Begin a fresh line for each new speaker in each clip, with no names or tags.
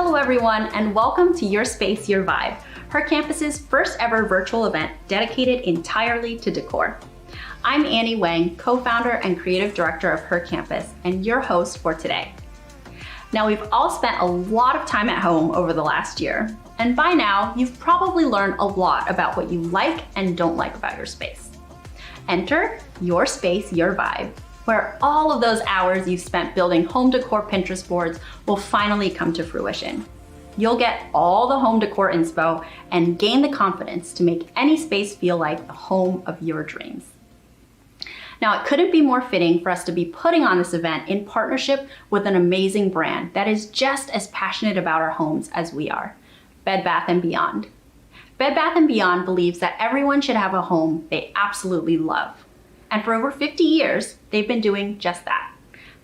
Hello everyone, and welcome to Your Space, Your Vibe, Her Campus's first ever virtual event dedicated entirely to decor. I'm Annie Wang, co-founder and creative director of Her Campus, and your host for today. Now, we've all spent a lot of time at home over the last year, and by now, you've probably learned a lot about what you like and don't like about your space. Enter Your Space, Your Vibe, where all of those hours you've spent building home decor Pinterest boards will finally come to fruition. You'll get all the home decor inspo and gain the confidence to make any space feel like the home of your dreams. Now, it couldn't be more fitting for us to be putting on this event in partnership with an amazing brand that is just as passionate about our homes as we are, Bed Bath & Beyond. Bed Bath & Beyond believes that everyone should have a home they absolutely love. And for over 50 years, they've been doing just that,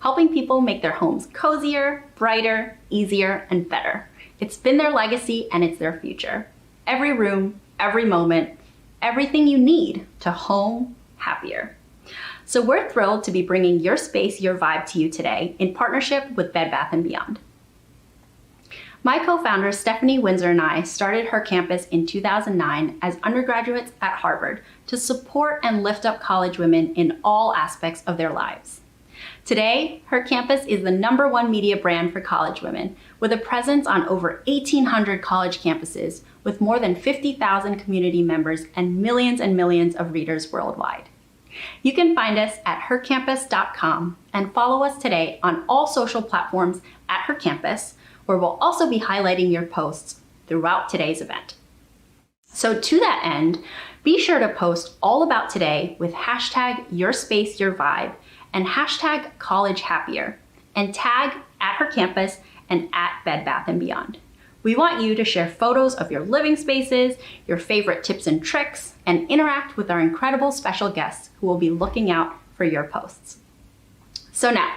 helping people make their homes cozier, brighter, easier, and better. It's been their legacy and it's their future. Every room, every moment, everything you need to home happier. So we're thrilled to be bringing Your Space, Your Vibe to you today in partnership with Bed Bath & Beyond. My co-founder Stephanie Windsor and I started Her Campus in 2009 as undergraduates at Harvard to support and lift up college women in all aspects of their lives. Today, Her Campus is the #1 media brand for college women, with a presence on over 1,800 college campuses, with more than 50,000 community members and millions of readers worldwide. You can find us at hercampus.com and follow us today on all social platforms at Her Campus, where we'll also be highlighting your posts throughout today's event. So to that end, be sure to post all about today with hashtag #YourSpaceYourVibe and hashtag #CollegeHappier and tag at Her Campus and at Bed Bath & Beyond. We want you to share photos of your living spaces, your favorite tips and tricks, and interact with our incredible special guests who will be looking out for your posts. So now,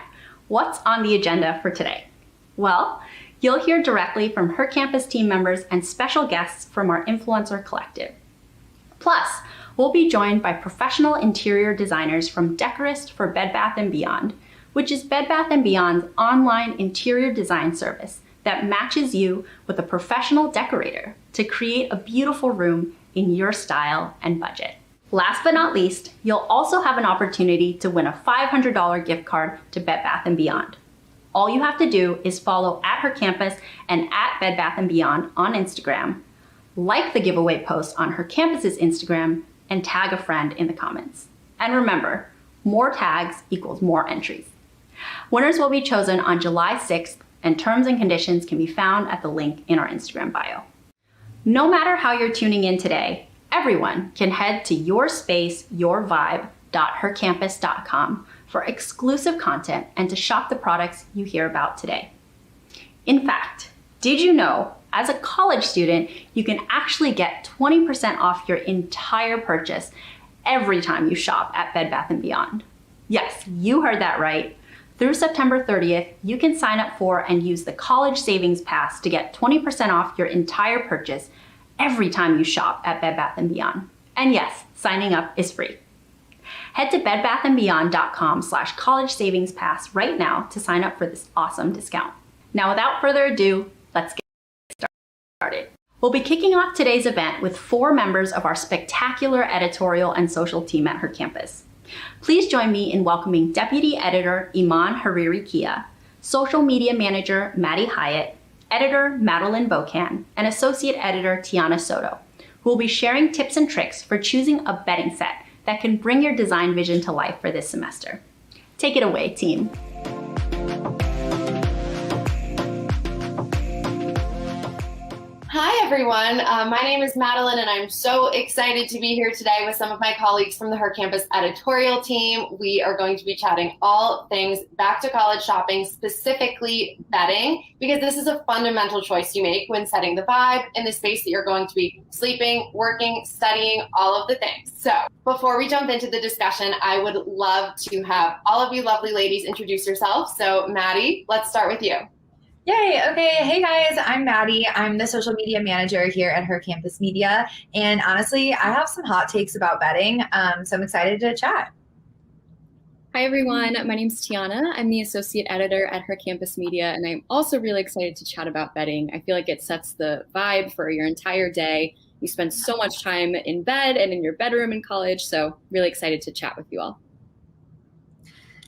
what's on the agenda for today? Well, you'll hear directly from Her Campus team members and special guests from our influencer collective. Plus, we'll be joined by professional interior designers from Decorist for Bed Bath & Beyond, which is Bed Bath & Beyond's online interior design service that matches you with a professional decorator to create a beautiful room in your style and budget. Last but not least, you'll also have an opportunity to win a $500 gift card to Bed Bath & Beyond. All you have to do is follow at Her Campus and at Bed Bath & Beyond on Instagram, like the giveaway post on Her Campus's Instagram, and tag a friend in the comments. And remember, more tags equals more entries. Winners will be chosen on July 6th, and terms and conditions can be found at the link in our Instagram bio. No matter how you're tuning in today, everyone can head to yourspaceyourvibe.hercampus.com for exclusive content and to shop the products you hear about today. In fact, did you know, as a college student, you can actually get 20% off your entire purchase every time you shop at Bed Bath & Beyond? Yes, you heard that right. Through September 30th, you can sign up for and use the College Savings Pass to get 20% off your entire purchase every time you shop at Bed Bath & Beyond. And yes, signing up is free. Head to bedbathandbeyond.com/college-savings-pass right now to sign up for this awesome discount. Now, without further ado, let's get started. We'll be kicking off today's event with 4 members of our spectacular editorial and social team at Her Campus. Please join me in welcoming Deputy Editor Iman Hariri Kia, Social Media Manager Maddie Hyatt, Editor Madeline Bocan, and Associate Editor Tiana Soto, who will be sharing tips and tricks for choosing a bedding set that can bring your design vision to life for this semester. Take it away, team.
Hi everyone, my name is Madeline and I'm so excited to be here today with some of my colleagues from the Her Campus editorial team. We are going to be chatting all things back to college shopping, specifically bedding, because this is a fundamental choice you make when setting the vibe in the space that you're going to be sleeping, working, studying, all of the things. So before we jump into the discussion, I would love to have all of you lovely ladies introduce yourselves. So Maddie, let's start with you.
Yay. Okay. Hey guys, I'm Maddie. I'm the social media manager here at Her Campus Media. And honestly, I have some hot takes about bedding. So I'm excited to chat.
Hi, everyone. My name is Tiana. I'm the associate editor at Her Campus Media, and I'm also really excited to chat about bedding. I feel like it sets the vibe for your entire day. You spend so much time in bed and in your bedroom in college, so really excited to chat with you all.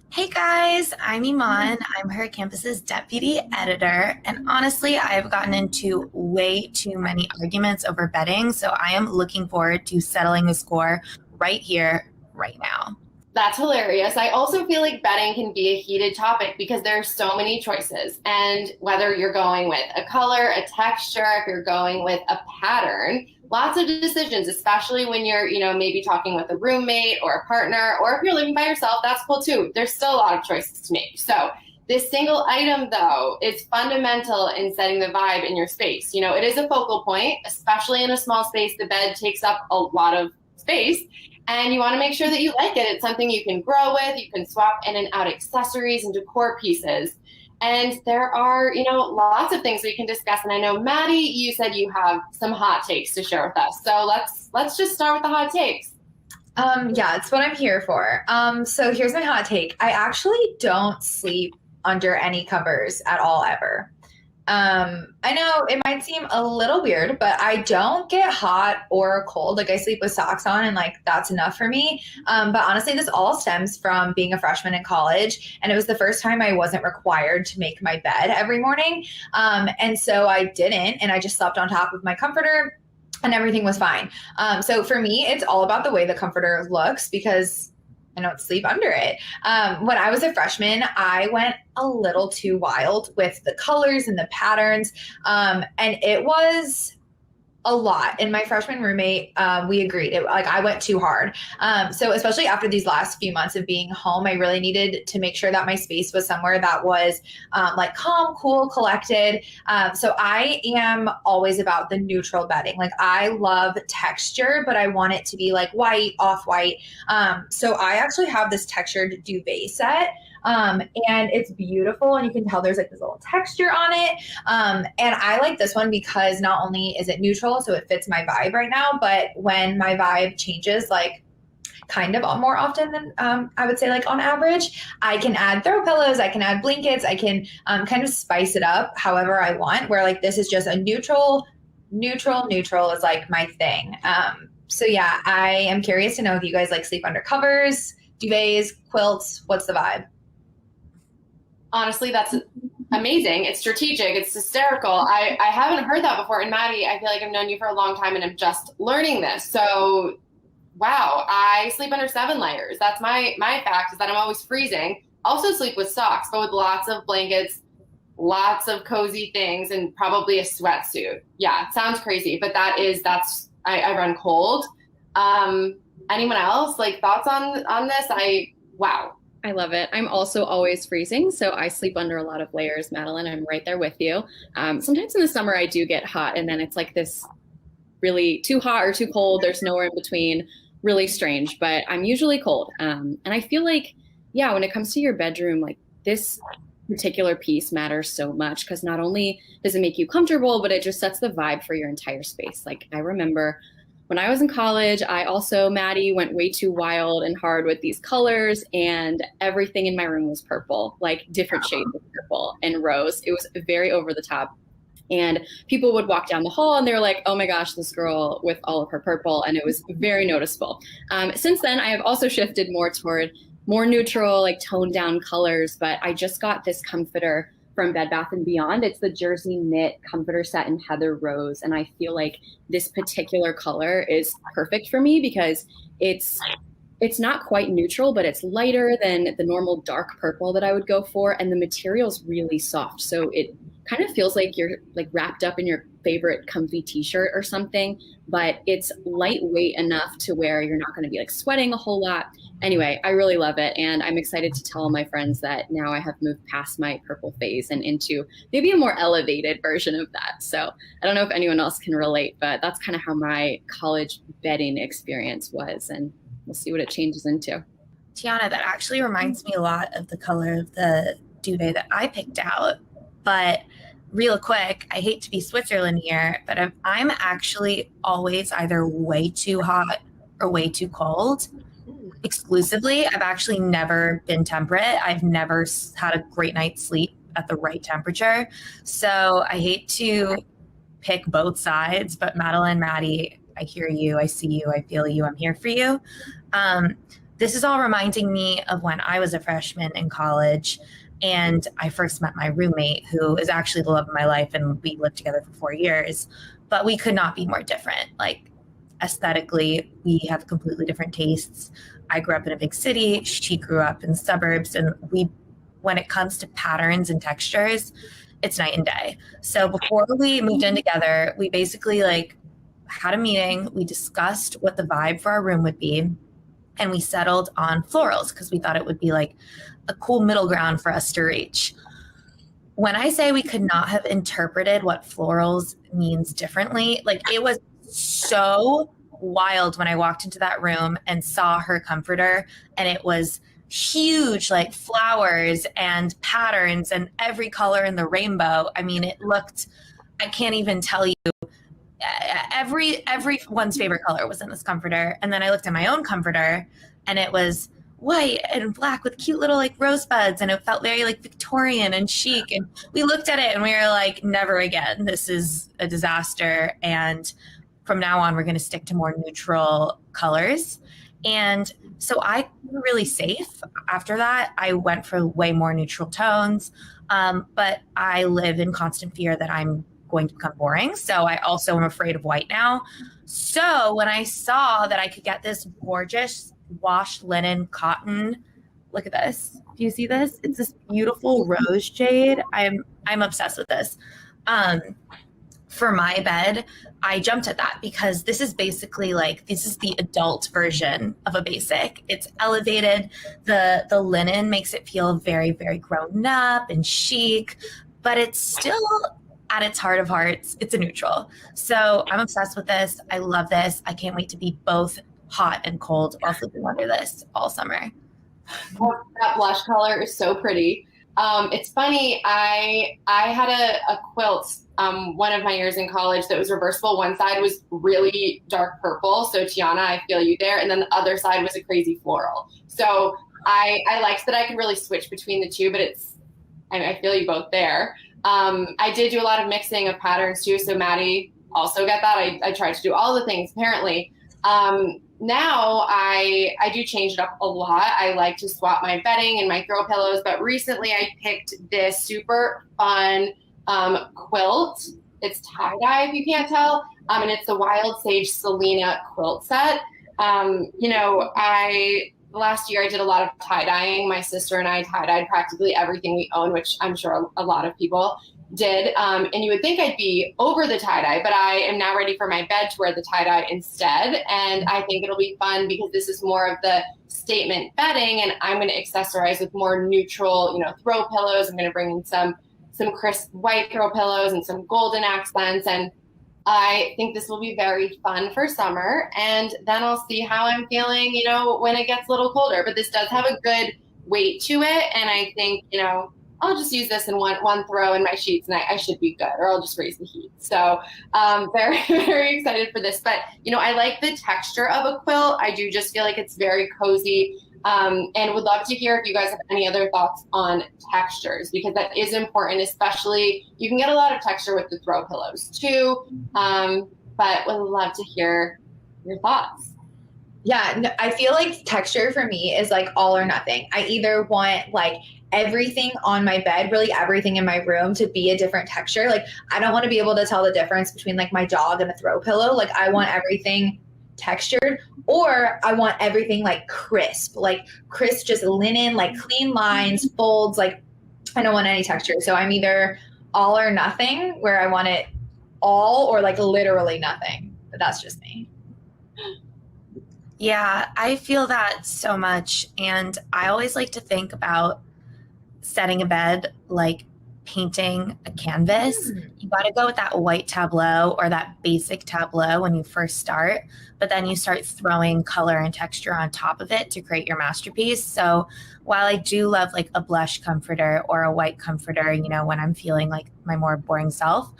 Hey guys, I'm Iman. I'm Her Campus's deputy editor, and honestly, I've gotten into way too many arguments over bedding, so I am looking forward to settling the score right here, right now.
That's hilarious. I also feel like bedding can be a heated topic because there are so many choices. And whether you're going with a color, a texture, if you're going with a pattern, lots of decisions, especially when you're, maybe talking with a roommate or a partner, or if you're living by yourself, that's cool too. There's still a lot of choices to make. So this single item, though, is fundamental in setting the vibe in your space. It is a focal point, especially in a small space. The bed takes up a lot of space. And you want to make sure that you like it. It's something you can grow with. You can swap in and out accessories and decor pieces. And there are, lots of things we can discuss. And I know, Maddie, you said you have some hot takes to share with us. So let's just start with the hot takes.
Yeah, it's what I'm here for. So here's my hot take. I actually don't sleep under any covers at all, ever. I know it might seem a little weird, but I don't get hot or cold. Like I sleep with socks on and that's enough for me. But honestly, this all stems from being a freshman in college. And it was the first time I wasn't required to make my bed every morning. And so I didn't, and I just slept on top of my comforter and everything was fine. So for me, it's all about the way the comforter looks because I don't sleep under it. When I was a freshman, I went a little too wild with the colors and the patterns. And it was a lot. And my freshman roommate, we agreed. I went too hard. So especially after these last few months of being home, I really needed to make sure that my space was somewhere that was calm, cool, collected. So I am always about the neutral bedding. I love texture, but I want it to be white, off-white. So I actually have this textured duvet set. And it's beautiful, and you can tell there's this little texture on it. And I like this one because not only is it neutral, so it fits my vibe right now, but when my vibe changes, kind of more often than I would say on average, I can add throw pillows, I can add blankets, I can kind of spice it up however I want, where this is just a neutral is my thing. So yeah, I am curious to know if you guys sleep under covers, duvets, quilts, what's the vibe?
Honestly, that's amazing. It's strategic. It's hysterical. I haven't heard that before. And Maddie, I feel like I've known you for a long time and I'm just learning this. So, wow, I sleep under 7 layers. That's my fact, is that I'm always freezing. Also sleep with socks, but with lots of blankets, lots of cozy things, and probably a sweatsuit. Yeah, it sounds crazy, but I run cold. Anyone else thoughts on this? Wow.
I love it. I'm also always freezing, so I sleep under a lot of layers, Madeline. I'm right there with you. Sometimes in the summer I do get hot, and then it's this really too hot or too cold. There's nowhere in between. Really strange, but I'm usually cold. And I feel when it comes to your bedroom, this particular piece matters so much because not only does it make you comfortable, but it just sets the vibe for your entire space. I remember when I was in college, I also, Maddie, went way too wild and hard with these colors, and everything in my room was purple, different shades of purple and rose. It was very over the top. And people would walk down the hall and they were like, oh my gosh, this girl with all of her purple. And it was very noticeable. Since then, I have also shifted more toward more neutral, toned down colors, but I just got this comforter from Bed Bath & Beyond. It's the Jersey Knit comforter set in Heather Rose. And I feel this particular color is perfect for me because it's not quite neutral, but it's lighter than the normal dark purple that I would go for. And the material's really soft. So it kind of feels like you're wrapped up in your favorite comfy t-shirt or something, but it's lightweight enough to where you're not going to be sweating a whole lot. Anyway, I really love it. And I'm excited to tell my friends that now I have moved past my purple phase and into maybe a more elevated version of that. So I don't know if anyone else can relate, but that's kind of how my college bedding experience was. And we'll see what it changes into.
Tiana, that actually reminds me a lot of the color of the duvet that I picked out. But real quick, I hate to be Switzerland here, but I'm actually always either way too hot or way too cold. exclusively. I've actually never been temperate. I've never had a great night's sleep at the right temperature. So I hate to pick both sides, but Maddie, I hear you, I see you, I feel you, I'm here for you. This is all reminding me of when I was a freshman in college and I first met my roommate, who is actually the love of my life, and we lived together for 4 years, but we could not be more different. Like, aesthetically, we have completely different tastes. I grew up in a big city, she grew up in the suburbs, and when it comes to patterns and textures, it's night and day. So before we moved in together, we basically like had a meeting, we discussed what the vibe for our room would be, and we settled on florals because we thought it would be like a cool middle ground for us to reach. When I say we could not have interpreted what florals means differently, like it was so wild when I walked into that room and saw her comforter, and it was huge, like flowers and patterns and every color in the rainbow. I mean, it looked, I can't even tell you, everyone's favorite color was in this comforter. And then I looked at my own comforter and it was white and black with cute little like rosebuds, and it felt very like Victorian and chic. And we looked at it and we were like, never again, this is a disaster. And from now on, we're going to stick to more neutral colors. And so I was really safe. After that, I went for way more neutral tones. But I live in constant fear that I'm going to become boring. So I also am afraid of white now. So when I saw that I could get this gorgeous washed linen cotton, look at this. Do you see this? It's this beautiful rose jade. I'm obsessed with this. For my bed, I jumped at that because this is basically like, this is the adult version of a basic. It's elevated. The linen makes it feel very, very grown up and chic, but it's still at its heart of hearts, it's a neutral. So I'm obsessed with this. I love this. I can't wait to be both hot and cold while sleeping under this all summer.
Oh, that blush color is so pretty. It's funny. I had a quilt one of my years in college that was reversible. One side was really dark purple, so Tiana, I feel you there, and then the other side was a crazy floral. So I liked that I could really switch between the two, but I feel you both there. I did do a lot of mixing of patterns too, so Maddie also got that. I tried to do all the things apparently. Now I do change it up a lot. I like to swap my bedding and my throw pillows, but recently I picked this super fun quilt. It's tie-dye, if you can't tell, and it's the Wild Sage Selena quilt set. Last year I did a lot of tie-dyeing. My sister and I tie-dyed practically everything we own, which I'm sure a lot of people did. And you would think I'd be over the tie-dye, but I am now ready for my bed to wear the tie-dye instead. And I think it'll be fun because this is more of the statement bedding, and I'm going to accessorize with more neutral, throw pillows. I'm going to bring in some crisp white throw pillows and some golden accents. And I think this will be very fun for summer. And then I'll see how I'm feeling, when it gets a little colder. But this does have a good weight to it. And I think, I'll just use this in one throw in my sheets and I should be good, or I'll just raise the heat. So very, very excited for this. But, I like the texture of a quilt. I do just feel like it's very cozy. And would love to hear if you guys have any other thoughts on textures, because that is important, especially you can get a lot of texture with the throw pillows too. But would love to hear your thoughts.
Yeah, no, I feel like texture for me is like all or nothing. I either want like everything on my bed, really everything in my room to be a different texture. Like I don't want to be able to tell the difference between like my dog and a throw pillow. Like I want everything textured, or I want everything like crisp, just linen, like clean lines, folds. Like I don't want any texture. So I'm either all or nothing, where I want it all or like literally nothing. But that's just me.
Yeah, I feel that so much. And I always like to think about setting a bed like painting a canvas. You got to go with that white tableau or that basic tableau when you first start, but then you start throwing color and texture on top of it to create your masterpiece. So while I do love like a blush comforter or a white comforter, when I'm feeling like my more boring self,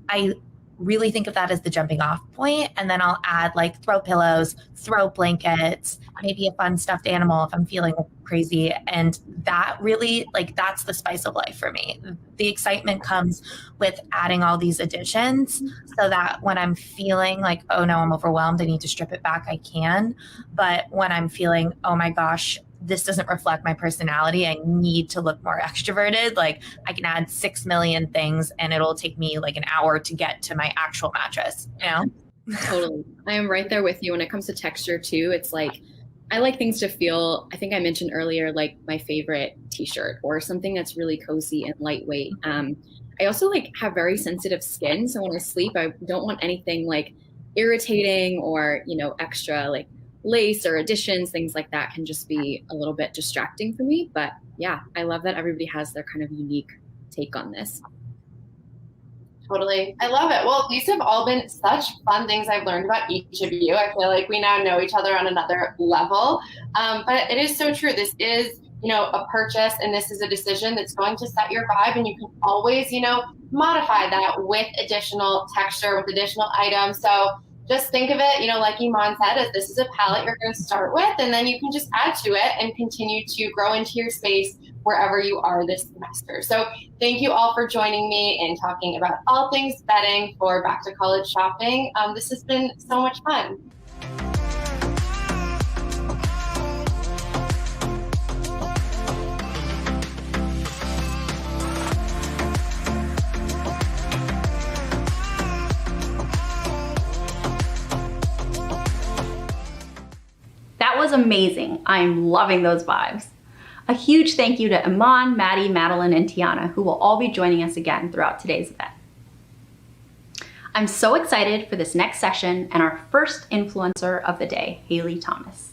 I really think of that as the jumping off point. And then I'll add like throw pillows, throw blankets, maybe a fun stuffed animal if I'm feeling crazy. And that really, like, that's the spice of life for me. The excitement comes with adding all these additions so that when I'm feeling like, oh no, I'm overwhelmed, I need to strip it back, I can. But when I'm feeling, oh my gosh, this doesn't reflect my personality, I need to look more extroverted, like I can add 6 million things and it'll take me like an hour to get to my actual mattress, you know?
Totally. I am right there with you when it comes to texture too. It's like, I like things to feel, I think I mentioned earlier, like my favorite t-shirt or something that's really cozy and lightweight. I also like have very sensitive skin. So when I sleep, I don't want anything like irritating or, you know, extra like lace or additions, things like that can just be a little bit distracting for me. But yeah, I love that everybody has their kind of unique take on this.
Totally. I love it. Well, these have all been such fun things I've learned about each of you. I feel like we now know each other on another level. But it is so true. This is, you know, a purchase and this is a decision that's going to set your vibe, and you can always, you know, modify that with additional texture, with additional items. So just think of it, you know, like Iman said, as this is a palette you're going to start with, and then you can just add to it and continue to grow into your space wherever you are this semester. So thank you all for joining me and talking about all things bedding for back to college shopping. This has been so much fun.
That was amazing. I'm loving those vibes. A huge thank you to Iman, Maddie, Madeline, and Tiana, who will all be joining us again throughout today's event. I'm so excited for this next session and our first influencer of the day, Haley Thomas.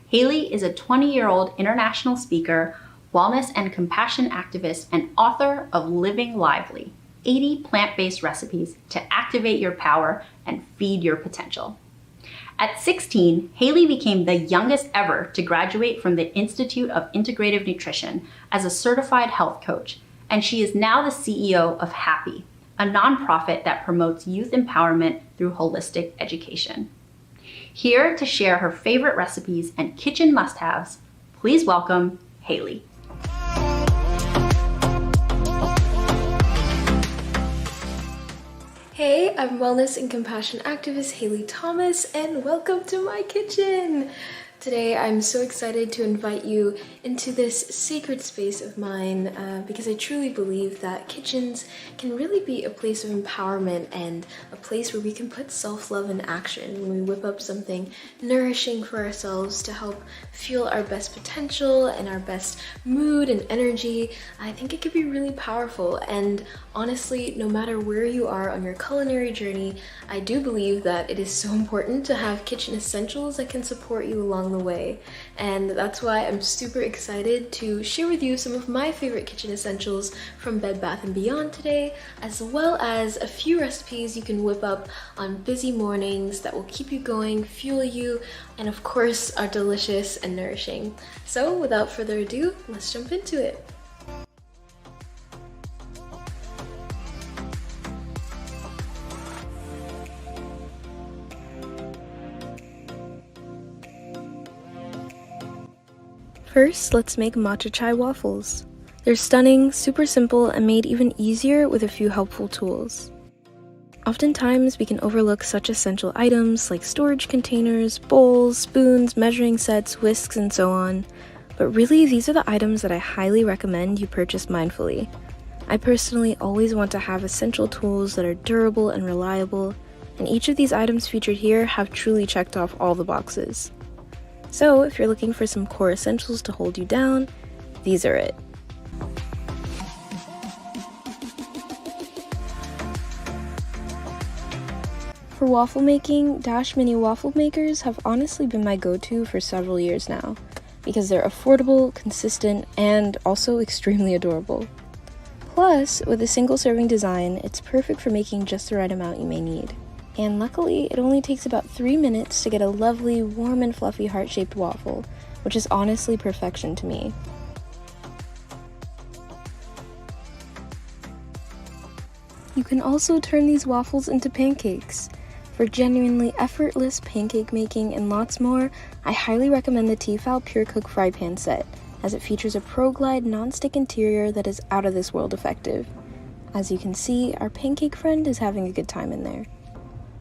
Haley is a 20-year-old international speaker, wellness and compassion activist, and author of Living Lively, 80 plant-based recipes to activate your power and feed your potential. At 16, Haley became the youngest ever to graduate from the Institute of Integrative Nutrition as a certified health coach, and she is now the CEO of Happy, a nonprofit that promotes youth empowerment through holistic education. Here to share her favorite recipes and kitchen must-haves, please welcome Haley.
Hey, I'm wellness and compassion activist Haley Thomas, and welcome to my kitchen! Today I'm so excited to invite you into this sacred space of mine because I truly believe that kitchens can really be a place of empowerment and a place where we can put self-love in action when we whip up something nourishing for ourselves to help fuel our best potential and our best mood and energy. I think it could be really powerful, and honestly, no matter where you are on your culinary journey, I do believe that it is so important to have kitchen essentials that can support you along the way. And that's why I'm super excited to share with you some of my favorite kitchen essentials from Bed Bath & Beyond today, as well as a few recipes you can whip up on busy mornings that will keep you going, fuel you, and of course are delicious and nourishing. So without further ado, let's jump into it. First, let's make matcha chai waffles. They're stunning, super simple, and made even easier with a few helpful tools. Oftentimes, we can overlook such essential items like storage containers, bowls, spoons, measuring sets, whisks, and so on. But really, these are the items that I highly recommend you purchase mindfully. I personally always want to have essential tools that are durable and reliable, and each of these items featured here have truly checked off all the boxes. So, if you're looking for some core essentials to hold you down, these are it. For waffle making, Dash Mini waffle makers have honestly been my go-to for several years now, because they're affordable, consistent, and also extremely adorable. Plus, with a single serving design, it's perfect for making just the right amount you may need. And luckily, it only takes about 3 minutes to get a lovely, warm and fluffy heart-shaped waffle, which is honestly perfection to me. You can also turn these waffles into pancakes. For genuinely effortless pancake making and lots more, I highly recommend the Tefal Pure Cook Fry Pan set, as it features a Pro Glide non-stick interior that is out of this world effective. As you can see, our pancake friend is having a good time in there.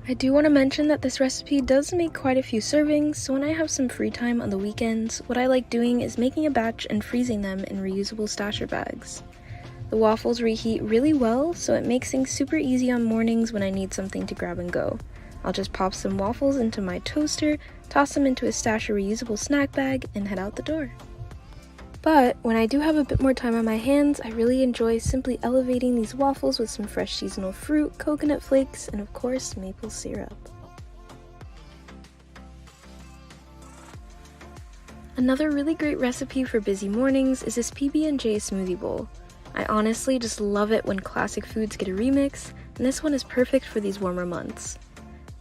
I do want to mention that this recipe does make quite a few servings, so when I have some free time on the weekends, what I like doing is making a batch and freezing them in reusable stasher bags. The waffles reheat really well, so it makes things super easy on mornings when I need something to grab and go. I'll just pop some waffles into my toaster, toss them into a stasher reusable snack bag, and head out the door. But when I do have a bit more time on my hands, I really enjoy simply elevating these waffles with some fresh seasonal fruit, coconut flakes, and of course, maple syrup. Another really great recipe for busy mornings is this PB&J smoothie bowl. I honestly just love it when classic foods get a remix, and this one is perfect for these warmer months.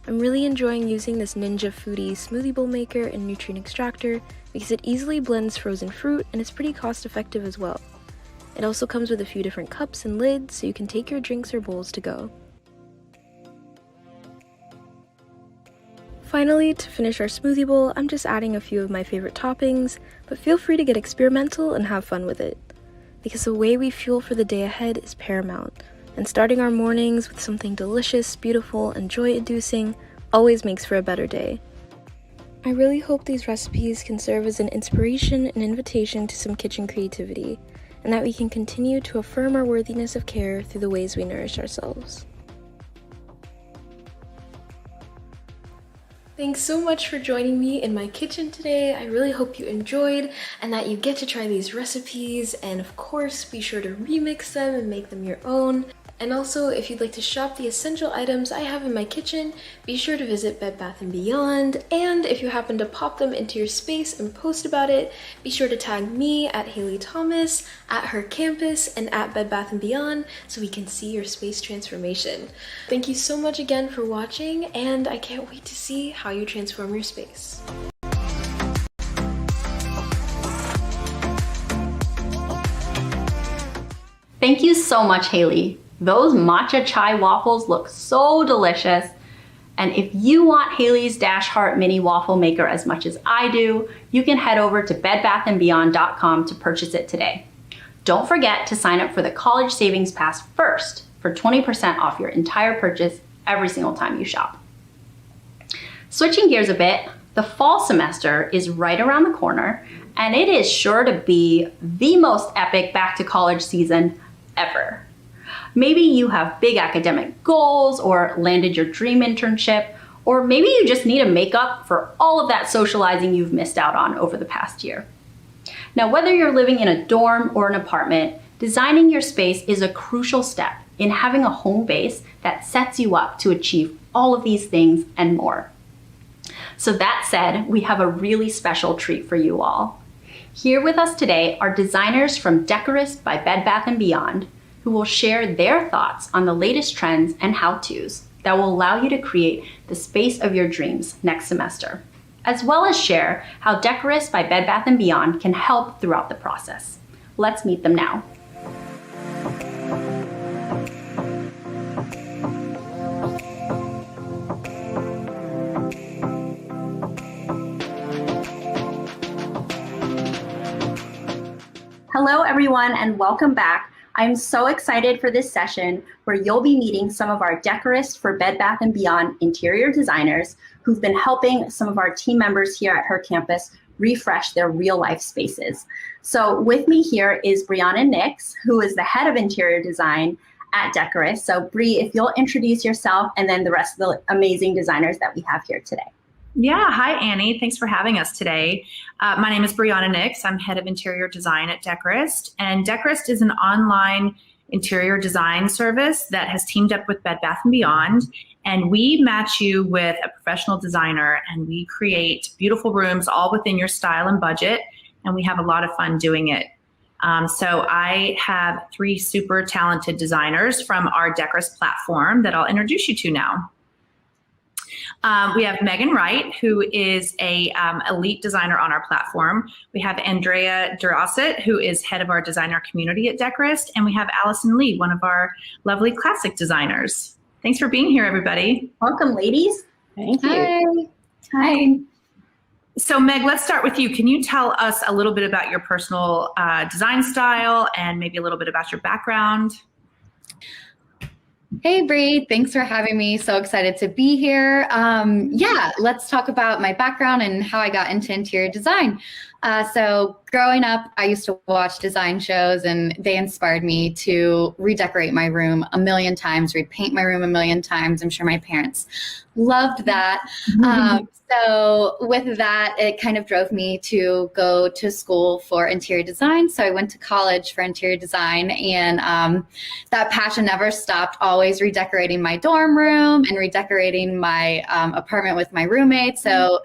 I'm really enjoying using this Ninja Foodie smoothie bowl maker and nutrient extractor because it easily blends frozen fruit and it's pretty cost effective as well. It also comes with a few different cups and lids so you can take your drinks or bowls to go. Finally, to finish our smoothie bowl, I'm just adding a few of my favorite toppings, but feel free to get experimental and have fun with it. Because the way we fuel for the day ahead is paramount, and starting our mornings with something delicious, beautiful, and joy-inducing always makes for a better day. I really hope these recipes can serve as an inspiration and invitation to some kitchen creativity, and that we can continue to affirm our worthiness of care through the ways we nourish ourselves. Thanks so much for joining me in my kitchen today. I really hope you enjoyed and that you get to try these recipes, and of course be sure to remix them and make them your own. And also, if you'd like to shop the essential items I have in my kitchen, be sure to visit Bed Bath & Beyond, and if you happen to pop them into your space and post about it, be sure to tag me at Haley Thomas, at Her Campus, and at Bed Bath & Beyond so we can see your space transformation. Thank you so much again for watching, and I can't wait to see how you transform your space.
Thank you so much, Haley. Those matcha chai waffles look so delicious. And if you want Haley's Dash Heart Mini Waffle Maker as much as I do, you can head over to bedbathandbeyond.com to purchase it today. Don't forget to sign up for the College Savings Pass first for 20% off your entire purchase every single time you shop. Switching gears a bit, the fall semester is right around the corner, and it is sure to be the most epic back to college season ever. Maybe you have big academic goals or landed your dream internship, or maybe you just need to make up for all of that socializing you've missed out on over the past year. Now, whether you're living in a dorm or an apartment, designing your space is a crucial step in having a home base that sets you up to achieve all of these things and more. So that said, we have a really special treat for you all. Here with us today are designers from Decorist by Bed Bath & Beyond, who will share their thoughts on the latest trends and how-tos that will allow you to create the space of your dreams next semester, as well as share how Decorist by Bed Bath & Beyond can help throughout the process. Let's meet them now. Hello, everyone, and welcome back. I'm so excited for this session where you'll be meeting some of our Decorist for Bed Bath & Beyond interior designers who've been helping some of our team members here at Her Campus refresh their real-life spaces. So with me here is Brianna Nix, who is the head of interior design at Decorist. So Bri, if you'll introduce yourself and then the rest of the amazing designers that we have here today.
Yeah, hi Annie. Thanks for having us today. My name is Brianna Nix. I'm head of interior design at Decorist, and Decorist is an online interior design service that has teamed up with Bed Bath & Beyond, and we match you with a professional designer, and we create beautiful rooms all within your style and budget, and we have a lot of fun doing it. So I have 3 super talented designers from our Decorist platform that I'll introduce you to now. We have Megan Wright, who is a elite designer on our platform. We have Andrea Durosset, who is head of our designer community at Decorist. And we have Alison Lee, one of our lovely classic designers. Thanks for being here, everybody.
Welcome, ladies.
Thank you.
Hi.
So Meg, let's start with you. Can you tell us a little bit about your personal design style and maybe a little bit about your background?
Hey, Bree, thanks for having me. So excited to be here. Yeah, let's talk about my background and how I got into interior design. So growing up, I used to watch design shows and they inspired me to redecorate my room a million times, repaint my room a million times. I'm sure my parents loved that. So with that, it kind of drove me to go to school for interior design. So I went to college for interior design, and that passion never stopped, always redecorating my dorm room and redecorating my apartment with my roommates. So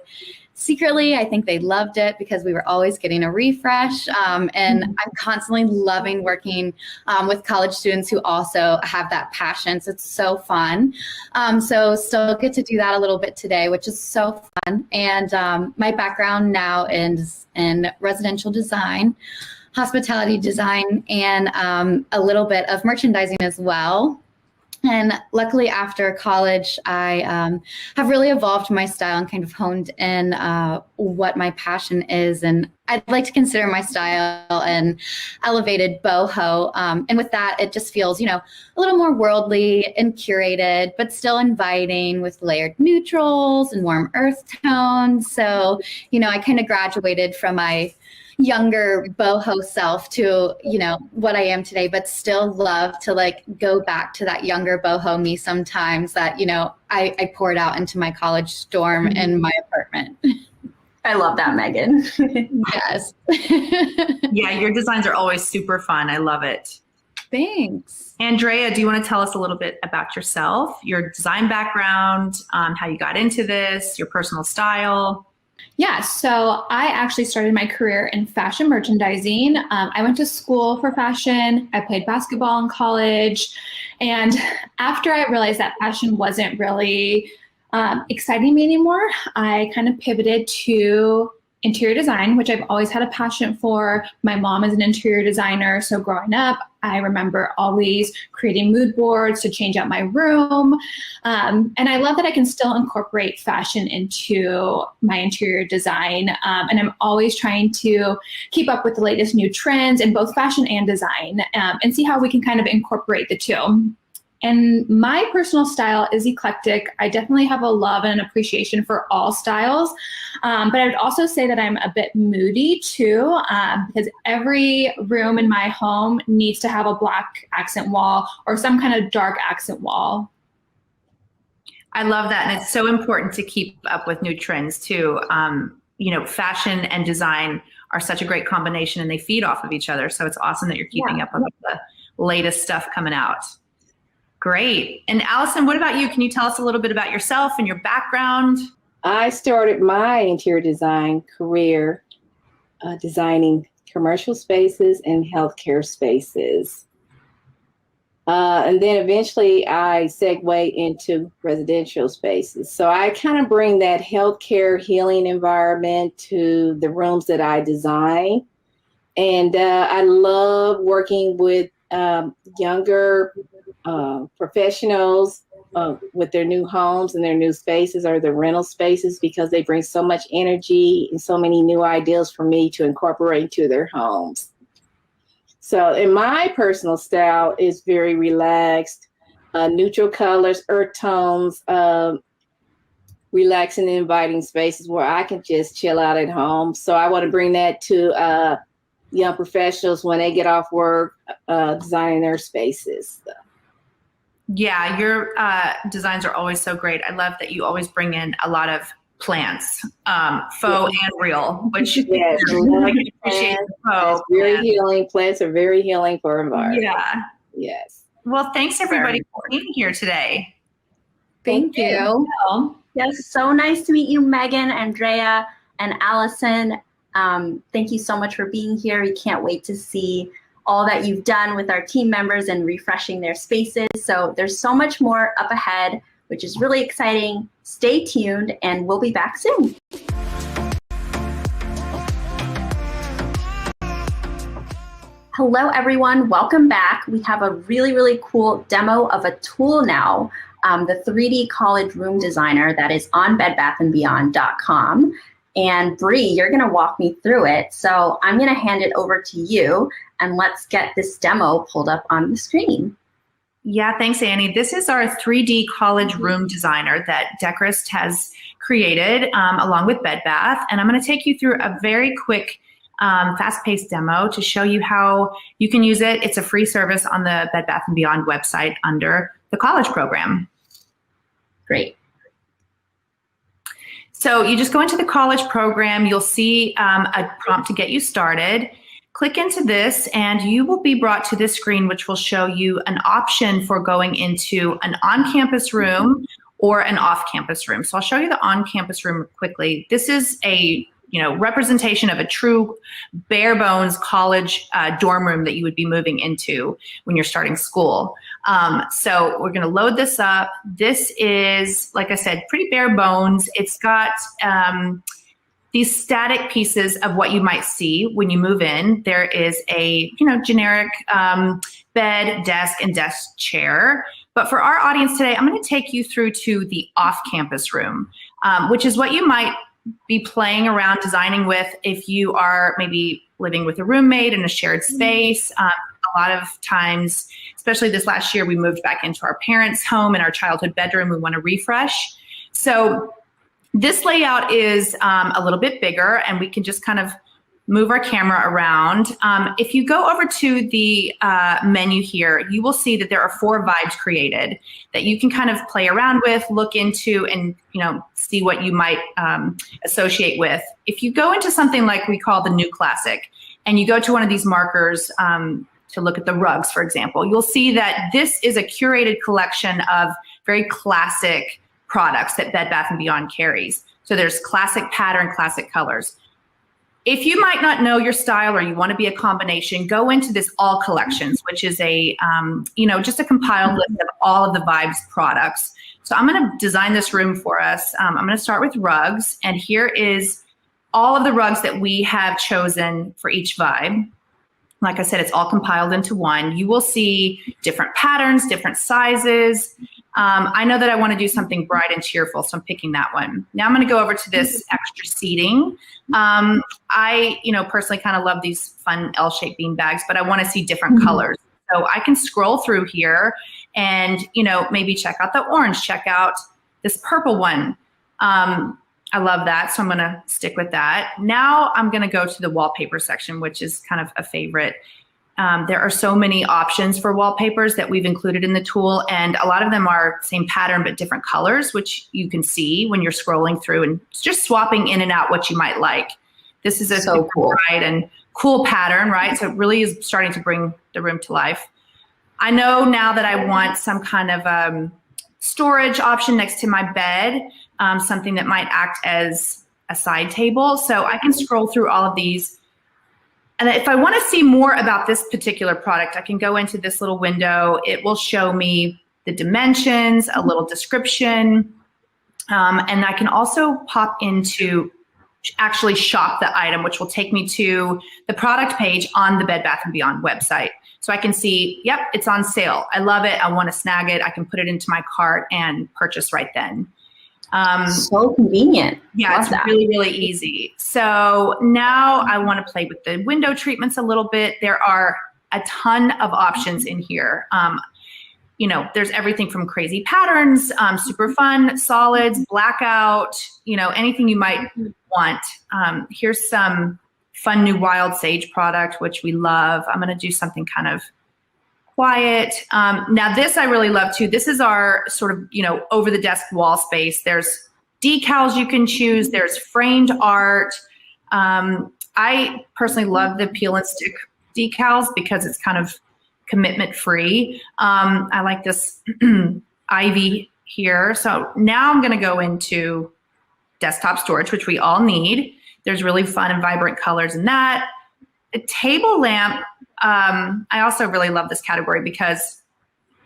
secretly, I think they loved it because we were always getting a refresh. And I'm constantly loving working with college students who also have that passion. So it's so fun. So still get to do that a little bit today, which is so fun. And my background now is in residential design, hospitality design, and a little bit of merchandising as well. And luckily after college, I have really evolved my style and kind of honed in what my passion is. And I'd like to consider my style an elevated boho. And with that, it just feels, a little more worldly and curated, but still inviting with layered neutrals and warm earth tones. So, I kind of graduated from my younger boho self to what I am today, but still love to go back to that younger boho me sometimes that I poured out into my college dorm in my apartment.
I love that, Megan.
Yes.
Yeah, your designs are always super fun. I love it.
Thanks.
Andrea, do you want to tell us a little bit about yourself, your design background, how you got into this, your personal style?
Yeah, so I actually started my career in fashion merchandising. I went to school for fashion. I played basketball in college. And after I realized that fashion wasn't really exciting me anymore, I kind of pivoted to interior design, which I've always had a passion for. My mom is an interior designer, so growing up, I remember always creating mood boards to change out my room. And I love that I can still incorporate fashion into my interior design. And I'm always trying to keep up with the latest new trends in both fashion and design, and see how we can kind of incorporate the two. And my personal style is eclectic. I definitely have a love and an appreciation for all styles. But I would also say that I'm a bit moody too, because every room in my home needs to have a black accent wall or some kind of dark accent wall.
I love that. And it's so important to keep up with new trends too. Fashion and design are such a great combination and they feed off of each other. So it's awesome that you're keeping up with the latest stuff coming out. Great. And Alison, what about you? Can you tell us a little bit about yourself and your background?
I started my interior design career designing commercial spaces and healthcare spaces. And then eventually I segued into residential spaces. So I kind of bring that healthcare healing environment to the rooms that I design. And I love working with younger professionals with their new homes and their new spaces or the rental spaces because they bring so much energy and so many new ideas for me to incorporate into their homes. So in my personal style is very relaxed, neutral colors, earth tones, relaxing and inviting spaces where I can just chill out at home. So I want to bring that to young professionals when they get off work, designing their spaces.
Yeah, your designs are always so great. I love that you always bring in a lot of plants, faux and real, which
yes,
I can appreciate.
Faux. Very healing. Plants are very healing for environment.
Yeah.
Yes.
Well, thanks everybody for being here today.
Thank you.
Yes, so nice to meet you, Megan, Andrea, and Alison. Thank you so much for being here. We can't wait to see all that you've done with our team members and refreshing their spaces. So there's so much more up ahead, which is really exciting. Stay tuned, and we'll be back soon. Hello, everyone. Welcome back. We have a really, really cool demo of a tool now, the 3D College Room Designer that is on bedbathandbeyond.com. And Bree, you're going to walk me through it. So I'm going to hand it over to you, and let's get this demo pulled up on the screen.
Yeah, thanks, Annie. This is our 3D College Room Designer that Decorist has created along with Bed Bath. And I'm going to take you through a very quick fast-paced demo to show you how you can use it. It's a free service on the Bed Bath & Beyond website under the college program.
Great.
So you just go into the college program. You'll see a prompt to get you started. Click into this and you will be brought to this screen, which will show you an option for going into an on-campus room or an off-campus room. So I'll show you the on-campus room quickly. This is a representation of a true bare bones college dorm room that you would be moving into when you're starting school. So we're going to load this up. This is, like I said, pretty bare bones. It's got these static pieces of what you might see when you move in. There is a generic bed, desk, and desk chair. But for our audience today, I'm going to take you through to the off-campus room, which is what you might be playing around designing with if you are maybe living with a roommate in a shared space. A lot of times, especially this last year, we moved back into our parents' home in our childhood bedroom. We want to refresh. So this layout is a little bit bigger, and we can just kind of move our camera around. If you go over to the menu here, you will see that there are 4 vibes created that you can kind of play around with, look into, and see what you might associate with. If you go into something like we call the new classic, and you go to one of these markers to look at the rugs, for example, you'll see that this is a curated collection of very classic products that Bed Bath & Beyond carries. So there's classic pattern, classic colors. If you might not know your style or you want to be a combination, go into this all collections, which is a, just a compiled list of all of the Vibes products. So I'm going to design this room for us. I'm going to start with rugs, and here is all of the rugs that we have chosen for each vibe. Like I said, it's all compiled into one. You will see different patterns, different sizes. I know that I want to do something bright and cheerful, so I'm picking that one. Now I'm going to go over to this extra seating. I, personally kind of love these fun L-shaped bean bags, but I want to see different colors. So I can scroll through here and, maybe check out the orange, check out this purple one. I love that, so I'm going to stick with that. Now I'm going to go to the wallpaper section, which is kind of a favorite. There are so many options for wallpapers that we've included in the tool, and a lot of them are same pattern but different colors, which you can see when you're scrolling through and just swapping in and out what you might like. This is a so cool, bright and cool pattern, right? So it really is starting to bring the room to life. I know now that I want some kind of storage option next to my bed, something that might act as a side table. So I can scroll through all of these. And if I want to see more about this particular product, I can go into this little window. It will show me the dimensions, a little description, and I can also pop into actually shop the item, which will take me to the product page on the Bed Bath & Beyond website. So I can see, yep, it's on sale. I love it. I want to snag it. I can put it into my cart and purchase right then.
So convenient.
Yeah,
Love
it's
that.
really, really easy. So now I want to play with the window treatments a little bit. There are a ton of options in here. There's everything from crazy patterns, super fun, solids, blackout, anything you might want. Here's some fun new wild sage product, which we love. I'm going to do something kind of quiet. Now this I really love too. This is our sort of, over the desk wall space. There's decals you can choose. There's framed art. I personally love the peel and stick decals because it's kind of commitment free. I like this ivy here. So now I'm going to go into desktop storage, which we all need. There's really fun and vibrant colors in that. A table lamp. I also really love this category because,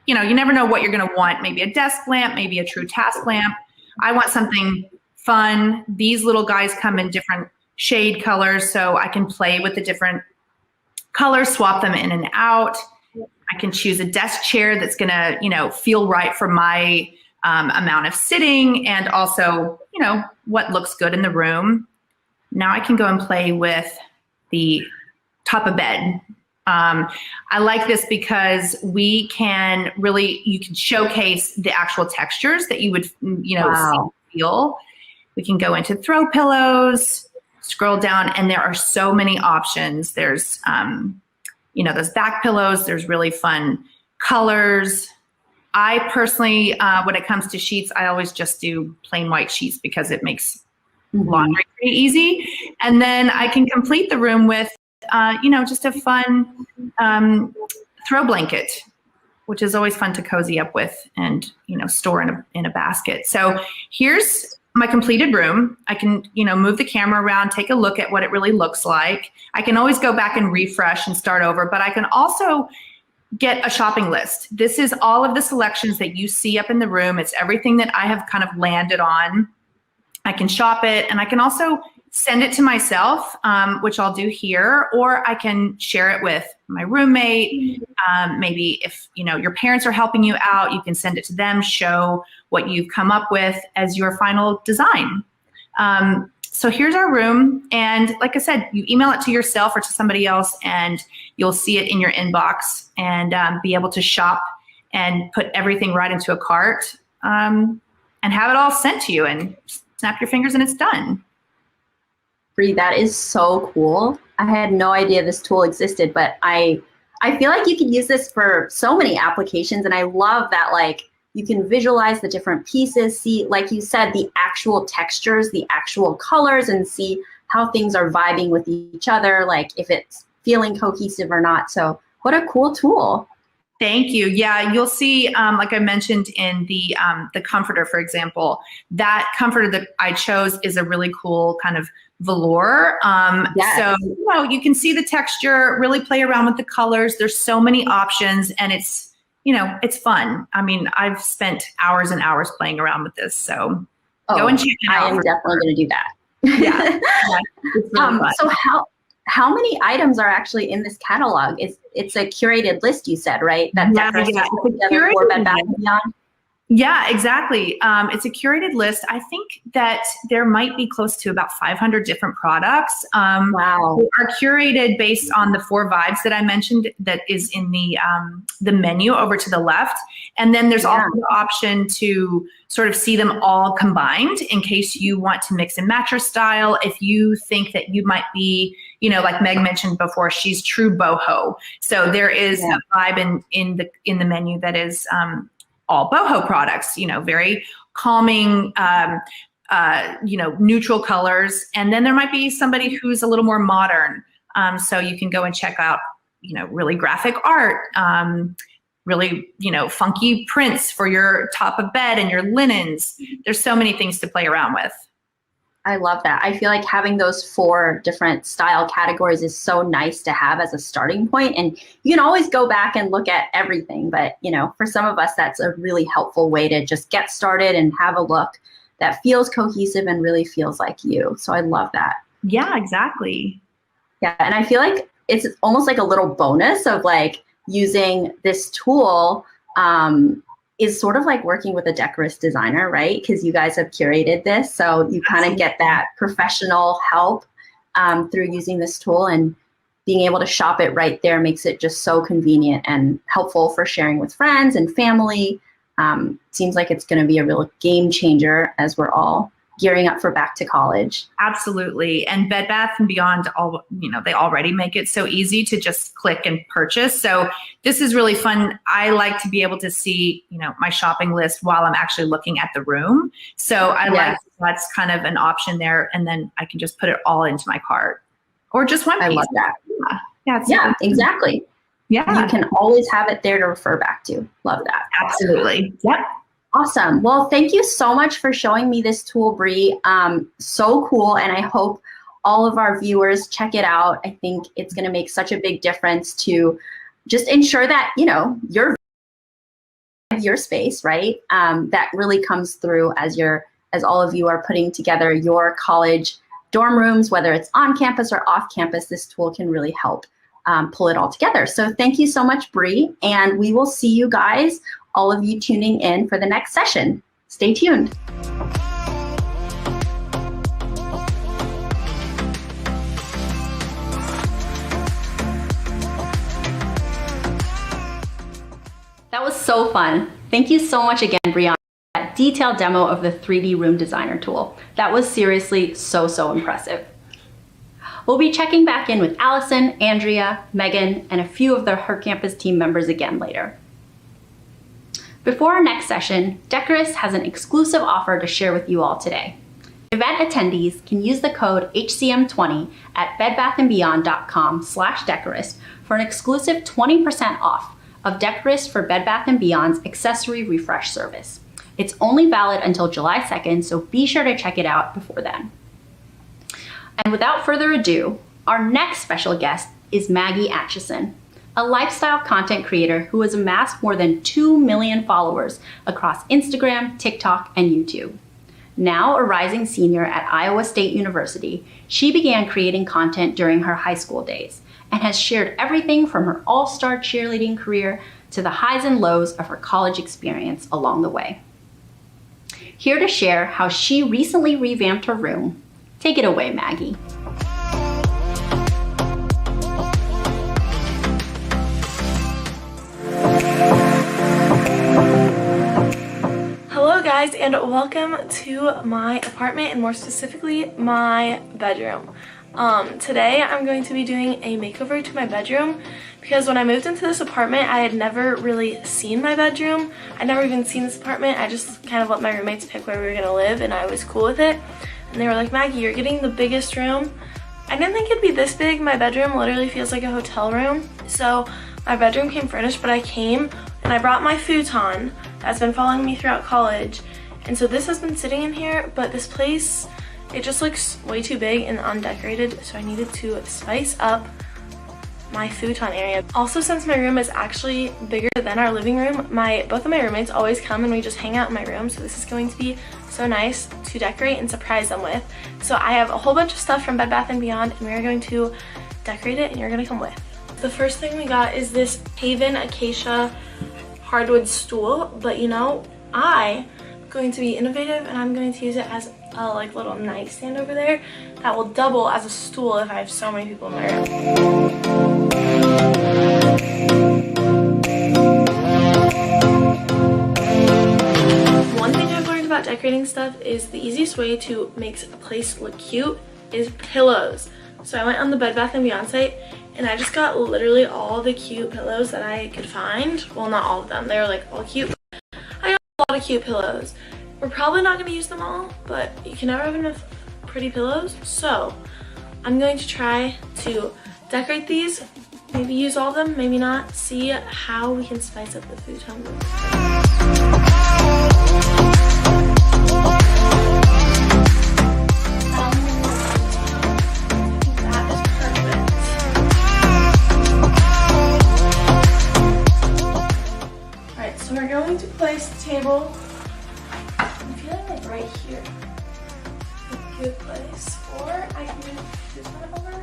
you never know what you're going to want. Maybe a desk lamp, maybe a true task lamp. I want something fun. These little guys come in different shade colors, so I can play with the different colors, swap them in and out. I can choose a desk chair that's gonna, feel right for my amount of sitting, and also, what looks good in the room. Now I can go and play with the top of bed. I like this because you can showcase the actual textures that you would, feel. We can go into throw pillows, scroll down, and there are so many options. There's, those back pillows. There's really fun colors. I personally, when it comes to sheets, I always just do plain white sheets because it makes laundry pretty easy. And then I can complete the room with, just a fun throw blanket, which is always fun to cozy up with and, store in a basket. So here's my completed room. I can, move the camera around, take a look at what it really looks like. I can always go back and refresh and start over, but I can also get a shopping list. This is all of the selections that you see up in the room. It's everything that I have kind of landed on. I can shop it, and I can also send it to myself, which I'll do here, or I can share it with my roommate. Maybe if your parents are helping you out, you can send it to them, show what you've come up with as your final design. So here's our room, and like I said, you email it to yourself or to somebody else, and you'll see it in your inbox and be able to shop and put everything right into a cart and have it all sent to you, and snap your fingers and it's done.
Bree, that is so cool. I had no idea this tool existed, but I feel like you could use this for so many applications, and I love that you can visualize the different pieces, see, like you said, the actual textures, the actual colors, and see how things are vibing with each other, like if it's feeling cohesive or not. So what a cool tool.
Thank you. Yeah, you'll see, like I mentioned in the comforter, for example, that comforter that I chose is a really cool kind of velour.
Yes.
So, you can see the texture, really play around with the colors. There's so many options, and it's fun. I mean, I've spent hours and hours playing around with this. So go and check it out.
I am definitely going to do that.
Yeah. It's really fun.
So how many items are actually in this catalog? It's a curated list, you said, right? That Decorist put together for Bed Bath & Beyond.
Yeah, exactly. It's a curated list. I think that there might be close to about 500 different products.
Wow.
They are curated based on the 4 vibes that I mentioned that is in the menu over to the left. And then there's also the option to sort of see them all combined in case you want to mix and match your style. If you think that you might be, like Meg mentioned before, she's true boho. So there is a vibe in the menu that is all boho products, very calming, neutral colors. And then there might be somebody who's a little more modern. So you can go and check out, really graphic art, really, funky prints for your top of bed and your linens. There's so many things to play around with.
I love that. I feel like having those 4 different style categories is so nice to have as a starting point. And you can always go back and look at everything. But, for some of us, that's a really helpful way to just get started and have a look that feels cohesive and really feels like you. So I love that.
Yeah, exactly.
Yeah. And I feel like it's almost like a little bonus of using this tool is sort of like working with a decorist designer, right? Because you guys have curated this. So you kind of get that professional help through using this tool, and being able to shop it right there makes it just so convenient and helpful for sharing with friends and family. Seems like it's going to be a real game changer as we're all gearing up for back to college.
Absolutely. And Bed Bath & Beyond, they already make it so easy to just click and purchase. So this is really fun. I like to be able to see, my shopping list while I'm actually looking at the room. So I like that's kind of an option there. And then I can just put it all into my cart, or just one piece.
I love that.
Yeah,
exactly.
Yeah.
You can always have it there to refer back to. Love that.
Absolutely. Yep.
Awesome. Well, thank you so much for showing me this tool, Bree. So cool. And I hope all of our viewers check it out. I think it's going to make such a big difference to just ensure that, your space, right? That really comes through as you're as all of you are putting together your college dorm rooms, whether it's on campus or off campus. This tool can really help pull it all together. So thank you so much, Bree, and we will see you guys, all of you tuning in for the next session. Stay tuned. That was so fun. Thank you so much again, Brianna, for that detailed demo of the 3D Room Designer tool. That was seriously so impressive. We'll be checking back in with Allison, Andrea, Megan, and a few of Her Campus team members again later. Before our next session, Decorist has an exclusive offer to share with you all today. Event attendees can use the code HCM20 at bedbathandbeyond.com/Decorist for an exclusive 20% off of Decorist for Bed Bath & Beyond's Accessory Refresh service. It's only valid until July 2nd, so be sure to check it out before then. And without further ado, our next special guest is Maggie Atchison, a lifestyle content creator who has amassed more than 2 million followers across Instagram, TikTok, and YouTube. Now a rising senior at Iowa State University, she began creating content during her high school days and has shared everything from her all-star cheerleading career to the highs and lows of her college experience along the way. Here to share how she recently revamped her room, take it away, Maggie.
Hello guys, and welcome to my apartment, and more specifically my bedroom. Today I'm going to be doing a makeover to my bedroom because when I moved into this apartment I had never really seen my bedroom. I'd never even seen this apartment. I just kind of let my roommates pick where we were going to live and I was cool with it. And they were like, Maggie, you're getting the biggest room. I didn't think it'd be this big. My bedroom literally feels like a hotel room. So my bedroom came furnished, but I came and I brought my futon that's been following me throughout college. And so this has been sitting in here, but this place, it just looks way too big and undecorated, so I needed to spice up my futon area. Also, since my room is actually bigger than our living room, both of my roommates always come and we just hang out in my room, so this is going to be so nice to decorate and surprise them with. So I have a whole bunch of stuff from Bed Bath & Beyond and we're going to decorate it and you're gonna come with. The first thing we got is this Haven Acacia hardwood stool, but you know, I'm going to be innovative and I'm going to use it as a little nightstand over there that will double as a stool if I have so many people in my room. One thing I've learned about decorating stuff is the easiest way to make a place look cute is pillows. So I went on the Bed Bath & Beyond site and I just got literally all the cute pillows that I could find. Well, not all of them, they were like all cute. I got a lot of cute pillows. We're probably not going to use them all, but you can never have enough pretty pillows. So I'm going to try to decorate these, maybe use all of them, maybe not, see how we can spice up the futon room. That is perfect. Alright, so we're going to place the table, I'm feeling like right here, a good place, or I can move this one over,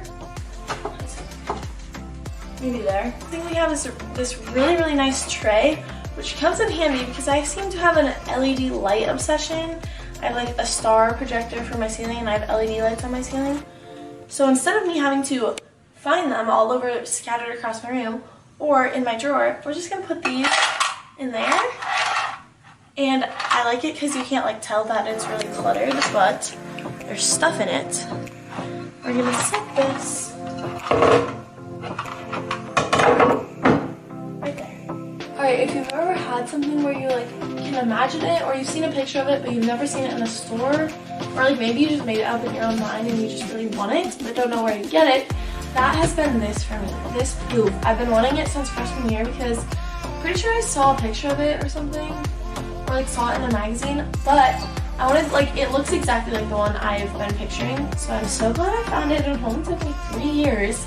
maybe there. I think we have this really nice tray, which comes in handy because I seem to have an LED light obsession. I have like a star projector for my ceiling and I have LED lights on my ceiling. So instead of me having to find them all over scattered across my room or in my drawer, we're just gonna put these in there. And I like it because you can't like tell that it's really cluttered, but there's stuff in it. We're gonna set this right there. Alright, if you've ever had something where you like can imagine it, or you've seen a picture of it but you've never seen it in a store, or like maybe you just made it up in your own mind and you just really want it but don't know where to get it, that has been this for me, this poof. I've been wanting it since freshman year because I'm pretty sure I saw a picture of it or something, or like saw it in a magazine, but I wanted, like, it looks exactly like the one I've been picturing, so I'm so glad I found it. It only took me 3 years,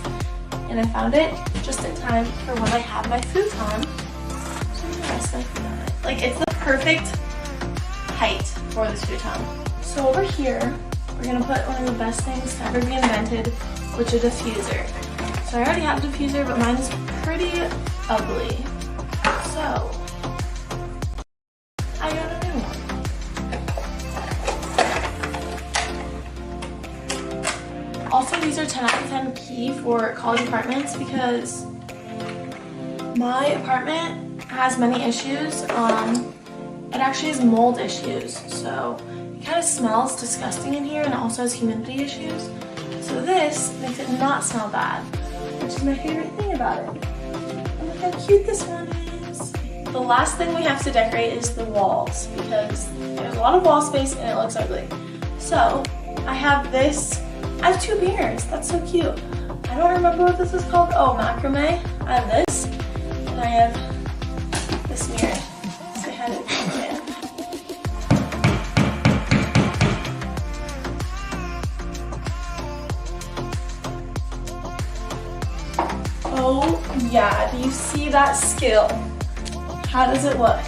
and I found it just in time for when I have my futon. So I'm gonna rest my feet on it. Like, it's the perfect height for this futon. So over here, we're gonna put one of the best things to ever be invented, which is a diffuser. So I already have a diffuser, but mine's pretty ugly. So I got a new one. Also, these are 10 out of 10 key for college apartments because my apartment has many issues. It actually has mold issues, so it kind of smells disgusting in here, and it also has humidity issues. So this makes it not smell bad, which is my favorite thing about it. And look how cute this one is. The last thing we have to decorate is the walls because there's a lot of wall space and it looks ugly. So I have this. I have 2 mirrors. That's so cute. I don't remember what this is called. Oh, macrame. I have this, and I have this mirror. Say hi to the camera. Oh yeah, do you see that skill? How does it look?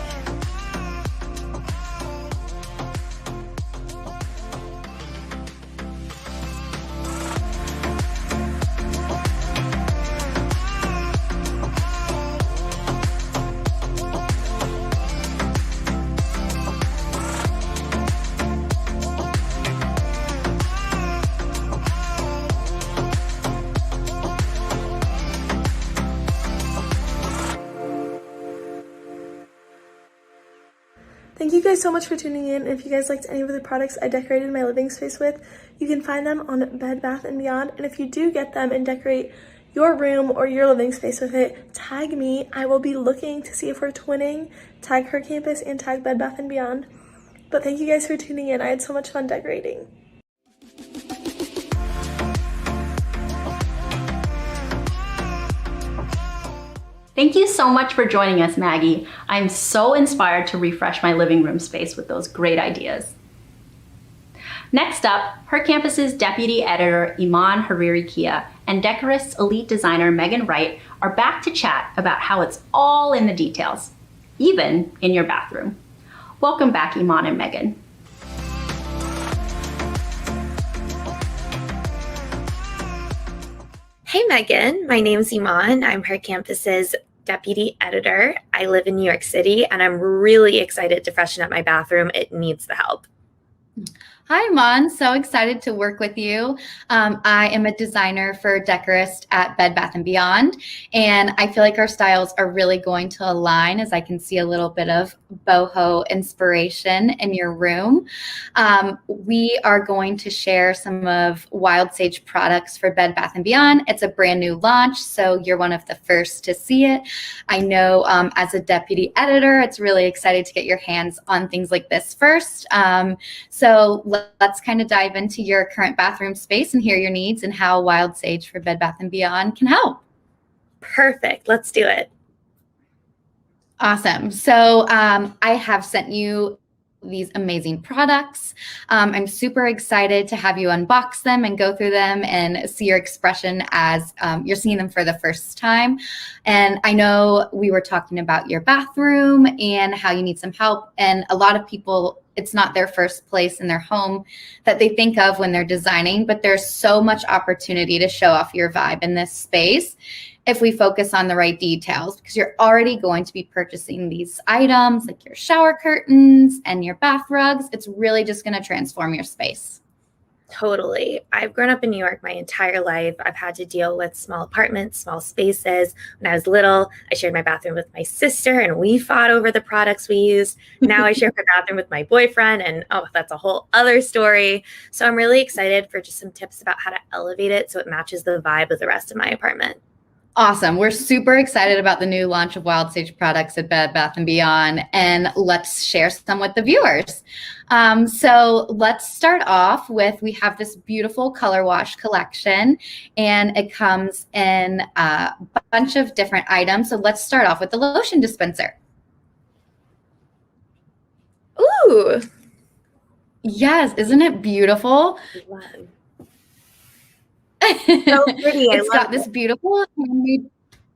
Thank you guys so much for tuning in. If you guys liked any of the products I decorated my living space with, you can find them on Bed Bath & Beyond. And if you do get them and decorate your room or your living space with it, tag me. I will be looking to see if we're twinning. Tag Her Campus and tag Bed Bath & Beyond. But thank you guys for tuning in. I had so much fun decorating.
Thank you so much for joining us, Maggie. I'm so inspired to refresh my living room space with those great ideas. Next up, Her Campus's Deputy Editor Iman Hariri-Kia and Decorist's Elite Designer Megan Wright are back to chat about how it's all in the details, even in your bathroom. Welcome back, Iman and Megan.
Hey Megan, my name's Iman. I'm Her Campus's Deputy Editor. I live in New York City and I'm really excited to freshen up my bathroom. It needs the help.
Hi, Mon. So excited to work with you. I am a designer for Decorist at Bed Bath & Beyond, and I feel like our styles are really going to align as I can see a little bit of boho inspiration in your room. We are going to share some of Wild Sage products for Bed Bath & Beyond. It's a brand new launch, so you're one of the first to see it. I know as a deputy editor, it's really exciting to get your hands on things like this first. So let's kind of dive into your current bathroom space and hear your needs and how Wild Sage for Bed Bath & Beyond can help.
Perfect. Let's do it.
Awesome. So I have sent you these amazing products. I'm super excited to have you unbox them and go through them and see your expression as you're seeing them for the first time. And I know we were talking about your bathroom and how you need some help. And a lot of people, it's not their first place in their home that they think of when they're designing, but there's so much opportunity to show off your vibe in this space if we focus on the right details, because you're already going to be purchasing these items like your shower curtains and your bath rugs. It's really just going to transform your space.
Totally. I've grown up in New York my entire life. I've had to deal with small apartments, small spaces. When I was little, I shared my bathroom with my sister and we fought over the products we used. Now I share my bathroom with my boyfriend and that's a whole other story. So I'm really excited for just some tips about how to elevate it so it matches the vibe of the rest of my apartment.
Awesome. We're super excited about the new launch of Wild Sage products at Bed Bath & Beyond, and let's share some with the viewers. So let's start off with, we have this beautiful color wash collection, and it comes in a bunch of different items. So let's start off with the lotion dispenser.
Ooh.
Yes. Isn't it beautiful?
So pretty.
It's got this beautiful handmade,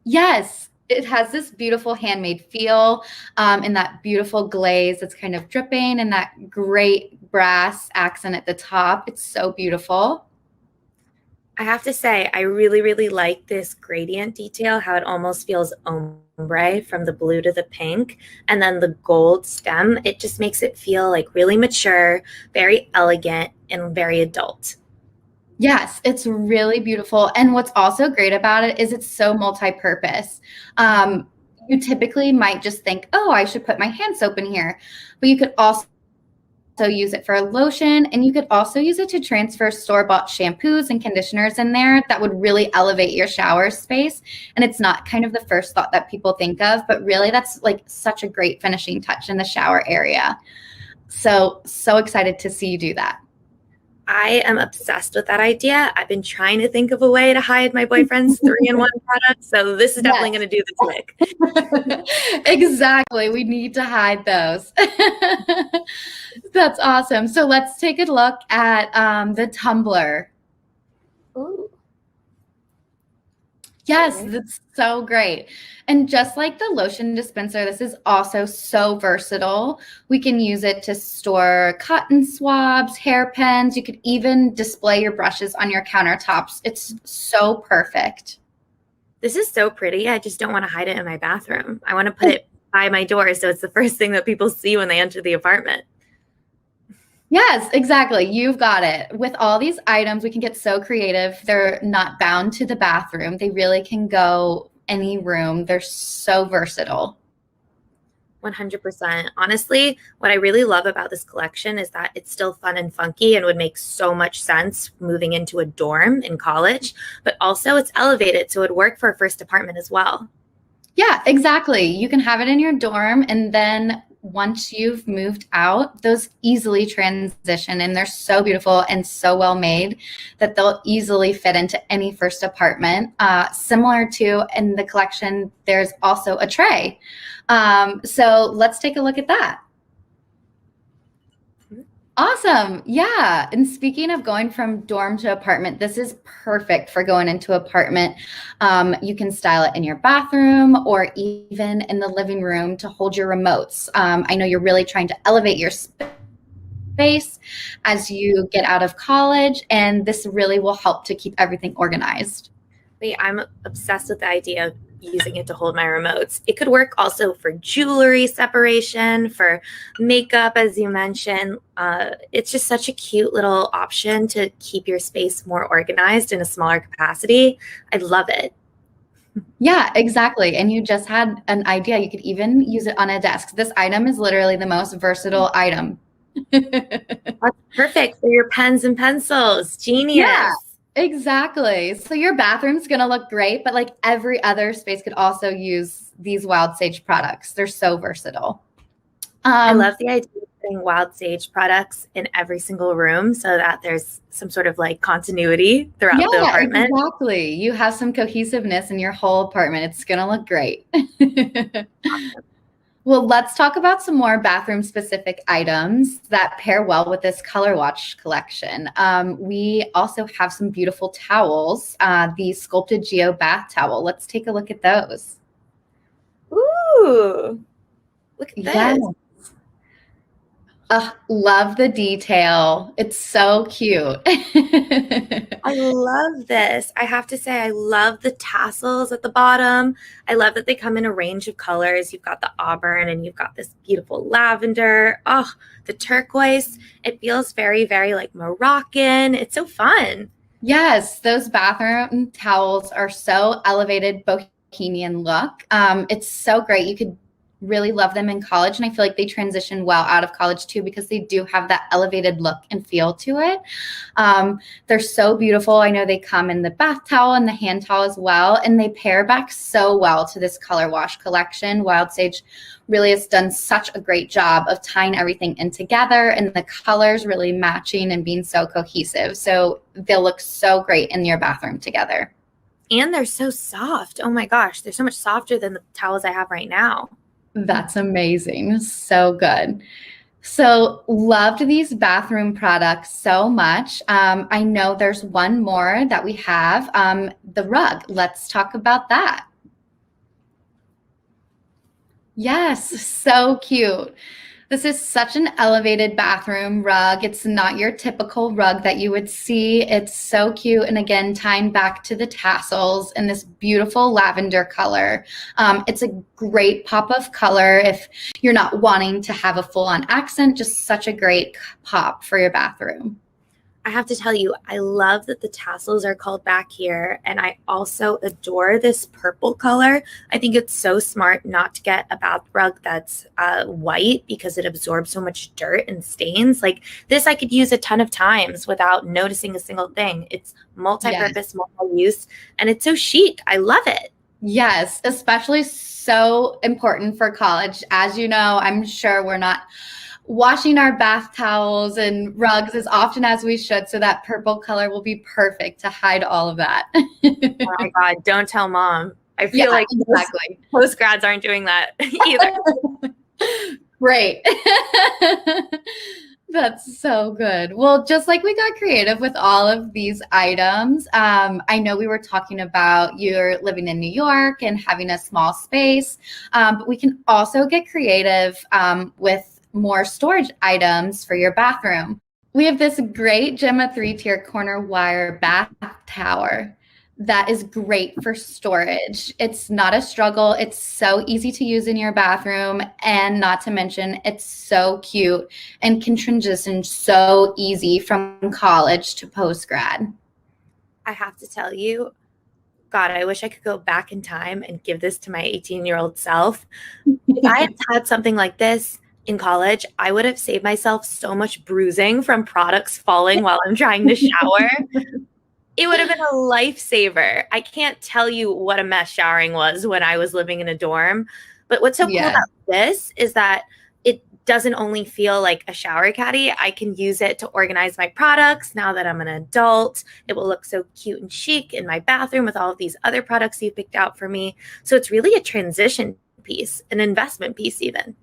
yes, it has this beautiful handmade feel, and that beautiful glaze that's kind of dripping, and that great brass accent at the top. It's so beautiful.
I have to say, I really, really like this gradient detail, how it almost feels ombre from the blue to the pink. And then the gold stem, it just makes it feel like really mature, very elegant, and very adult.
Yes, it's really beautiful. And what's also great about it is it's so multi-purpose. You typically might just think, oh, I should put my hand soap in here. But you could also use it for a lotion, and you could also use it to transfer store-bought shampoos and conditioners in there that would really elevate your shower space. And it's not kind of the first thought that people think of, but really that's like such a great finishing touch in the shower area. So excited to see you do that.
I am obsessed with that idea. I've been trying to think of a way to hide my boyfriend's 3-in-1 product. So this is definitely going to do the trick.
Exactly. We need to hide those. That's awesome. So let's take a look at the tumbler.
Ooh.
Yes, that's so great. And just like the lotion dispenser, this is also so versatile. We can use it to store cotton swabs, hairpins. You could even display your brushes on your countertops. It's so perfect.
This is so pretty. I just don't want to hide it in my bathroom. I want to put it by my door so it's the first thing that people see when they enter the apartment.
Yes, exactly. You've got it. With all these items, we can get so creative. They're not bound to the bathroom. They really can go any room. They're so versatile.
100%. Honestly, what I really love about this collection is that it's still fun and funky and would make so much sense moving into a dorm in college, but also it's elevated, so it would work for a first apartment as well.
Yeah, exactly. You can have it in your dorm, and then once you've moved out, those easily transition, and they're so beautiful and so well made that they'll easily fit into any first apartment. Similar to in the collection, there's also a tray. So let's take a look at that. Awesome. Yeah. And speaking of going from dorm to apartment, this is perfect for going into apartment. You can style it in your bathroom or even in the living room to hold your remotes. I know you're really trying to elevate your space as you get out of college, and this really will help to keep everything organized.
Wait, I'm obsessed with the idea of using it to hold my remotes. It could work also for jewelry separation, for makeup, as you mentioned. It's just such a cute little option to keep your space more organized in a smaller capacity. I love it.
Yeah, exactly. And you just had an idea. You could even use it on a desk. This item is literally the most versatile item.
That's perfect for your pens and pencils. Genius.
Yeah. Exactly. So your bathroom's going to look great, but like every other space could also use these Wild Sage products. They're so versatile.
I love the idea of putting Wild Sage products in every single room so that there's some sort of like continuity throughout the apartment.
Exactly. You have some cohesiveness in your whole apartment. It's going to look great.
Awesome.
Well, let's talk about some more bathroom-specific items that pair well with this color watch collection. We also have some beautiful towels, the Sculpted Geo Bath Towel. Let's take a look at those.
Ooh, look at
Yes.
this.
Love the detail. It's so cute.
I love this. I have to say, I love the tassels at the bottom. I love that they come in a range of colors. You've got the auburn and you've got this beautiful lavender. Oh, the turquoise. It feels very, very like Moroccan. It's so fun.
Yes, those bathroom towels are so elevated bohemian look. It's so great. You could really love them in college, and I feel like they transition well out of college too because they do have that elevated look and feel to it. They're so beautiful. I know they come in the bath towel and the hand towel as well, and they pair back so well to this color wash collection. Wild Sage really has done such a great job of tying everything in together and the colors really matching and being so cohesive. So they'll look so great in your bathroom together.
And they're so soft. Oh my gosh, they're so much softer than the towels I have right now.
That's amazing. So good. So loved these bathroom products so much. I know there's one more that we have, the rug. Let's talk about that. Yes, so cute. This is such an elevated bathroom rug. It's not your typical rug that you would see. It's so cute. And again, tying back to the tassels in this beautiful lavender color. It's a great pop of color if you're not wanting to have a full-on accent, just such a great pop for your bathroom.
I have to tell you, I love that the tassels are called back here. And I also adore this purple color. I think it's so smart not to get a bath rug that's white because it absorbs so much dirt and stains. Like this, I could use a ton of times without noticing a single thing. It's multi-purpose, multi-use, and it's so chic. I love it.
Yes, especially so important for college. As you know, I'm sure we're not washing our bath towels and rugs as often as we should, so that purple color will be perfect to hide all of that.
Oh my God, don't tell mom. I feel like
exactly.
Post grads aren't doing that either.
Great. That's so good. Well, just like we got creative with all of these items, I know we were talking about you're living in New York and having a small space, but we can also get creative with more storage items for your bathroom. We have this great Gemma 3-tier corner wire bath tower that is great for storage. It's not a struggle. It's so easy to use in your bathroom, and not to mention it's so cute and can transition so easy from college to post-grad.
I have to tell you, God, I wish I could go back in time and give this to my 18-year-old self. If I had had something like this in college, I would have saved myself so much bruising from products falling while I'm trying to shower. It would have been a lifesaver. I can't tell you what a mess showering was when I was living in a dorm. But what's so cool about this is that it doesn't only feel like a shower caddy. I can use it to organize my products. Now that I'm an adult, it will look so cute and chic in my bathroom with all of these other products you picked out for me. So it's really a transition piece, an investment piece even.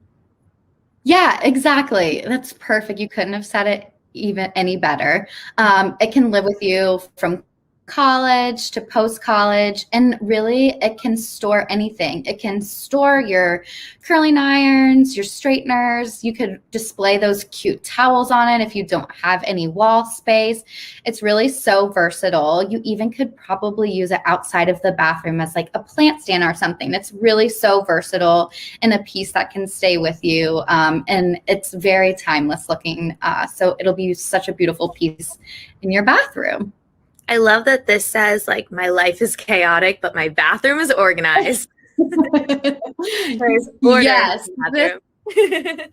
Yeah, exactly. That's perfect. You couldn't have said it even any better. It can live with you from college to post-college, and really it can store anything. It can store your curling irons, your straighteners. You could display those cute towels on it if you don't have any wall space. It's really so versatile. You even could probably use it outside of the bathroom as like a plant stand or something. It's really so versatile and a piece that can stay with you. And it's very timeless looking. So it'll be such a beautiful piece in your bathroom.
I love that this says like my life is chaotic, but my bathroom is organized.
Yes,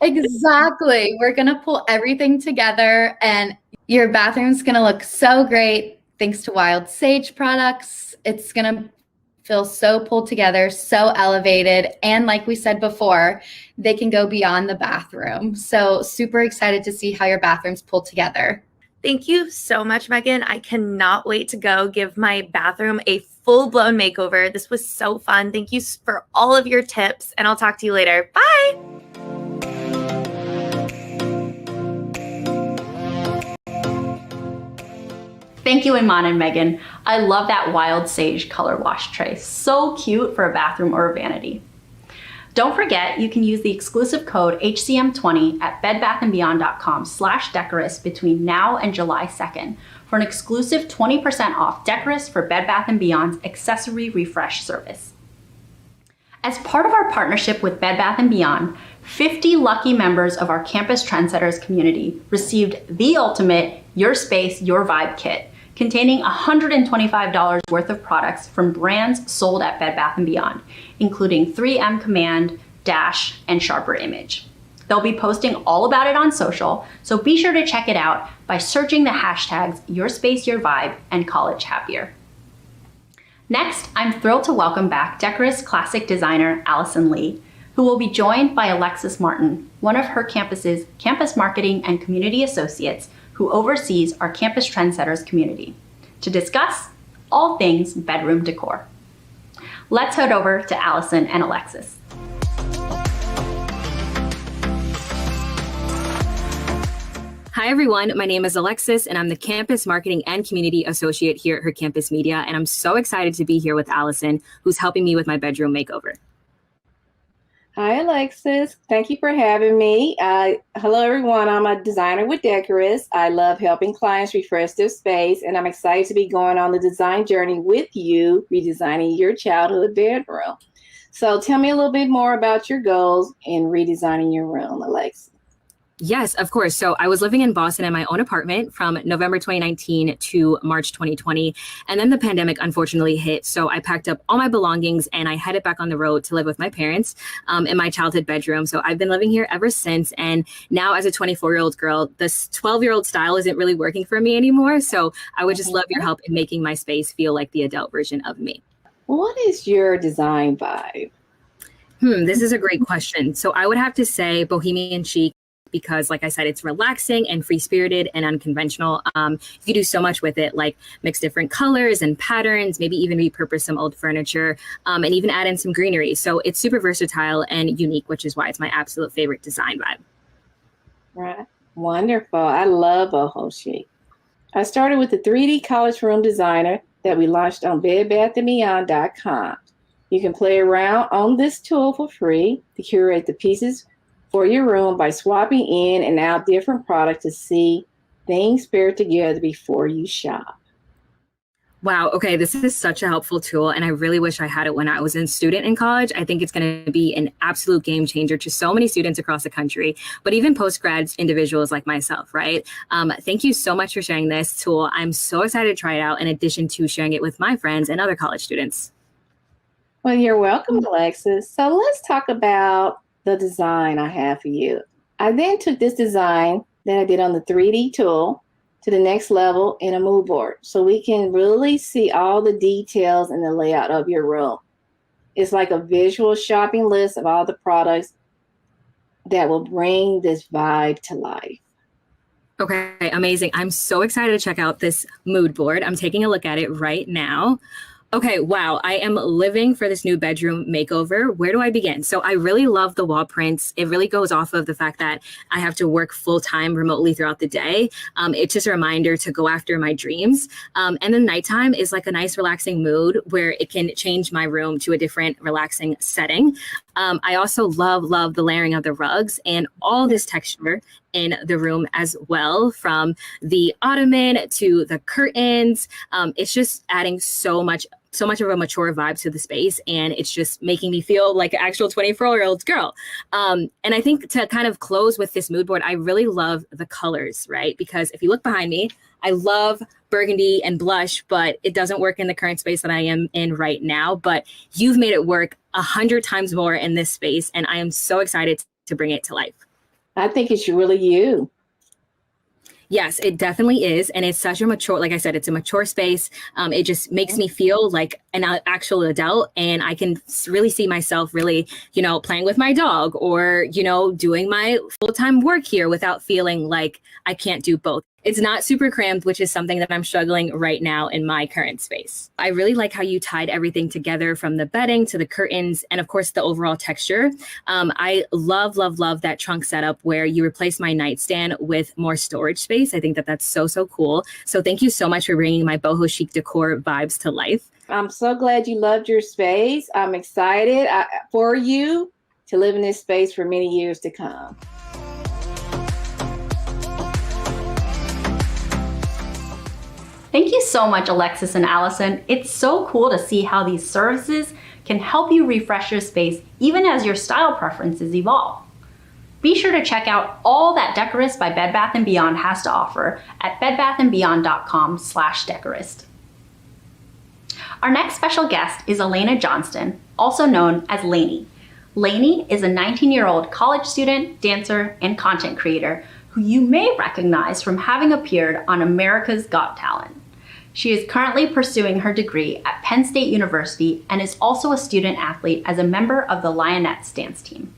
exactly. We're going to pull everything together and your bathroom's going to look so great thanks to Wild Sage products. It's going to feel so pulled together, so elevated. And like we said before, they can go beyond the bathroom. So super excited to see how your bathroom's pulled together.
Thank you so much, Megan. I cannot wait to go give my bathroom a full-blown makeover. This was so fun. Thank you for all of your tips, and I'll talk to you later. Bye!
Thank you, Iman and Megan. I love that Wild Sage color wash tray. So cute for a bathroom or a vanity. Don't forget, you can use the exclusive code HCM20 at bedbathandbeyond.com/Decorous between now and July 2nd for an exclusive 20% off Decorous for Bed Bath & Beyond's Accessory Refresh service. As part of our partnership with Bed Bath & Beyond, 50 lucky members of our Campus Trendsetters community received the ultimate Your Space, Your Vibe kit, containing $125 worth of products from brands sold at Bed Bath & Beyond, including 3M Command, Dash, and Sharper Image. They'll be posting all about it on social, so be sure to check it out by searching the hashtags Your Space, Your Vibe and College Happier. Next, I'm thrilled to welcome back Decorous classic designer Alison Lee, who will be joined by Alexis Martin, one of her campus's campus marketing and community associates who oversees our Campus Trendsetters community, to discuss all things bedroom decor. Let's head over to Alison and Alexis.
Hi, everyone. My name is Alexis, and I'm the Campus Marketing and Community Associate here at Her Campus Media, and I'm so excited to be here with Alison, who's helping me with my bedroom makeover.
Hi, Alexis. Thank you for having me. Hello, everyone. I'm a designer with Decorist. I love helping clients refresh their space, and I'm excited to be going on the design journey with you, redesigning your childhood bedroom. So tell me a little bit more about your goals in redesigning your room, Alexis.
Yes, of course. So I was living in Boston in my own apartment from November 2019 to March 2020. And then the pandemic unfortunately hit. So I packed up all my belongings and I headed back on the road to live with my parents in my childhood bedroom. So I've been living here ever since. And now as a 24-year-old girl, this 12-year-old style isn't really working for me anymore. So I would just love your help in making my space feel like the adult version of me.
What is your design vibe?
This is a great question. So I would have to say bohemian chic, because like I said, it's relaxing and free-spirited and unconventional. You can do so much with it, like mix different colors and patterns, maybe even repurpose some old furniture, and even add in some greenery. So it's super versatile and unique, which is why it's my absolute favorite design vibe.
Right. Wonderful. I love boho chic. I started with the 3D college room designer that we launched on bedbathandbeyond.com. You can play around on this tool for free to curate the pieces for your room by swapping in and out different products to see things paired together before you shop.
Wow. Okay. This is such a helpful tool. And I really wish I had it when I was a student in college. I think it's going to be an absolute game changer to so many students across the country, but even post-grad individuals like myself, right? Thank you so much for sharing this tool. I'm so excited to try it out in addition to sharing it with my friends and other college students.
Well, you're welcome, Alexis. So let's talk about the design I have for you. I then took this design that I did on the 3D tool to the next level in a mood board so we can really see all the details in the layout of your room. It's like a visual shopping list of all the products that will bring this vibe to life.
Okay, amazing. I'm so excited to check out this mood board. I'm taking a look at it right now. Okay, wow, I am living for this new bedroom makeover. Where do I begin? So I really love the wall prints. It really goes off of the fact that I have to work full-time remotely throughout the day. It's just a reminder to go after my dreams. And then nighttime is like a nice relaxing mood where it can change my room to a different relaxing setting. I also love the layering of the rugs and all this texture in the room as well, from the ottoman to the curtains. It's just adding so much of a mature vibe to the space, and it's just making me feel like an actual 24-year-old girl. And I think to kind of close with this mood board, I really love the colors, right? Because if you look behind me, I love burgundy and blush, but it doesn't work in the current space that I am in right now. But you've made it work 100 times more in this space, and I am so excited to bring it to life.
I think it's really you.
Yes, it definitely is. And it's such a mature, like I said, it's a mature space. It just makes me feel like an actual adult, and I can really see myself really, playing with my dog or, doing my full-time work here without feeling like I can't do both. It's not super cramped, which is something that I'm struggling right now in my current space. I really like how you tied everything together, from the bedding to the curtains and of course the overall texture. I love that trunk setup where you replace my nightstand with more storage space. I think that that's so cool. So thank you so much for bringing my boho chic decor vibes to life.
I'm so glad you loved your space. I'm excited for you to live in this space for many years to come.
Thank you so much, Alexis and Allison. It's so cool to see how these services can help you refresh your space even as your style preferences evolve. Be sure to check out all that Decorist by Bed Bath & Beyond has to offer at bedbathandbeyond.com/Decorist. Our next special guest is Elena Johnston, also known as Lainey. Lainey is a 19-year-old college student, dancer, and content creator who you may recognize from having appeared on America's Got Talent. She is currently pursuing her degree at Penn State University and is also a student athlete as a member of the Lionettes dance team.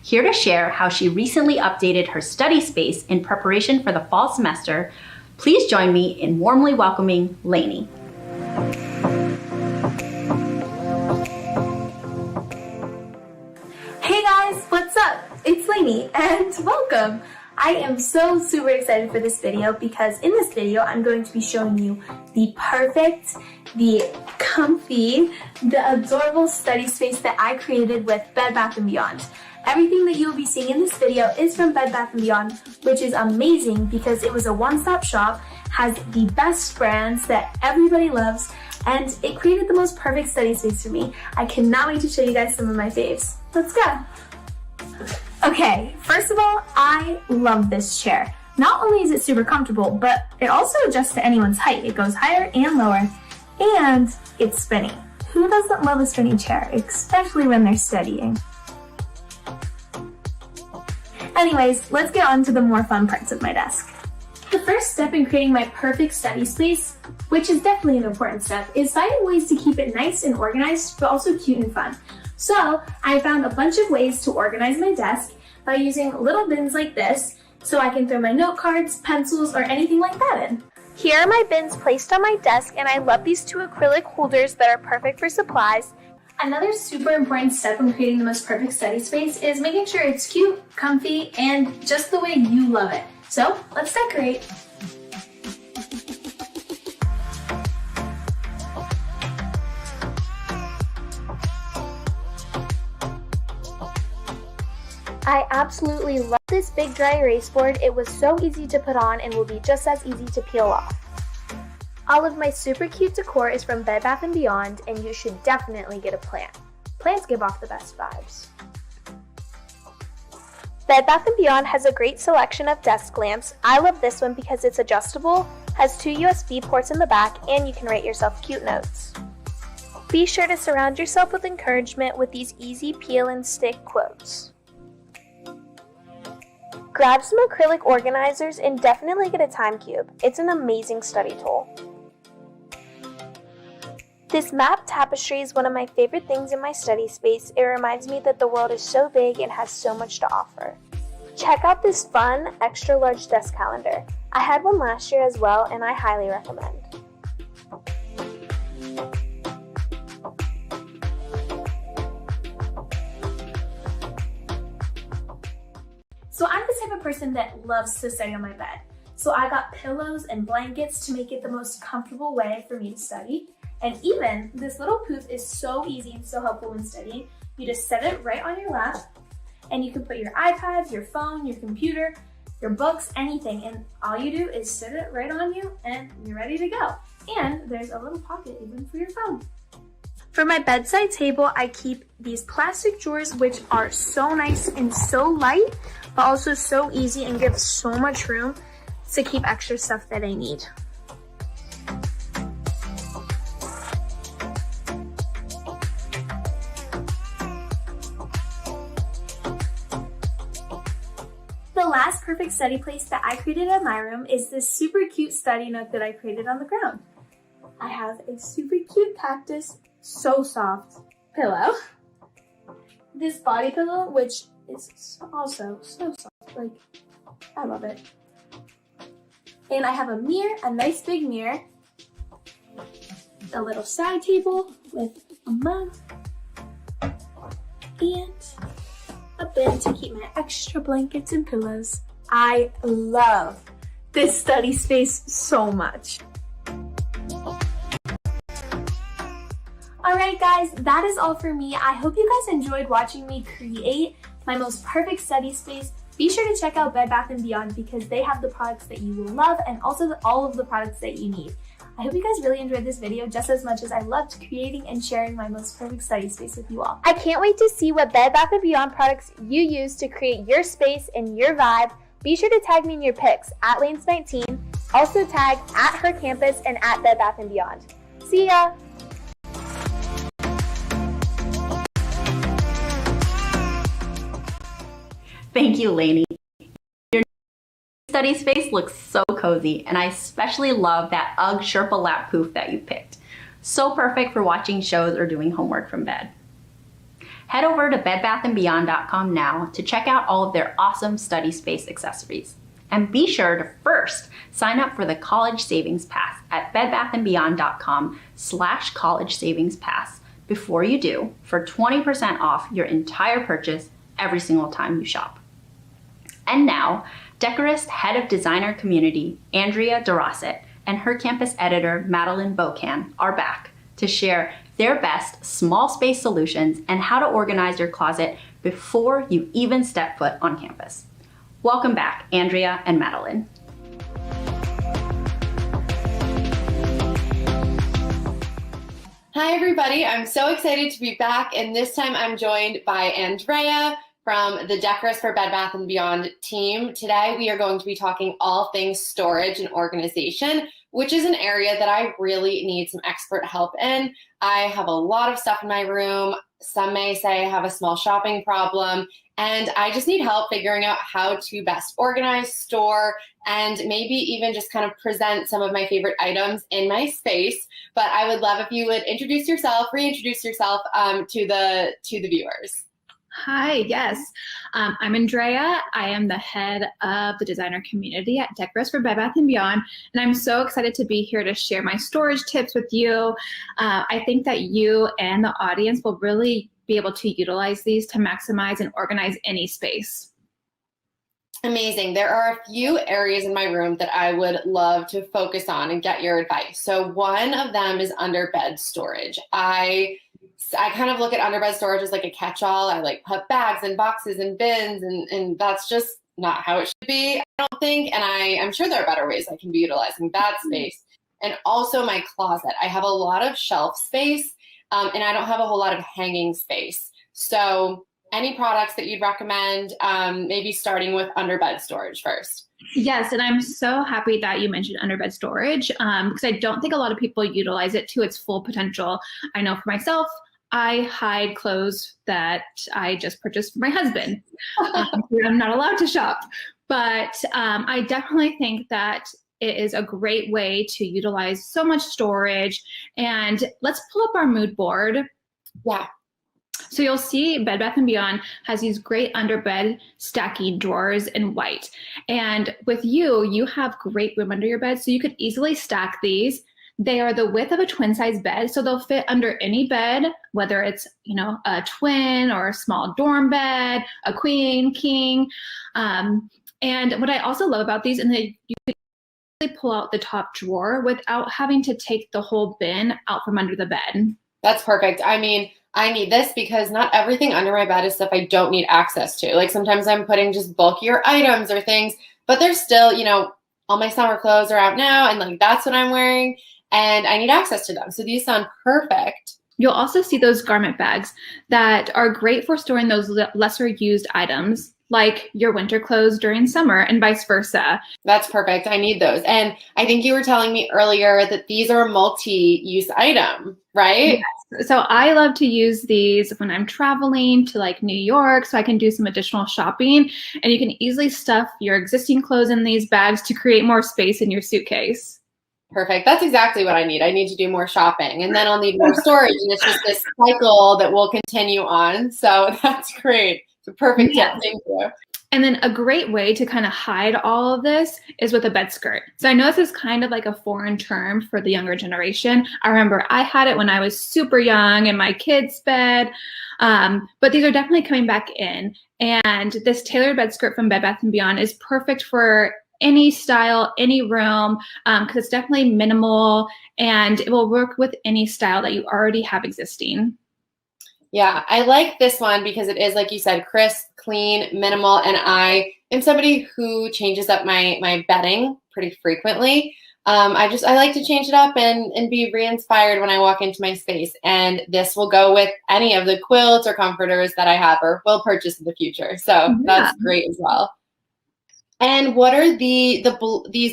Here to share how she recently updated her study space in preparation for the fall semester, please join me in warmly welcoming Lainey.
Hey guys, what's up? It's Lainey and welcome. I am so super excited for this video because in this video I'm going to be showing you the perfect, the comfy, the adorable study space that I created with Bed Bath & Beyond. Everything that you'll be seeing in this video is from Bed Bath & Beyond, which is amazing because it was a one-stop shop, has the best brands that everybody loves, and it created the most perfect study space for me. I cannot wait to show you guys some of my faves. Let's go. Okay, first of all, I love this chair. Not only is it super comfortable, but it also adjusts to anyone's height. It goes higher and lower, and it's spinning. Who doesn't love a spinning chair, especially when they're studying? Anyways, let's get on to the more fun parts of my desk. The first step in creating my perfect study space, which is definitely an important step, is finding ways to keep it nice and organized, but also cute and fun. So I found a bunch of ways to organize my desk by using little bins like this, so I can throw my note cards, pencils, or anything like that in. Here are my bins placed on my desk, and I love these two acrylic holders that are perfect for supplies. Another super important step in creating the most perfect study space is making sure it's cute, comfy, and just the way you love it. So let's decorate. I absolutely love this big dry erase board. It was so easy to put on and will be just as easy to peel off. All of my super cute decor is from Bed Bath & Beyond, and you should definitely get a plant. Plants give off the best vibes. Bed Bath & Beyond has a great selection of desk lamps. I love this one because it's adjustable, has 2 USB ports in the back, and you can write yourself cute notes. Be sure to surround yourself with encouragement with these easy peel and stick quotes. Grab some acrylic organizers and definitely get a time cube. It's an amazing study tool. This map tapestry is one of my favorite things in my study space. It reminds me that the world is so big and has so much to offer. Check out this fun, extra large desk calendar. I had one last year as well, and I highly recommend. So I'm the type of person that loves to study on my bed. So I got pillows and blankets to make it the most comfortable way for me to study. And even this little poof is so easy and so helpful when studying. You just set it right on your lap, and you can put your iPad, your phone, your computer, your books, anything, and all you do is sit it right on you and you're ready to go. And there's a little pocket even for your phone. For my bedside table, I keep these plastic drawers, which are so nice and so light, but also so easy and give so much room to keep extra stuff that I need. The last perfect study place that I created in my room is this super cute study nook that I created on the ground. I have a super cute cactus, so soft, pillow. This body pillow, which is also so soft, like, I love it. And I have a mirror, a nice big mirror, a little side table with a mug, and a bin to keep my extra blankets and pillows. I love this study space so much. Alright guys, that is all for me. I hope you guys enjoyed watching me create my most perfect study space. Be sure to check out Bed Bath & Beyond because they have the products that you will love and also all of the products that you need. I hope you guys really enjoyed this video just as much as I loved creating and sharing my most perfect study space with you all. I can't wait to see what Bed Bath & Beyond products you use to create your space and your vibe. Be sure to tag me in your pics at Lanes19. Also tag at Her Campus and at Bed Bath & Beyond. See ya!
Thank you, Lainey. Your study space looks so cozy, and I especially love that UGG Sherpa lap poof that you picked. So perfect for watching shows or doing homework from bed. Head over to bedbathandbeyond.com now to check out all of their awesome study space accessories. And be sure to first sign up for the College Savings Pass at bedbathandbeyond.com/college savings pass before you do for 20% off your entire purchase every single time you shop. And now, Decorist Head of Designer Community, Andrea DeRosset, and Her Campus editor, Madeline Bocan, are back to share their best small space solutions and how to organize your closet before you even step foot on campus. Welcome back, Andrea and Madeline.
Hi, everybody. I'm so excited to be back, and this time I'm joined by Andrea from the Decorist for Bed Bath & Beyond team. Today, we are going to be talking all things storage and organization, which is an area that I really need some expert help in. I have a lot of stuff in my room. Some may say I have a small shopping problem, and I just need help figuring out how to best organize, store, and maybe even just kind of present some of my favorite items in my space. But I would love if you would reintroduce yourself to the viewers.
Hi, yes. I'm Andrea. I am the head of the designer community at Decorist for Bed Bath & Beyond, and I'm so excited to be here to share my storage tips with you. I think that you and the audience will really be able to utilize these to maximize and organize any space.
Amazing. There are a few areas in my room that I would love to focus on and get your advice. So one of them is under bed storage. I kind of look at underbed storage as like a catch-all. I like put bags and boxes and bins, and that's just not how it should be, I don't think. And I'm sure there are better ways I can be utilizing that space. And also my closet. I have a lot of shelf space, and I don't have a whole lot of hanging space. So any products that you'd recommend, maybe starting with underbed storage first?
Yes, and I'm so happy that you mentioned underbed storage because I don't think a lot of people utilize it to its full potential. I know for myself, I hide clothes that I just purchased for my husband. I'm not allowed to shop, but I definitely think that it is a great way to utilize so much storage. And let's pull up our mood board.
Yeah.
So you'll see Bed Bath & Beyond has these great underbed stacking drawers in white. And with you have great room under your bed, so you could easily stack these. They are the width of a twin size bed, so they'll fit under any bed, whether it's, a twin or a small dorm bed, a queen, king. And what I also love about these is that you can easily pull out the top drawer without having to take the whole bin out from under the bed.
That's perfect. I mean, I need this because not everything under my bed is stuff I don't need access to. Like sometimes I'm putting just bulkier items or things, but there's still, all my summer clothes are out now, and like that's what I'm wearing. And I need access to them. So these sound perfect.
You'll also see those garment bags that are great for storing those lesser used items, like your winter clothes during summer and vice versa.
That's perfect. I need those. And I think you were telling me earlier that these are a multi-use item, right?
Yes. So I love to use these when I'm traveling to like New York so I can do some additional shopping. And you can easily stuff your existing clothes in these bags to create more space in your suitcase.
Perfect. That's exactly what I need. I need to do more shopping, and then I'll need more storage. And it's just this cycle that will continue on. So that's great. It's a perfect tip. Thank you.
And then a great way to kind of hide all of this is with a bed skirt. So I know this is kind of like a foreign term for the younger generation. I remember I had it when I was super young in my kids' bed, but these are definitely coming back in. And this tailored bed skirt from Bed Bath & Beyond is perfect for any style, any room, because it's definitely minimal and it will work with any style that you already have existing.
Yeah, I like this one because it is, like you said, crisp, clean, minimal, and I am somebody who changes up my bedding pretty frequently. I like to change it up and be re-inspired when I walk into my space, and this will go with any of the quilts or comforters that I have or will purchase in the future. So that's great as well. And what are these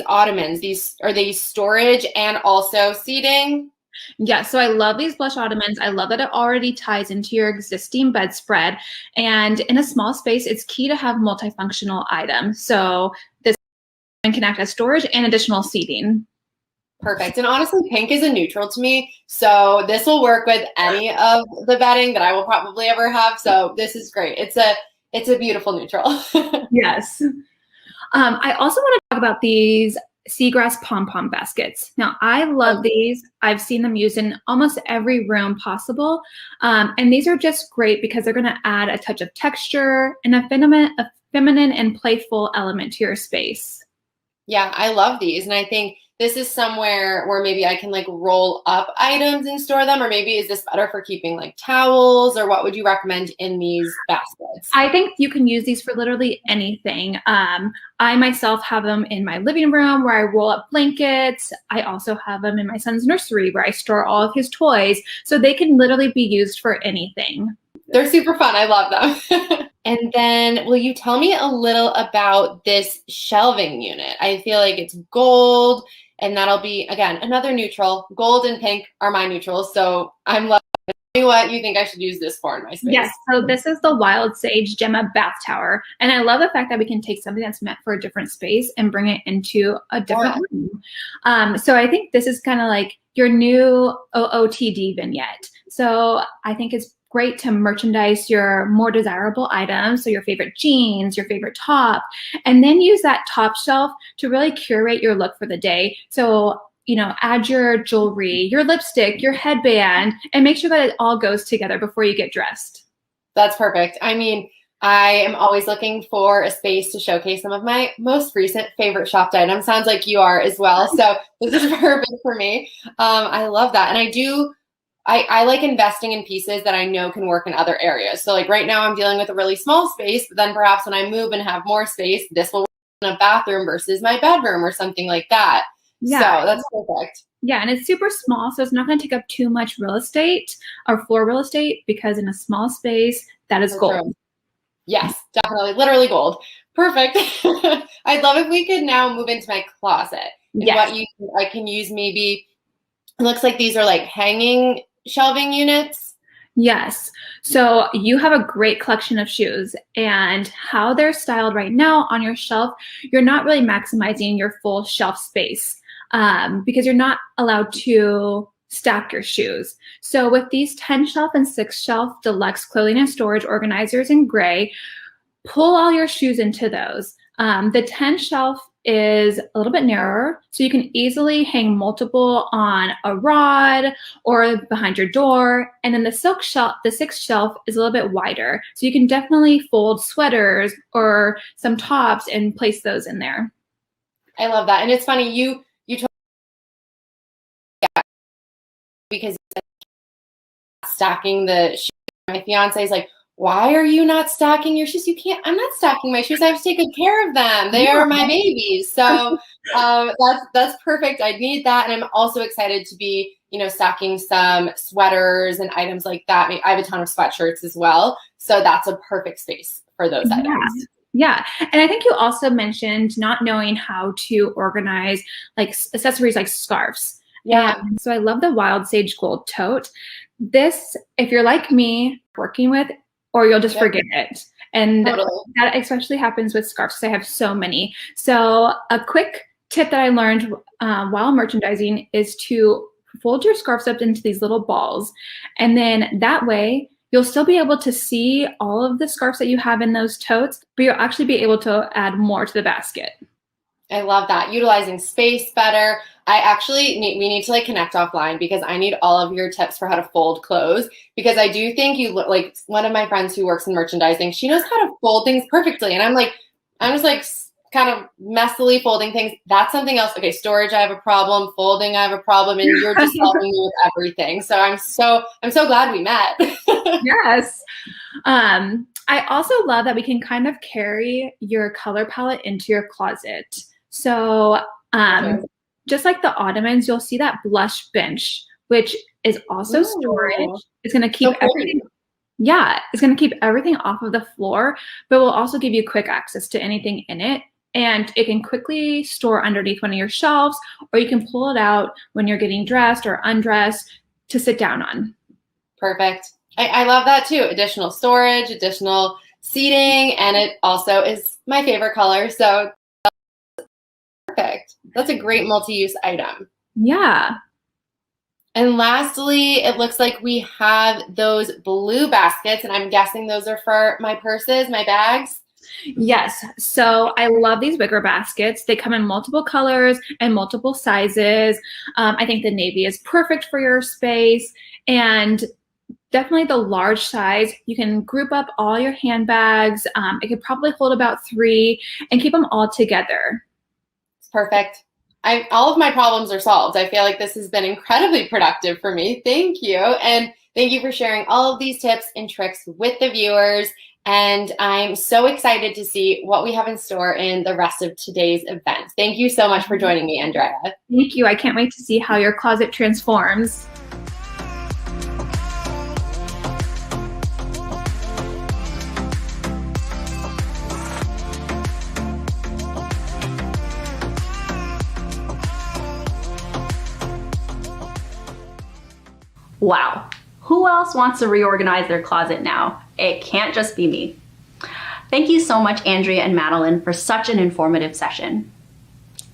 ottomans? Are these storage and also seating?
Yeah, so I love these blush ottomans. I love that it already ties into your existing bedspread. And in a small space, it's key to have multifunctional items. So this can act as storage and additional seating.
Perfect. And honestly, pink is a neutral to me. So this will work with any of the bedding that I will probably ever have. So this is great. It's a beautiful neutral.
Yes. I also want to talk about these Seagrass Pom-Pom baskets. Now, I love these. I've seen them used in almost every room possible. And these are just great because they're going to add a touch of texture and a feminine and playful element to your space.
Yeah, I love these. And I think this is somewhere where maybe I can like roll up items and store them, or maybe is this better for keeping like towels, or what would you recommend in these baskets?
I think you can use these for literally anything. I myself have them in my living room where I roll up blankets. I also have them in my son's nursery where I store all of his toys. So they can literally be used for anything.
They're super fun. I love them. And then will you tell me a little about this shelving unit? I feel like it's gold, and that'll be, again, another neutral. Gold and pink are my neutrals. So I'm loving it. Tell me what you think I should use this for in my space.
Yes, so this is the Wild Sage Gemma Bath Tower. And I love the fact that we can take something that's meant for a different space and bring it into a different room. So I think this is kind of like your new OOTD vignette. So I think it's great to merchandise your more desirable items, so your favorite jeans, your favorite top, and then use that top shelf to really curate your look for the day. So, you know, add your jewelry, your lipstick, your headband, and make sure that it all goes together before you get dressed.
That's perfect. I mean, I am always looking for a space to showcase some of my most recent favorite shopped items. Sounds like you are as well. So this is perfect for me. I love that. And I like investing in pieces that I know can work in other areas. So like right now I'm dealing with a really small space, but then perhaps when I move and have more space, this will work in a bathroom versus my bedroom or something like that. Yeah. So that's perfect.
Yeah, and it's super small, so it's not going to take up too much real estate or floor real estate, because in a small space, that is gold.
Yes, definitely. Literally gold. Perfect. I'd love if we could now move into my closet. And
yes.
I can use maybe, it looks like these are like hanging shelving units.
Yes. So you have a great collection of shoes, and how they're styled right now on your shelf, you're not really maximizing your full shelf space because you're not allowed to stack your shoes. So with these 10 shelf and 6 shelf deluxe clothing and storage organizers in gray, pull all your shoes into those. The 10 shelf is a little bit narrower, so you can easily hang multiple on a rod or behind your door. And then the 6 shelf is a little bit wider, so you can definitely fold sweaters or some tops and place those in there.
I love that. And it's funny, you told me because stacking the shoes. My fiance is like, why are you not stacking your shoes? You can't, I'm not stacking my shoes. I have to take good care of them. They are my babies. So that's perfect. I need that. And I'm also excited to be, stacking some sweaters and items like that. I have a ton of sweatshirts as well. So that's a perfect space for those items.
Yeah. And I think you also mentioned not knowing how to organize like accessories like scarves.
Yeah.
And so I love the Wild Sage Gold Tote. This, if you're like me, working with, or you'll just forget it. And that especially happens with scarves, because I have so many. So a quick tip that I learned while merchandising is to fold your scarves up into these little balls. And then that way, you'll still be able to see all of the scarves that you have in those totes, but you'll actually be able to add more to the basket.
I love that. Utilizing space better. We need to connect offline, because I need all of your tips for how to fold clothes, because I do think like one of my friends who works in merchandising, she knows how to fold things perfectly. And I'm just kind of messily folding things. That's something else. Okay. Storage, I have a problem. Folding, I have a problem. And you're just helping me with everything. So I'm so glad we met.
Yes. I also love that we can kind of carry your color palette into your closet. So, just like the ottomans, you'll see that blush bench, which is also storage. It's going to keep everything. Yeah, it's going to keep everything off of the floor, but will also give you quick access to anything in it. And it can quickly store underneath one of your shelves, or you can pull it out when you're getting dressed or undressed to sit down on.
Perfect. I love that too. Additional storage, additional seating, and it also is my favorite color. So perfect. That's a great multi-use item.
Yeah.
And lastly, it looks like we have those blue baskets, and I'm guessing those are for my purses, my bags.
Yes. So I love these wicker baskets. They come in multiple colors and multiple sizes. I think the navy is perfect for your space. And definitely the large size. You can group up all your handbags. It could probably hold about 3 and keep them all together.
It's perfect. All of my problems are solved. I feel like this has been incredibly productive for me. Thank you. And thank you for sharing all of these tips and tricks with the viewers. And I'm so excited to see what we have in store in the rest of today's event. Thank you so much for joining me, Andrea.
Thank you. I can't wait to see how your closet transforms.
Wow, who else wants to reorganize their closet now? It can't just be me. Thank you so much, Andrea and Madeline, for such an informative session.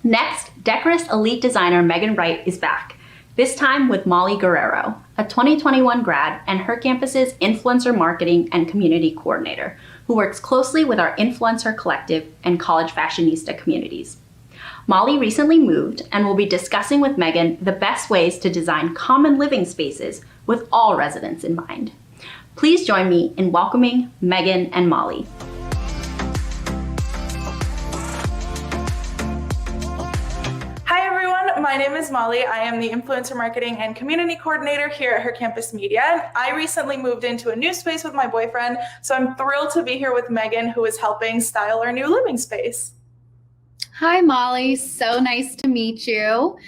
Next, Decorist Elite Designer Megan Wright is back, this time with Molly Guerrero, a 2021 grad and her campus's influencer marketing and community coordinator, who works closely with our influencer collective and college fashionista communities. Molly recently moved and will be discussing with Megan the best ways to design common living spaces with all residents in mind. Please join me in welcoming Megan and Molly.
Hi everyone, my name is Molly. I am the Influencer Marketing and Community Coordinator here at Her Campus Media. I recently moved into a new space with my boyfriend, so I'm thrilled to be here with Megan, who is helping style our new living space.
Hi, Molly. So nice to meet you.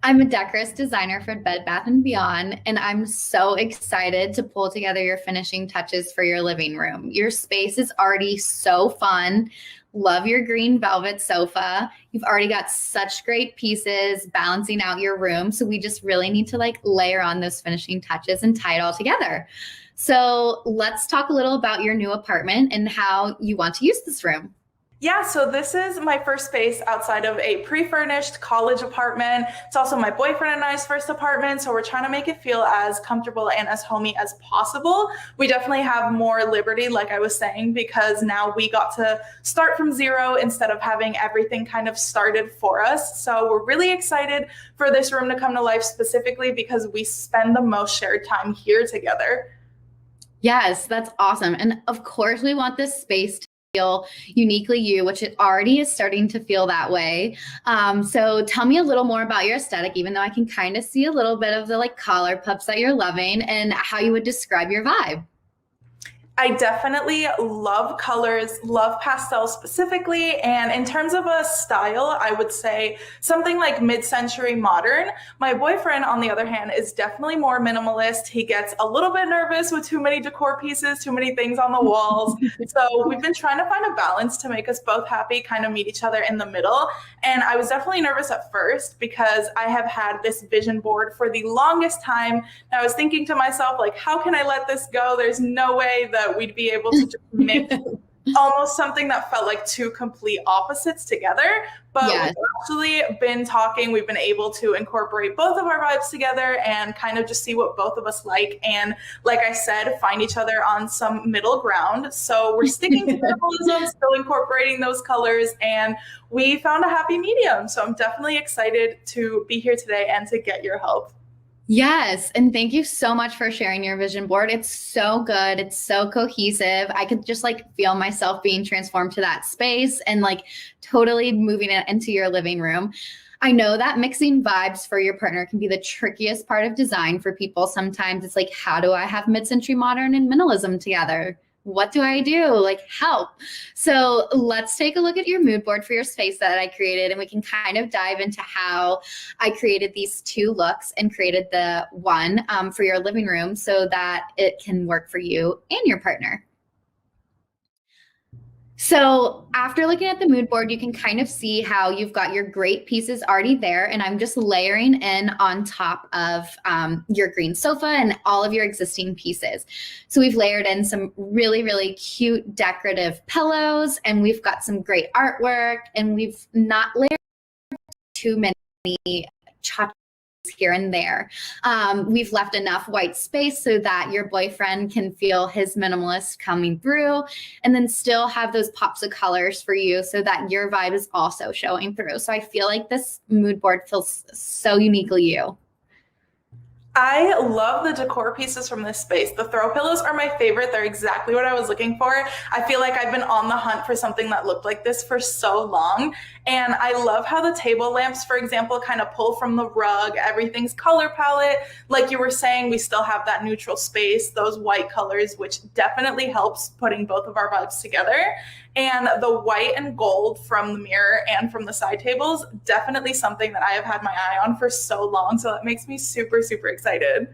I'm a decorist designer for Bed Bath & Beyond, and I'm so excited to pull together your finishing touches for your living room. Your space is already so fun. Love your green velvet sofa. You've already got such great pieces balancing out your room, so we just really need to layer on those finishing touches and tie it all together. So let's talk a little about your new apartment and how you want to use this room.
Yeah, so this is my first space outside of a pre-furnished college apartment. It's also my boyfriend and I's first apartment, so we're trying to make it feel as comfortable and as homey as possible. We definitely have more liberty, like I was saying, because now we got to start from zero instead of having everything kind of started for us. So we're really excited for this room to come to life, specifically because we spend the most shared time here together.
Yes, that's awesome. And of course, we want this space to feel uniquely you, which it already is starting to feel that way. So tell me a little more about your aesthetic, even though I can kind of see a little bit of the collar pups that you're loving, and how you would describe your vibe.
I definitely love colors, love pastels specifically. And in terms of a style, I would say something like mid-century modern. My boyfriend, on the other hand, is definitely more minimalist. He gets a little bit nervous with too many decor pieces, too many things on the walls. So we've been trying to find a balance to make us both happy, kind of meet each other in the middle. And I was definitely nervous at first because I have had this vision board for the longest time. And I was thinking to myself, how can I let this go? There's no way that we'd be able to just mix almost something that felt like two complete opposites together. But
Yes.
We've actually been talking, we've been able to incorporate both of our vibes together and kind of just see what both of us like. And like I said, find each other on some middle ground. So we're sticking to minimalism, still incorporating those colors, and we found a happy medium. So I'm definitely excited to be here today and to get your help.
Yes. And thank you so much for sharing your vision board. It's so good. It's so cohesive. I could just feel myself being transformed to that space and totally moving it into your living room. I know that mixing vibes for your partner can be the trickiest part of design for people. Sometimes it's how do I have mid-century modern and minimalism together? What do I do? Help. So let's take a look at your mood board for your space that I created, and we can kind of dive into how I created these two looks and created the one for your living room so that it can work for you and your partner. So after looking at the mood board, you can kind of see how you've got your great pieces already there, and I'm just layering in on top of your green sofa and all of your existing pieces. So we've layered in some really, really cute decorative pillows, and we've got some great artwork, and we've not layered too many tchotchkes here and there. We've left enough white space so that your boyfriend can feel his minimalist coming through, and then still have those pops of colors for you so that your vibe is also showing through. So I feel like this mood board feels so uniquely you.
I love the decor pieces from this space. The throw pillows are my favorite. They're exactly what I was looking for. I feel like I've been on the hunt for something that looked like this for so long. And I love how the table lamps, for example, kind of pull from the rug. Everything's color palette. Like you were saying, we still have that neutral space, those white colors, which definitely helps putting both of our vibes together. And the white and gold from the mirror and from the side tables, definitely something that I have had my eye on for so long. So that makes me super, super excited.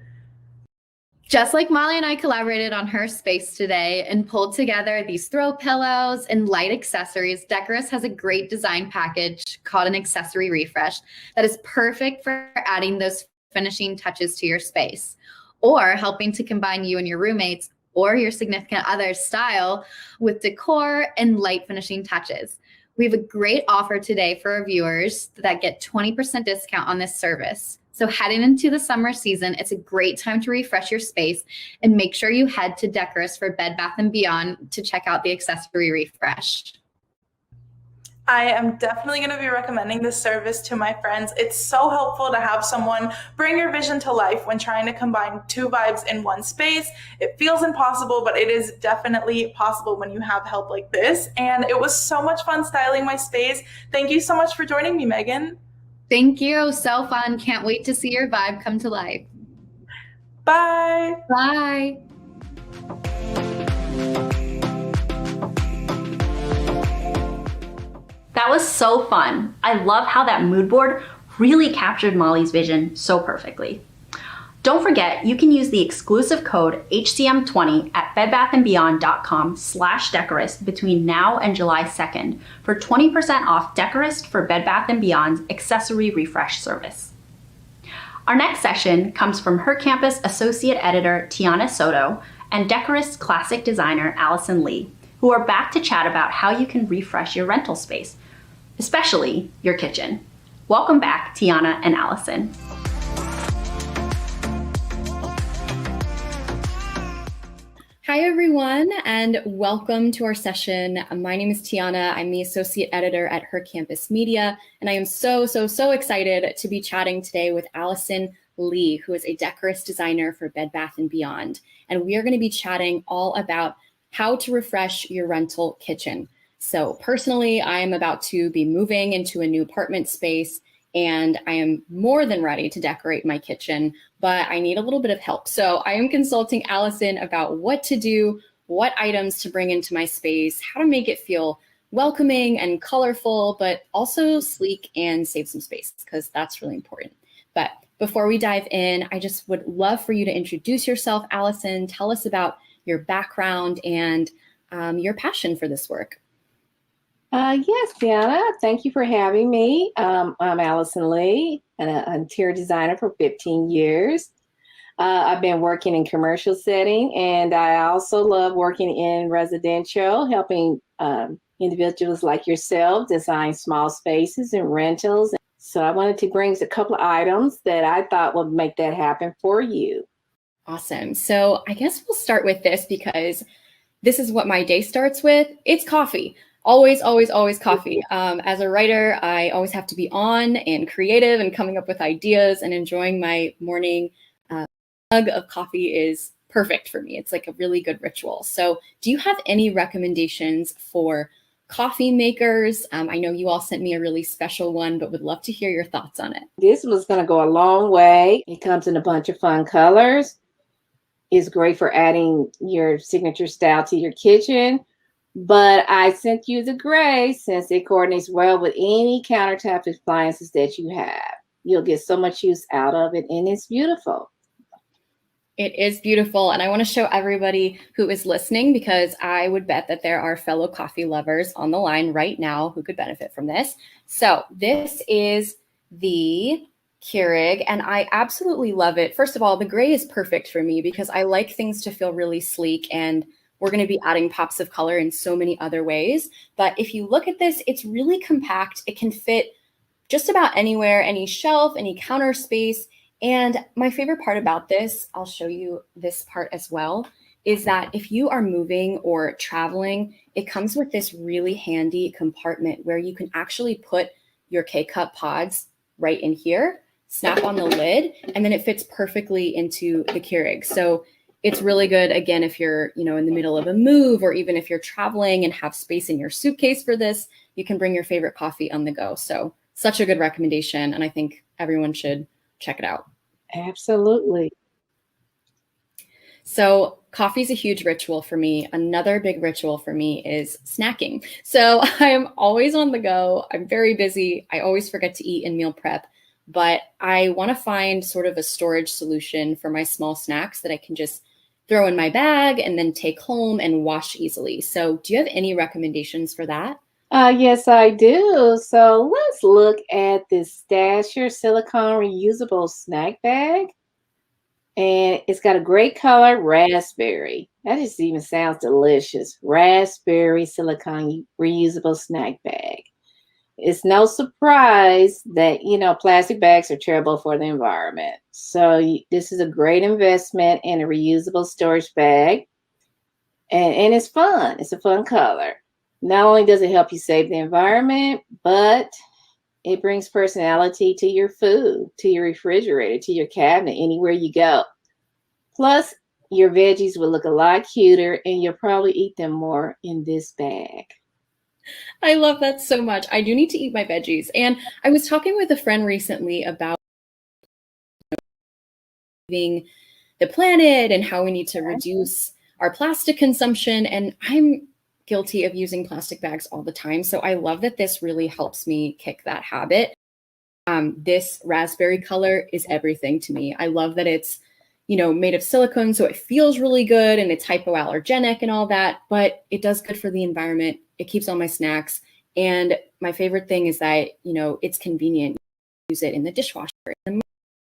Just like Molly and I collaborated on her space today and pulled together these throw pillows and light accessories, Decorist has a great design package called an Accessory Refresh that is perfect for adding those finishing touches to your space or helping to combine you and your roommates or your significant other's style with decor and light finishing touches. We have a great offer today for our viewers that get 20% discount on this service. So heading into the summer season, it's a great time to refresh your space and make sure you head to Decorist for Bed Bath & Beyond to check out the Accessory Refresh.
I am definitely going to be recommending this service to my friends. It's so helpful to have someone bring your vision to life when trying to combine two vibes in one space. It feels impossible, but it is definitely possible when you have help like this. And it was so much fun styling my space. Thank you so much for joining me, Megan.
Thank you. So fun. Can't wait to see your vibe come to life.
Bye.
Bye.
That was so fun. I love how that mood board really captured Molly's vision so perfectly. Don't forget, you can use the exclusive code HCM20 at bedbathandbeyond.com/Decorist between now and July 2nd for 20% off Decorist for Bed Bath & Beyond's Accessory Refresh service. Our next session comes from Her Campus Associate Editor Tiana Soto and Decorist Classic Designer Alison Lee, who are back to chat about how you can refresh your rental space, especially your kitchen. Welcome back, Tiana and Alison.
Hi, everyone, and welcome to our session. My name is Tiana. I'm the Associate Editor at Her Campus Media, and I am so excited to be chatting today with Alison Lee, who is a decorist designer for Bed Bath & Beyond. And we are going to be chatting all about how to refresh your rental kitchen. So personally, I am about to be moving into a new apartment space, and I am more than ready to decorate my kitchen, but I need a little bit of help. So I am consulting Alison about what to do, what items to bring into my space, how to make it feel welcoming and colorful, but also sleek and save some space, because that's really important. But before we dive in, I just would love for you to introduce yourself, Alison. Tell us about your background and your passion for this work.
Yes, Diana, thank you for having me. I'm Alison Lee, an interior designer for 15 years. I've been working in commercial setting, and I also love working in residential, helping individuals like yourself design small spaces and rentals. So I wanted to bring a couple of items that I thought would make that happen for you.
Awesome. So I guess we'll start with this because this is what my day starts with. It's coffee. Always coffee. As a writer, I always have to be on and creative and coming up with ideas, and enjoying my morning mug of coffee is perfect for me. It's like a really good ritual. So do you have any recommendations for coffee makers? I know you all sent me a really special one, but would love to hear your thoughts on it.
This was going to go a long way. It comes in a bunch of fun colors. It's great for adding your signature style to your kitchen. But I sent you the gray since it coordinates well with any countertop appliances that you have. You'll get so much use out of it, and it's beautiful.
It is beautiful, and I want to show everybody who is listening, because I would bet that there are fellow coffee lovers on the line right now who could benefit from this. So this is the Keurig, and I absolutely love it. First of all, the gray is perfect for me because I like things to feel really sleek, and we're going to be adding pops of color in so many other ways. But if you look at this, it's really compact. It can fit just about anywhere, any shelf, any counter space. And my favorite part about this, I'll show you this part as well, is that if you are moving or traveling, it comes with this really handy compartment where you can actually put your K-Cup pods right in here. snap on the lid, and then it fits perfectly into the Keurig. So it's really good, again, if you're, in the middle of a move, or even if you're traveling and have space in your suitcase for this, you can bring your favorite coffee on the go. So such a good recommendation, and I think everyone should check it out.
Absolutely.
So coffee is a huge ritual for me. Another big ritual for me is snacking. So I am always on the go. I'm very busy. I always forget to eat and meal prep, but I want to find sort of a storage solution for my small snacks that I can just throw in my bag and then take home and wash easily. So do you have any recommendations for that?
Yes, I do. So let's look at this Stasher Silicone Reusable Snack Bag. And it's got a great color, raspberry. That just even sounds delicious. Raspberry Silicone Reusable Snack Bag. It's no surprise that, plastic bags are terrible for the environment. So this is a great investment in a reusable storage bag. And it's fun. It's a fun color. Not only does it help you save the environment, but it brings personality to your food, to your refrigerator, to your cabinet, anywhere you go. Plus, your veggies will look a lot cuter, and you'll probably eat them more in this bag.
I love that so much. I do need to eat my veggies. And I was talking with a friend recently about saving the planet and how we need to reduce our plastic consumption. And I'm guilty of using plastic bags all the time. So I love that this really helps me kick that habit. This raspberry color is everything to me. I love that it's, made of silicone, so it feels really good and it's hypoallergenic and all that, but it does good for the environment. It keeps all my snacks. And my favorite thing is that, it's convenient. You use it in the dishwasher, in the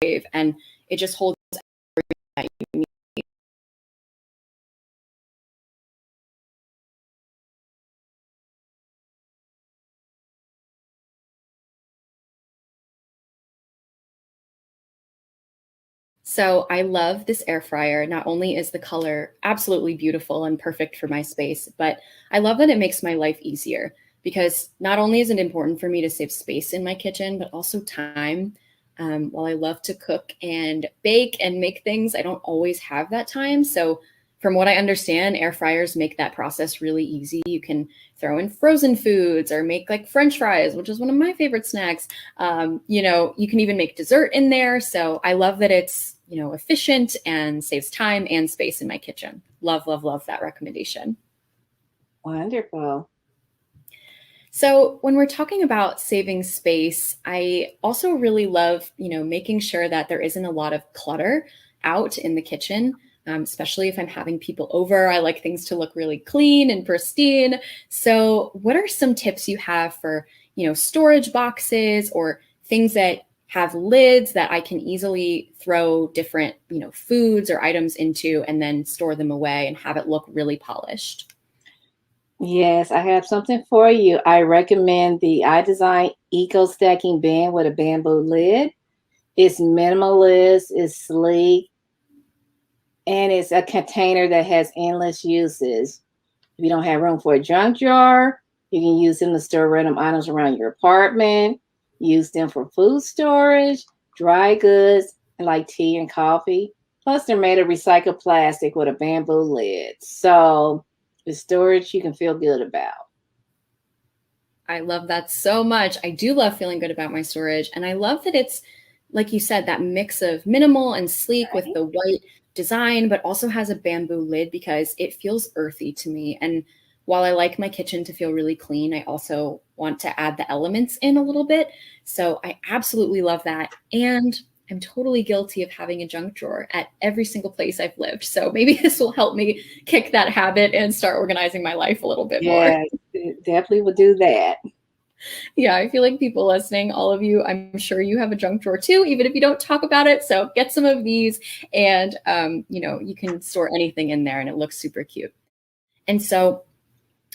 microwave, and it just holds everything that you need. So I love this air fryer. Not only is the color absolutely beautiful and perfect for my space, but I love that it makes my life easier, because not only is it important for me to save space in my kitchen, but also time. While I love to cook and bake and make things, I don't always have that time. So from what I understand, air fryers make that process really easy. You can throw in frozen foods or make like French fries, which is one of my favorite snacks. You can even make dessert in there. So I love that it's, efficient and saves time and space in my kitchen. Love, love, love that recommendation.
Wonderful.
So when we're talking about saving space, I also really love, making sure that there isn't a lot of clutter out in the kitchen. Especially if I'm having people over. I like things to look really clean and pristine. So what are some tips you have for, storage boxes or things that have lids that I can easily throw different, foods or items into and then store them away and have it look really polished?
Yes, I have something for you. I recommend the iDesign Eco Stacking Bin with a bamboo lid. It's minimalist, it's sleek, and it's a container that has endless uses. If you don't have room for a junk jar, you can use them to store random items around your apartment. Use them for food storage, dry goods, like tea and coffee. Plus, they're made of recycled plastic with a bamboo lid. So the storage you can feel good about.
I love that so much. I do love feeling good about my storage. And I love that it's, like you said, that mix of minimal and sleek with the white design, but also has a bamboo lid because it feels earthy to me. And while I like my kitchen to feel really clean, I also want to add the elements in a little bit. So I absolutely love that. And I'm totally guilty of having a junk drawer at every single place I've lived. So maybe this will help me kick that habit and start organizing my life a little bit more.
Yeah, it definitely will do that.
Yeah, I feel like people listening, all of you, I'm sure you have a junk drawer too, even if you don't talk about it. So get some of these and, you can store anything in there and it looks super cute. And so,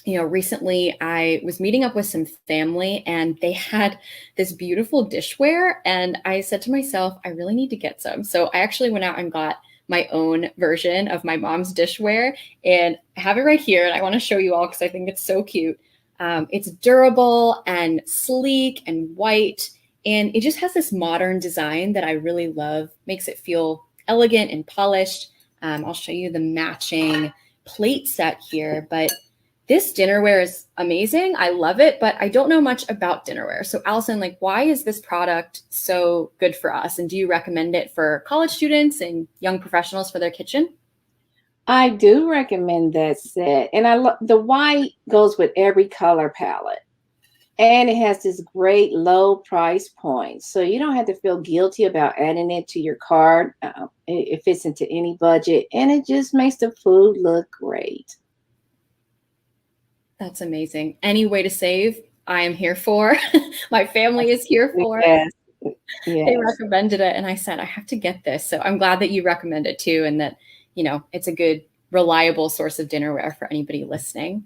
recently I was meeting up with some family and they had this beautiful dishware. And I said to myself, I really need to get some. So I actually went out and got my own version of my mom's dishware and I have it right here. And I want to show you all because I think it's so cute. It's durable and sleek and white. And it just has this modern design that I really love, makes it feel elegant and polished. I'll show you the matching plate set here, but this dinnerware is amazing. I love it, but I don't know much about dinnerware. So Alison, like, why is this product so good for us? And do you recommend it for college students and young professionals for their kitchen?
I do recommend that set. And the white goes with every color palette. And it has this great low price point. So you don't have to feel guilty about adding it to your cart. It fits into any budget, and it just makes the food look great.
That's amazing. Any way to save, I am here for. My family is here for.
Yes.
They recommended it, and I said, I have to get this. So I'm glad that you recommend it too, and that, you know, it's a good, reliable source of dinnerware for anybody listening.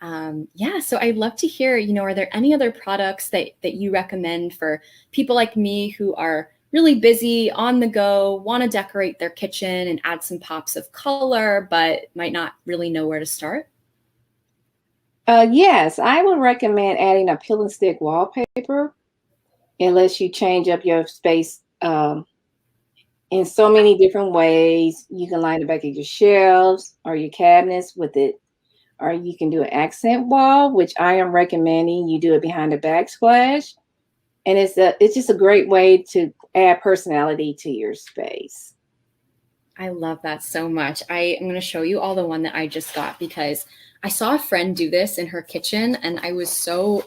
So I'd love to hear, you know, are there any other products that you recommend for people like me who are really busy, on the go, want to decorate their kitchen and add some pops of color, but might not really know where to start?
Yes, I would recommend adding a peel and stick wallpaper. It lets you change up your space in so many different ways. You can line the back of your shelves or your cabinets with it. Or you can do an accent wall, which I am recommending you do it behind a backsplash. And it's just a great way to add personality to your space.
I love that so much. I am going to show you all the one that I just got because I saw a friend do this in her kitchen and I was so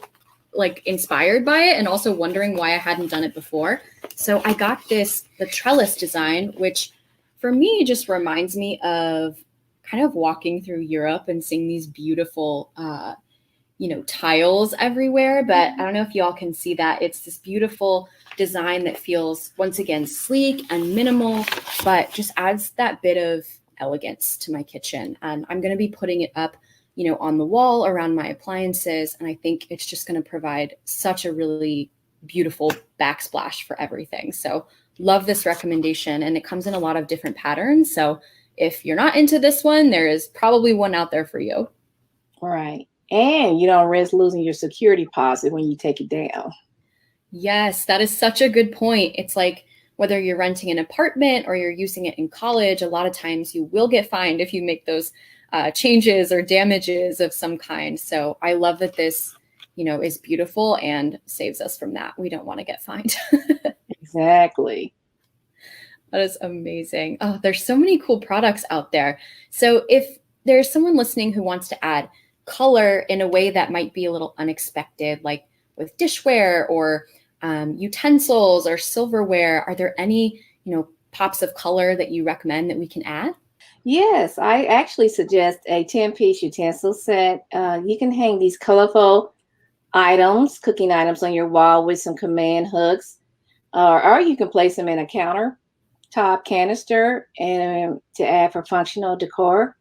inspired by it and also wondering why I hadn't done it before. So I got the trellis design, which for me just reminds me of kind of walking through Europe and seeing these beautiful, tiles everywhere. But I don't know if y'all can see that. It's this beautiful design that feels, once again, sleek and minimal, but just adds that bit of elegance to my kitchen. And I'm going to be putting it up, on the wall around my appliances. And I think it's just going to provide such a really beautiful backsplash for everything. So love this recommendation. And it comes in a lot of different patterns. So if you're not into this one, there is probably one out there for you.
Right. And you don't risk losing your security deposit when you take it down.
Yes, that is such a good point. It's like whether you're renting an apartment or you're using it in college, a lot of times you will get fined if you make those changes or damages of some kind. So I love that this, is beautiful and saves us from that. We don't want to get fined.
Exactly.
That is amazing. Oh, there's so many cool products out there. So if there's someone listening who wants to add color in a way that might be a little unexpected, like with dishware or utensils or silverware, are there any, pops of color that you recommend that we can add?
Yes, I actually suggest a 10-piece utensil set. You can hang these colorful items, cooking items on your wall with some command hooks, or you can place them in a countertop canister and to add for functional decor.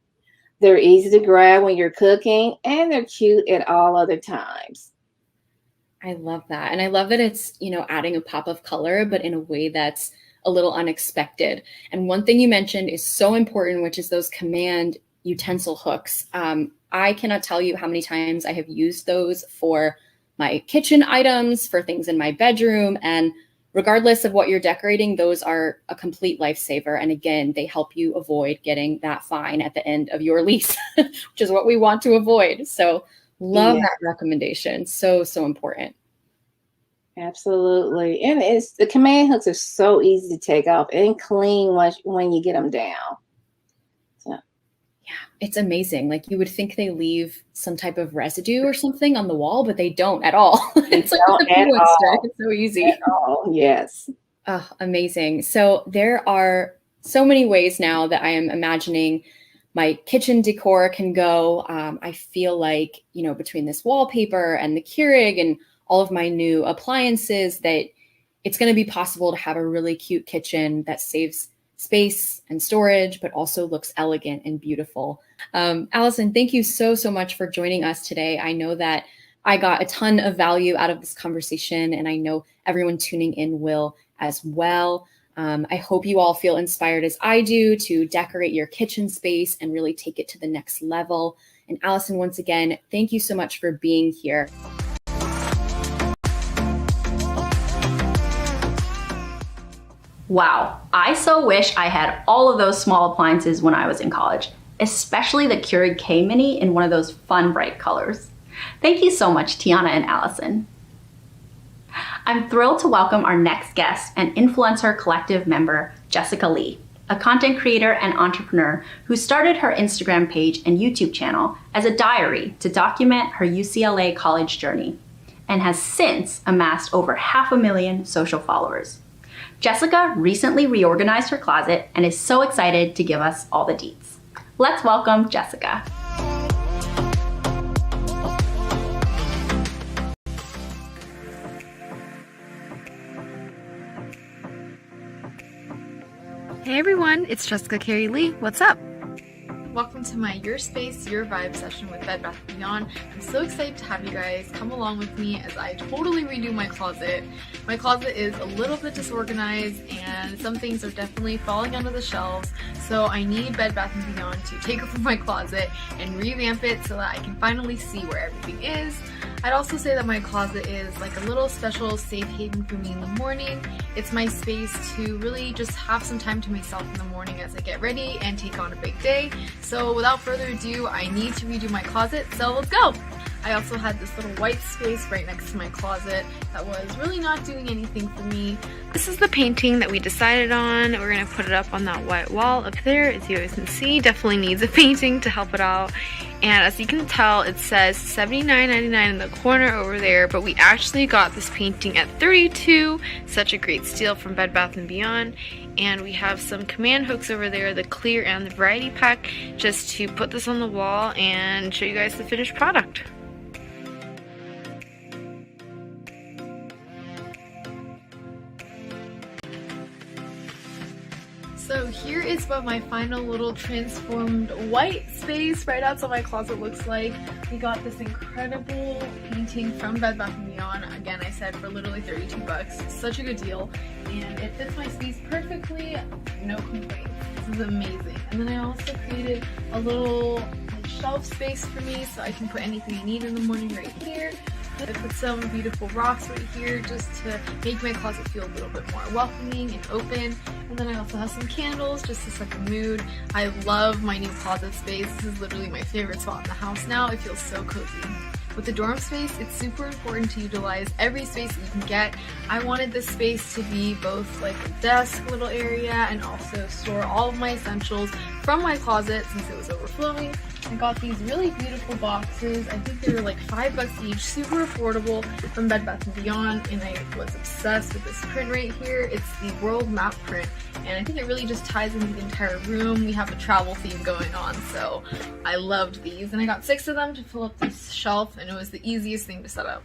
They're easy to grab when you're cooking and they're cute at all other times.
I love that. And I love that it's, adding a pop of color, but in a way that's a little unexpected. And one thing you mentioned is so important, which is those command utensil hooks. I cannot tell you how many times I have used those for my kitchen items, for things in my bedroom. And regardless of what you're decorating, those are a complete lifesaver. And again, they help you avoid getting that fine at the end of your lease, which is what we want to avoid. So love that recommendation. So, so important.
Absolutely. And the command hooks are so easy to take off and clean when you get them down. So.
Yeah, it's amazing. Like you would think they leave some type of residue or something on the wall, but they don't at all. It's like it's so easy.
At all. Yes.
Oh, amazing. So there are so many ways now that I am imagining my kitchen decor can go. I feel like, between this wallpaper and the Keurig and all of my new appliances, that it's going to be possible to have a really cute kitchen that saves space and storage, but also looks elegant and beautiful. Alison, thank you so, so much for joining us today. I know that I got a ton of value out of this conversation, and I know everyone tuning in will as well. I hope you all feel inspired as I do to decorate your kitchen space and really take it to the next level. And Alison, once again, thank you so much for being here.
Wow, I so wish I had all of those small appliances when I was in college, especially the Keurig K Mini in one of those fun bright colors. Thank you so much, Tiana and Allison. I'm thrilled to welcome our next guest and Influencer Collective member, Jessica Lee, a content creator and entrepreneur who started her Instagram page and YouTube channel as a diary to document her UCLA college journey, and has since amassed over 500,000 social followers. Jessica recently reorganized her closet and is so excited to give us all the deets. Let's welcome Jessica.
Hey everyone, it's Jessica Carey Lee. What's up?
Welcome to my Your Space, Your Vibe session with Bed Bath & Beyond. I'm so excited to have you guys come along with me as I totally redo my closet. My closet is a little bit disorganized and some things are definitely falling under the shelves, so I need Bed Bath & Beyond to take over my closet and revamp it so that I can finally see where everything is. I'd also say that my closet is like a little special safe haven for me in the morning. It's my space to really just have some time to myself in the morning as I get ready and take on a big day. So without further ado, I need to redo my closet, so let's go! I also had this little white space right next to my closet that was really not doing anything for me.
This is the painting that we decided on. We're going to put it up on that white wall up there. As you guys can see, definitely needs a painting to help it out. And as you can tell, it says $79.99 in the corner over there, but we actually got this painting at $32. Such a great steal from Bed Bath & Beyond. And we have some command hooks over there, the clear and the variety pack, just to put this on the wall and show you guys the finished product.
So here is what my final little transformed white space right outside my closet looks like. We got this incredible painting from Bed Bath & Beyond. Again, I said for literally 32 bucks. Such a good deal. And it fits my space perfectly. No complaints. This is amazing. And then I also created a little shelf space for me so I can put anything I need in the morning right here. I put some beautiful rocks right here just to make my closet feel a little bit more welcoming and open. And then I also have some candles just to set the mood. I love my new closet space. This is literally my favorite spot in the house now. It feels so cozy. With the dorm space, it's super important to utilize every space that you can get. I wanted this space to be both like a desk little area and also store all of my essentials from my closet since it was overflowing. I got these really beautiful boxes. I think they were like $5 each, super affordable, from Bed Bath & Beyond, and I was obsessed with this print right here. It's the world map print, and I think it really just ties into the entire room. We have a travel theme going on, so I loved these, and I got 6 of them to fill up this shelf, and it was the easiest thing to set up.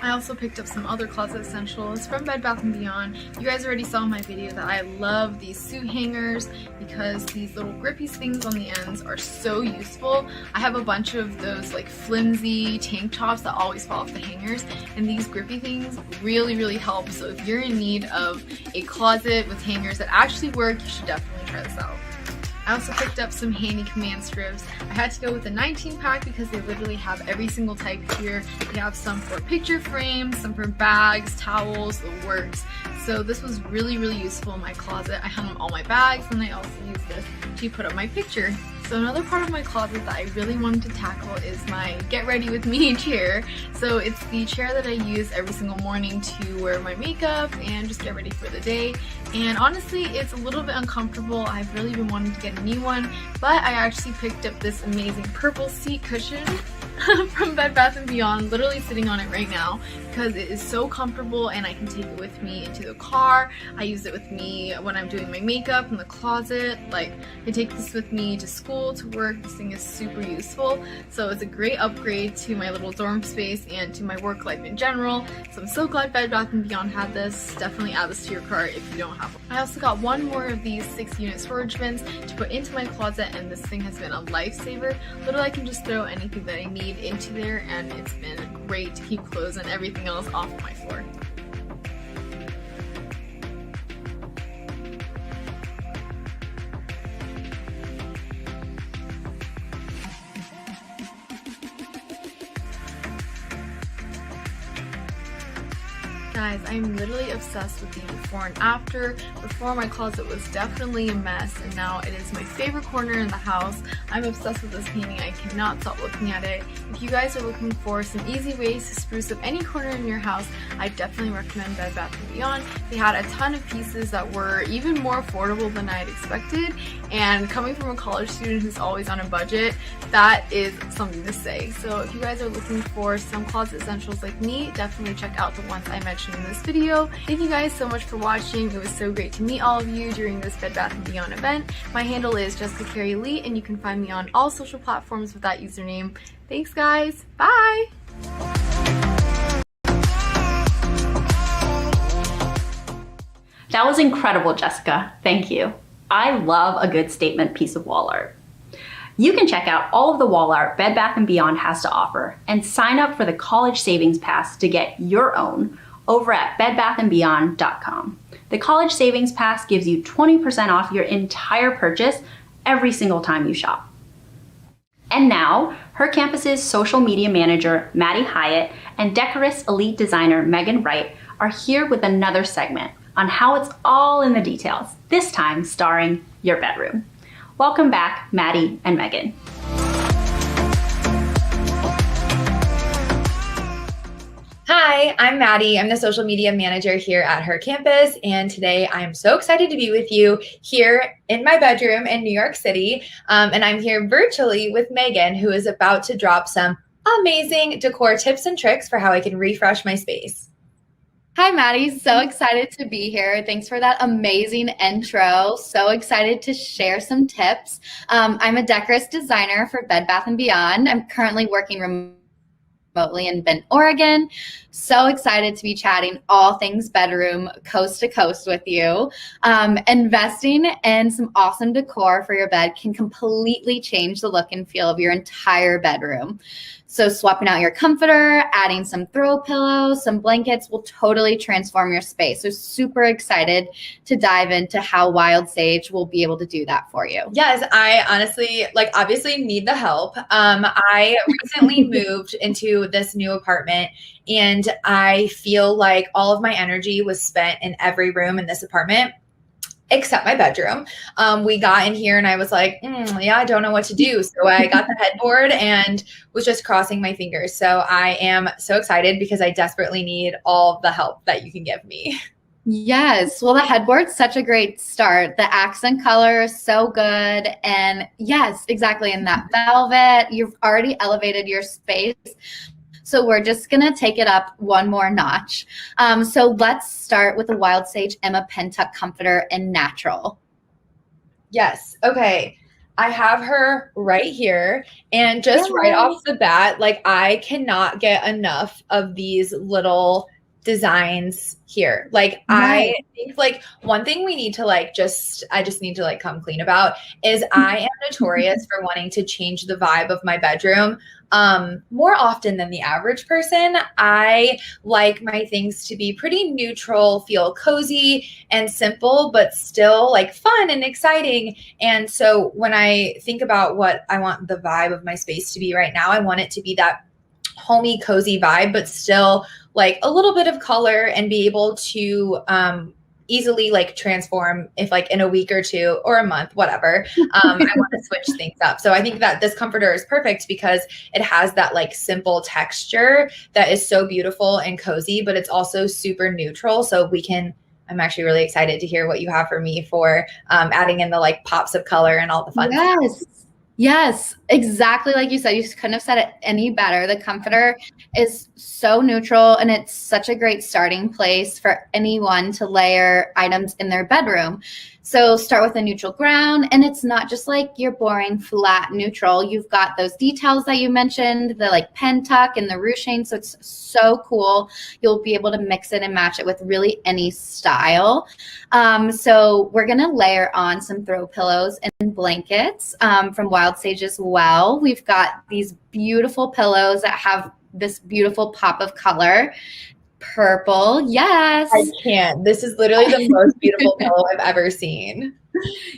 I also picked up some other closet essentials from Bed Bath & Beyond. You guys already saw in my video that I love these suit hangers because these little grippy things on the ends are so useful. I have a bunch of those like flimsy tank tops that always fall off the hangers, and these grippy things really help. So if you're in need of a closet with hangers that actually work, you should definitely try this out. I also picked up some handy command strips. I had to go with the 19 pack because they literally have every single type here. They have some for picture frames, some for bags, towels, the works. So this was really useful in my closet. I hung up all my bags, and I also used this to put up my picture. So another part of my closet that I really wanted to tackle is my Get Ready With Me chair. So it's the chair that I use every single morning to wear my makeup and just get ready for the day. And honestly, it's a little bit uncomfortable. I've really been wanting to get a new one, but I actually picked up this amazing purple seat cushion from Bed Bath & Beyond, literally sitting on it right now because it is so comfortable, and I can take it with me into the car. I use it with me when I'm doing my makeup in the closet. Like, I take this with me to school, to work. This thing is super useful. So it's a great upgrade to my little dorm space and to my work life in general. So I'm so glad Bed Bath & Beyond had this. Definitely add this to your cart if you don't have one. I also got one more of these 6-unit storage bins to put into my closet, and this thing has been a lifesaver. Literally, I can just throw anything that I need into there, and it's been great to keep clothes and everything else off of my floor.
Guys, I'm literally obsessed with the before and after. Before, my closet was definitely a mess, and now it is my favorite corner in the house. I'm obsessed with this painting. I cannot stop looking at it. If you guys are looking for some easy ways to spruce up any corner in your house, I definitely recommend Bed Bath & Beyond. They had a ton of pieces that were even more affordable than I had expected, and coming from a college student who's always on a budget, that is something to say. So if you guys are looking for some closet essentials like me, definitely check out the ones I mentioned in this video. Thank you guys so much for watching. It was so great to meet all of you during this Bed Bath & Beyond event. My handle is Jessica Carey Lee, and you can find me on all social platforms with that username. Thanks guys, bye!
That was incredible, Jessica. Thank you. I love a good statement piece of wall art. You can check out all of the wall art Bed Bath & Beyond has to offer and sign up for the College Savings Pass to get your own over at bedbathandbeyond.com. The College Savings Pass gives you 20% off your entire purchase every single time you shop. And now, Her Campus's social media manager, Maddie Hyatt, and Decorist Elite designer, Megan Wright, are here with another segment on how it's all in the details, this time starring your bedroom. Welcome back, Maddie and Megan.
Hi, I'm Maddie. I'm the social media manager here at Her Campus, and today I am so excited to be with you here in my bedroom in New York City, and I'm here virtually with Megan, who is about to drop some amazing decor tips and tricks for how I can refresh my space.
Hi, Maddie. So excited to be here. Thanks for that amazing intro. So excited to share some tips. I'm a decorist designer for Bed Bath & Beyond. I'm currently working remotely in Bend, Oregon. So excited to be chatting all things bedroom coast to coast with you. Investing in some awesome decor for your bed can completely change the look and feel of your entire bedroom. So swapping out your comforter, adding some throw pillows, some blankets will totally transform your space. So super excited to dive into how Wild Sage will be able to do that for you.
Yes, I honestly, obviously need the help. I recently moved into this new apartment, and I feel like all of my energy was spent in every room in this apartment, except my bedroom. We got in here and I was like, yeah, I don't know what to do. So I got the headboard and was just crossing my fingers. So I am so excited because I desperately need all the help that you can give me.
Yes. Well, the headboard's such a great start. The accent color is so good. And yes, exactly. In that velvet, you've already elevated your space. So we're just going to take it up one more notch. So let's start with the Wild Sage Emma Penta Comforter in Natural.
Yes. Okay. I have her right here. And just right off the bat, I cannot get enough of these little designs here. I think one thing we need to I just need to come clean about is I am notorious for wanting to change the vibe of my bedroom more often than the average person. I like my things to be pretty neutral, feel cozy and simple, but still fun and exciting. And so when I think about what I want the vibe of my space to be right now, I want it to be that homey, cozy vibe, but still a little bit of color, and be able to easily transform if in a week or two or a month, whatever. I want to switch things up. So I think that this comforter is perfect because it has that simple texture that is so beautiful and cozy, but it's also super neutral. So I'm actually really excited to hear what you have for me for adding in the pops of color and all the fun stuff.
Yes, exactly like you said. You couldn't have said it any better. The comforter is so neutral, and it's such a great starting place for anyone to layer items in their bedroom. So start with a neutral ground, and it's not just your boring flat neutral. You've got those details that you mentioned, the pen tuck and the ruching. So it's so cool. You'll be able to mix it and match it with really any style. So we're gonna layer on some throw pillows and blankets from Wild Sage as well. We've got these beautiful pillows that have this beautiful pop of color. Purple, yes.
I can't. This is literally the most beautiful pillow I've ever seen.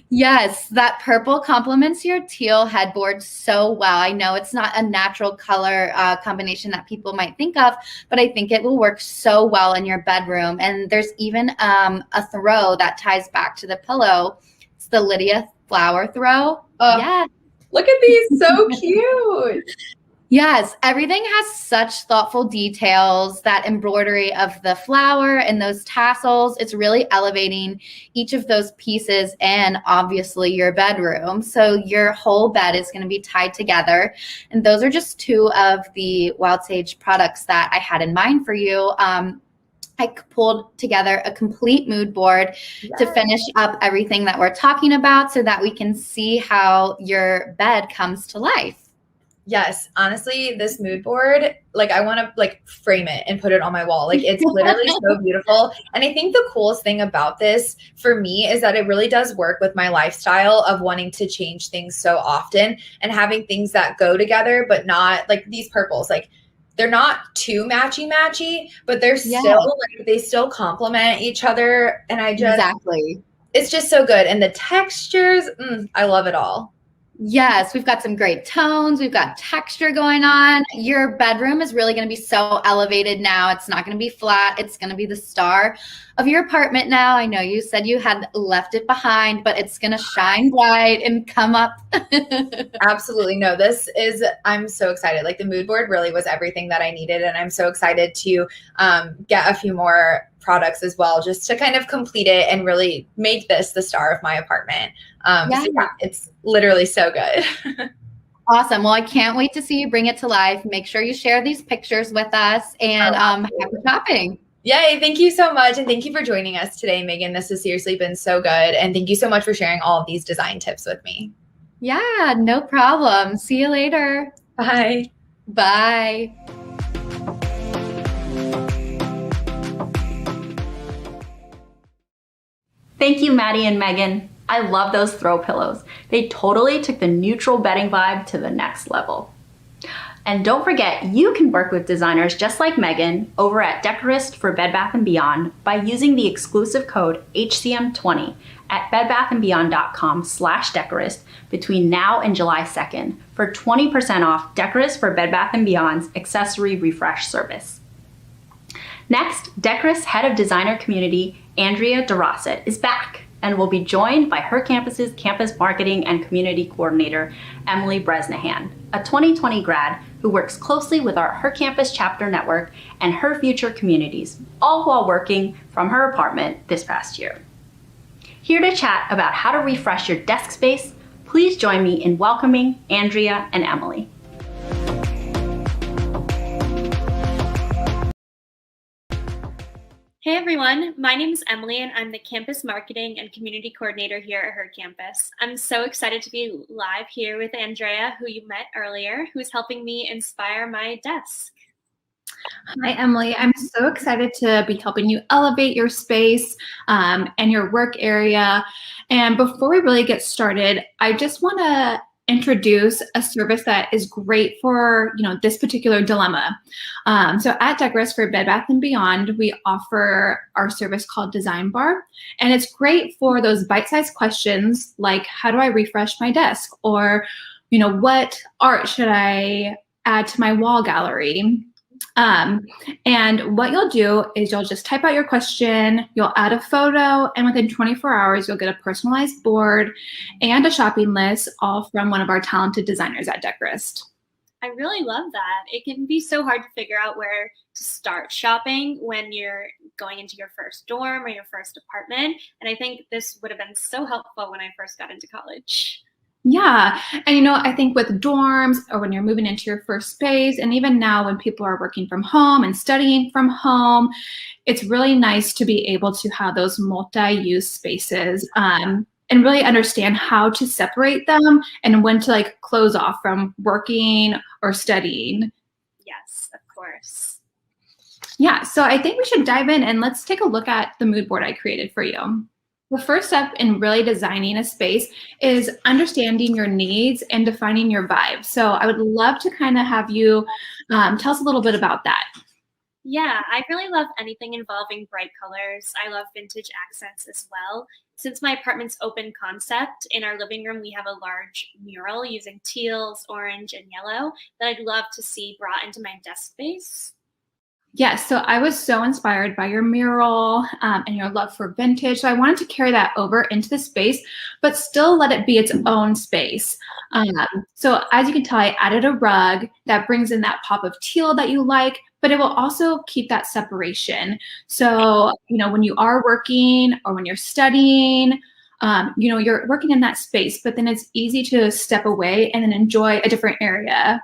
Yes, that purple complements your teal headboard so well. I know it's not a natural color combination that people might think of, but I think it will work so well in your bedroom. And there's even a throw that ties back to the pillow. It's the Lydia flower throw.
Yeah. Look at these, so cute.
Yes, everything has such thoughtful details. That embroidery of the flower and those tassels, it's really elevating each of those pieces and obviously your bedroom. So your whole bed is going to be tied together. And those are just two of the Wild Sage products that I had in mind for you. I pulled together a complete mood board to finish up everything that we're talking about so that we can see how your bed comes to life.
Yes, honestly, this mood board, like I want to like frame it and put it on my wall. Like it's literally so beautiful. And I think the coolest thing about this for me is that it really does work with my lifestyle of wanting to change things so often and having things that go together, but not like these purples, like they're not too matchy, but they're still like, they still complement each other. And I just, it's just so good. And the textures, I love it all.
Yes, we've got some great tones. We've got texture going on. Your bedroom is really going to be so elevated now. It's not going to be flat. It's going to be the star of your apartment now. I know you said you had left it behind, but it's going to shine bright and come up.
Absolutely. No, I'm so excited. Like the mood board really was everything that I needed. And I'm so excited to get a few more products as well, just to kind of complete it and really make this the star of my apartment. So yeah, it's literally so good.
Awesome. Well, I can't wait to see you bring it to life. Make sure you share these pictures with us and happy shopping.
Yay. Thank you so much. And thank you for joining us today, Megan. This has seriously been so good. And thank you so much for sharing all of these design tips with me.
Yeah, no problem. See you later.
Bye.
Bye.
Thank you, Maddie and Megan. I love those throw pillows. They totally took the neutral bedding vibe to the next level. And don't forget, you can work with designers just like Megan over at Decorist for Bed Bath & Beyond by using the exclusive code HCM20 at bedbathandbeyond.com/Decorist between now and July 2nd for 20% off Decorist for Bed Bath & Beyond's Accessory Refresh service. Next, Decorist Head of Designer Community, Andrea DeRosset, is back and will be joined by her campus's campus marketing and community coordinator, Emily Bresnahan, a 2020 grad who works closely with our Her Campus chapter network and her future communities, all while working from her apartment this past year. Here to chat about how to refresh your desk space, please join me in welcoming Andrea and Emily.
Hey everyone, my name is Emily and I'm the Campus Marketing and Community Coordinator here at Her Campus. I'm so excited to be live here with Andrea, who you met earlier, who's helping me inspire my desk.
Hi, Emily. I'm so excited to be helping you elevate your space and your work area. And before we really get started, I just want to introduce a service that is great for this particular dilemma. So at Decorist for Bed Bath & Beyond, we offer our service called Design Bar, and it's great for those bite-sized questions like, how do I refresh my desk? Or, what art should I add to my wall gallery? And what you'll do is you'll just type out your question, you'll add a photo, and within 24 hours, you'll get a personalized board and a shopping list, all from one of our talented designers at Decorist.
I really love that. It can be so hard to figure out where to start shopping when you're going into your first dorm or your first apartment. And I think this would have been so helpful when I first got into college.
Yeah. And, I think with dorms or when you're moving into your first space, and even now when people are working from home and studying from home, it's really nice to be able to have those multi-use spaces and really understand how to separate them and when to close off from working or studying.
Yes, of course.
Yeah. So I think we should dive in and let's take a look at the mood board I created for you. The first step in really designing a space is understanding your needs and defining your vibe. So I would love to kind of have you tell us a little bit about that.
Yeah, I really love anything involving bright colors. I love vintage accents as well. Since my apartment's open concept, in our living room we have a large mural using teals, orange, and yellow that I'd love to see brought into my desk space.
Yes, so I was so inspired by your mural and your love for vintage. So I wanted to carry that over into the space, but still let it be its own space. So as you can tell, I added a rug that brings in that pop of teal that you like, but it will also keep that separation. So, when you are working or when you're studying, you're working in that space, but then it's easy to step away and then enjoy a different area.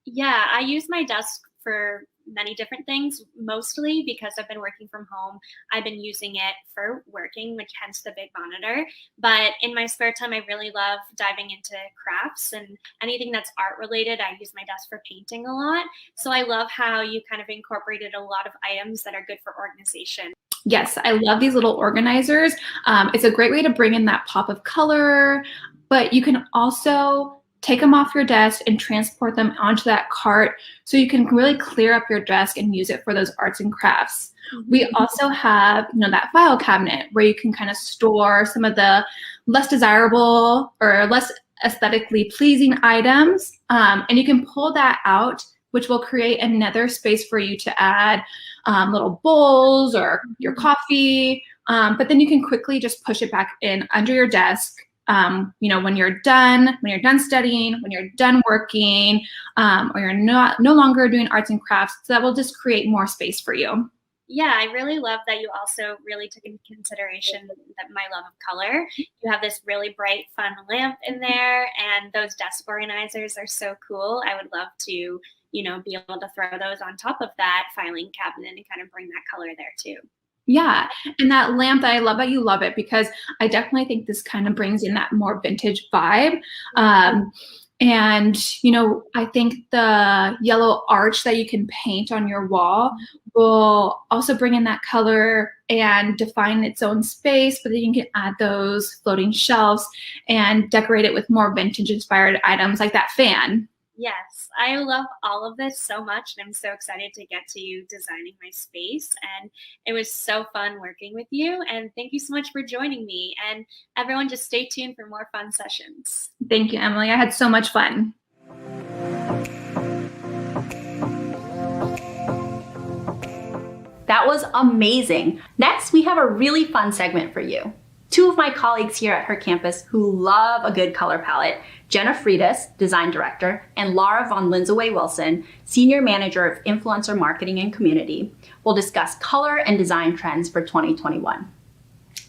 Yeah, I use my desk for many different things, mostly because I've been working from home. I've been using it for working, which hence the big monitor. But in my spare time, I really love diving into crafts and anything that's art related. I use my desk for painting a lot. So I love how you kind of incorporated a lot of items that are good for organization.
Yes, I love these little organizers. It's a great way to bring in that pop of color, but you can also take them off your desk and transport them onto that cart so you can really clear up your desk and use it for those arts and crafts. We also have, that file cabinet where you can kind of store some of the less desirable or less aesthetically pleasing items, and you can pull that out, which will create another space for you to add little bowls or your coffee, but then you can quickly just push it back in under your desk. When you're done studying, when you're done working, or you're no longer doing arts and crafts, so that will just create more space for you.
Yeah, I really love that you also really took into consideration my love of color. You have this really bright, fun lamp in there, and those desk organizers are so cool. I would love to, be able to throw those on top of that filing cabinet and kind of bring that color there too.
Yeah, and that lamp, I love that you love it because I definitely think this kind of brings in that more vintage vibe. And, I think the yellow arch that you can paint on your wall will also bring in that color and define its own space, but then you can add those floating shelves and decorate it with more vintage inspired items like that fan.
Yes, I love all of this so much, and I'm so excited to get to you designing my space. And it was so fun working with you. And thank you so much for joining me. And everyone, just stay tuned for more fun sessions.
Thank you, Emily. I had so much fun.
That was amazing. Next, we have a really fun segment for you. Two of my colleagues here at her campus who love a good color palette, Jenna Freitas, Design Director, and Laura von Lindsaway Wilson, Senior Manager of Influencer Marketing and Community, will discuss color and design trends for 2021.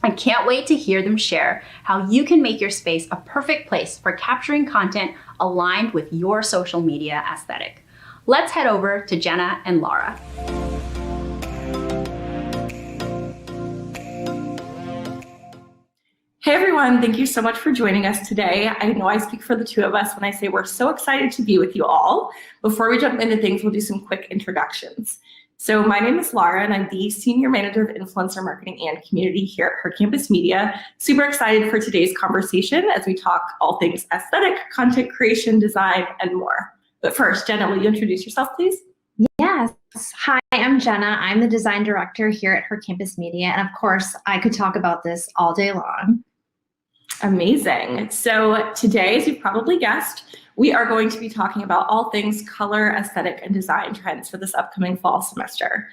I can't wait to hear them share how you can make your space a perfect place for capturing content aligned with your social media aesthetic. Let's head over to Jenna and Laura.
Hey everyone, thank you so much for joining us today. I know I speak for the two of us when I say we're so excited to be with you all. Before we jump into things, we'll do some quick introductions. So my name is Laura and I'm the Senior Manager of Influencer Marketing and Community here at Her Campus Media. Super excited for today's conversation as we talk all things aesthetic, content creation, design, and more. But first, Jenna, will you introduce yourself, please?
Yes. Hi, I'm Jenna. I'm the Design Director here at Her Campus Media. And of course, I could talk about this all day long.
Amazing. So today, as you've probably guessed, we are going to be talking about all things color, aesthetic, and design trends for this upcoming fall semester.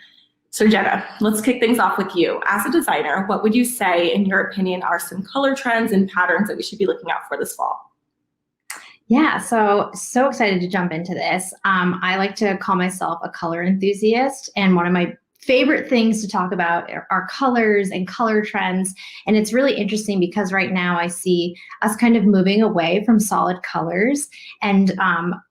So Jenna, let's kick things off with you. As a designer, what would you say, in your opinion, are some color trends and patterns that we should be looking out for this fall?
Yeah, so excited to jump into this. I like to call myself a color enthusiast, and one of my favorite things to talk about are colors and color trends. And it's really interesting because right now I see us kind of moving away from solid colors, and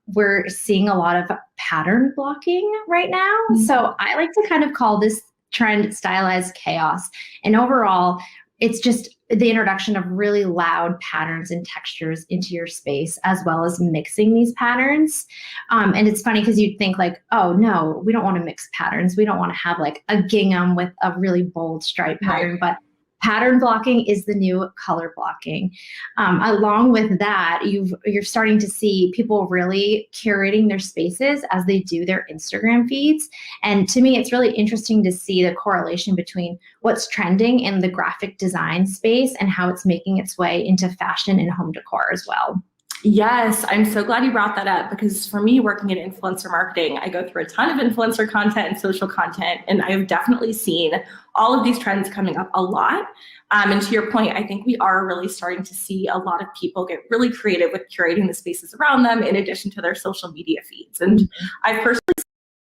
we're seeing a lot of pattern blocking right now. Mm-hmm. So I like to kind of call this trend stylized chaos. And overall, it's just the introduction of really loud patterns and textures into your space, as well as mixing these patterns. And it's funny because you'd think like, oh no, we don't want to mix patterns. We don't want to have like a gingham with a really bold stripe pattern. Right. But Pattern blocking is the new color blocking. Along with that, you're starting to see people really curating their spaces as they do their Instagram feeds. And to me, it's really interesting to see the correlation between what's trending in the graphic design space and how it's making its way into fashion and home decor as well.
Yes, I'm so glad you brought that up, because for me, working in influencer marketing, I go through a ton of influencer content and social content, and I have definitely seen all of these trends coming up a lot. And to your point, I think we are really starting to see a lot of people get really creative with curating the spaces around them in addition to their social media feeds. And I've personally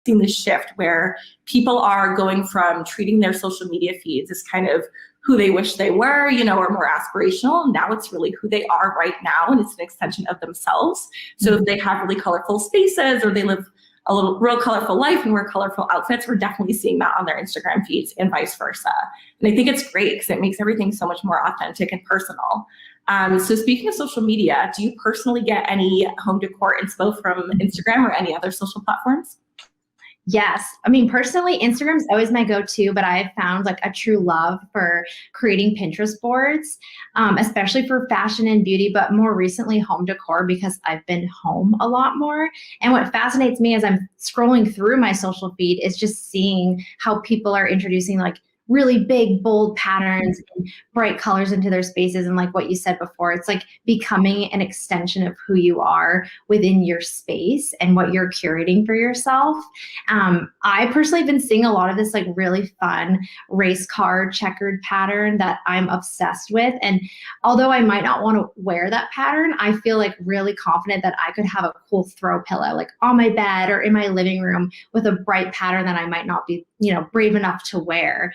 seen this shift where people are going from treating their social media feeds as kind of who they wish they were, or more aspirational. Now it's really who they are right now, and it's an extension of themselves. So if they have really colorful spaces, or they live a real colorful life and wear colorful outfits, we're definitely seeing that on their Instagram feeds and vice versa. And I think it's great because it makes everything so much more authentic and personal. So speaking of social media, do you personally get any home decor inspo from Instagram or any other social platforms?
Yes. I mean, personally, Instagram is always my go-to, but I've found like a true love for creating Pinterest boards, especially for fashion and beauty, but more recently home decor, because I've been home a lot more. And what fascinates me as I'm scrolling through my social feed is just seeing how people are introducing like really big, bold patterns and bright colors into their spaces. And like what you said before, it's like becoming an extension of who you are within your space and what you're curating for yourself. I personally have been seeing a lot of this like really fun race car checkered pattern that I'm obsessed with. And although I might not want to wear that pattern, I feel like really confident that I could have a cool throw pillow like on my bed or in my living room with a bright pattern that I might not be, brave enough to wear.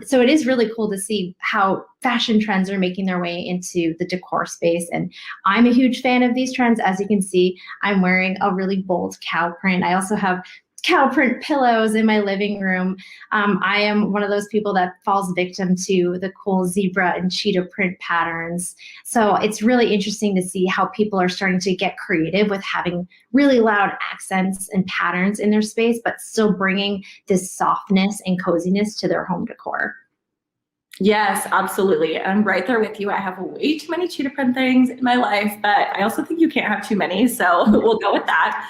So it is really cool to see how fashion trends are making their way into the decor space. And I'm a huge fan of these trends. As you can see, I'm wearing a really bold cow print. I also have cow print pillows in my living room. I am one of those people that falls victim to the cool zebra and cheetah print patterns. So it's really interesting to see how people are starting to get creative with having really loud accents and patterns in their space, but still bringing this softness and coziness to their home decor.
Yes, absolutely. I'm right there with you. I have way too many cheetah print things in my life, but I also think you can't have too many, so we'll go with that.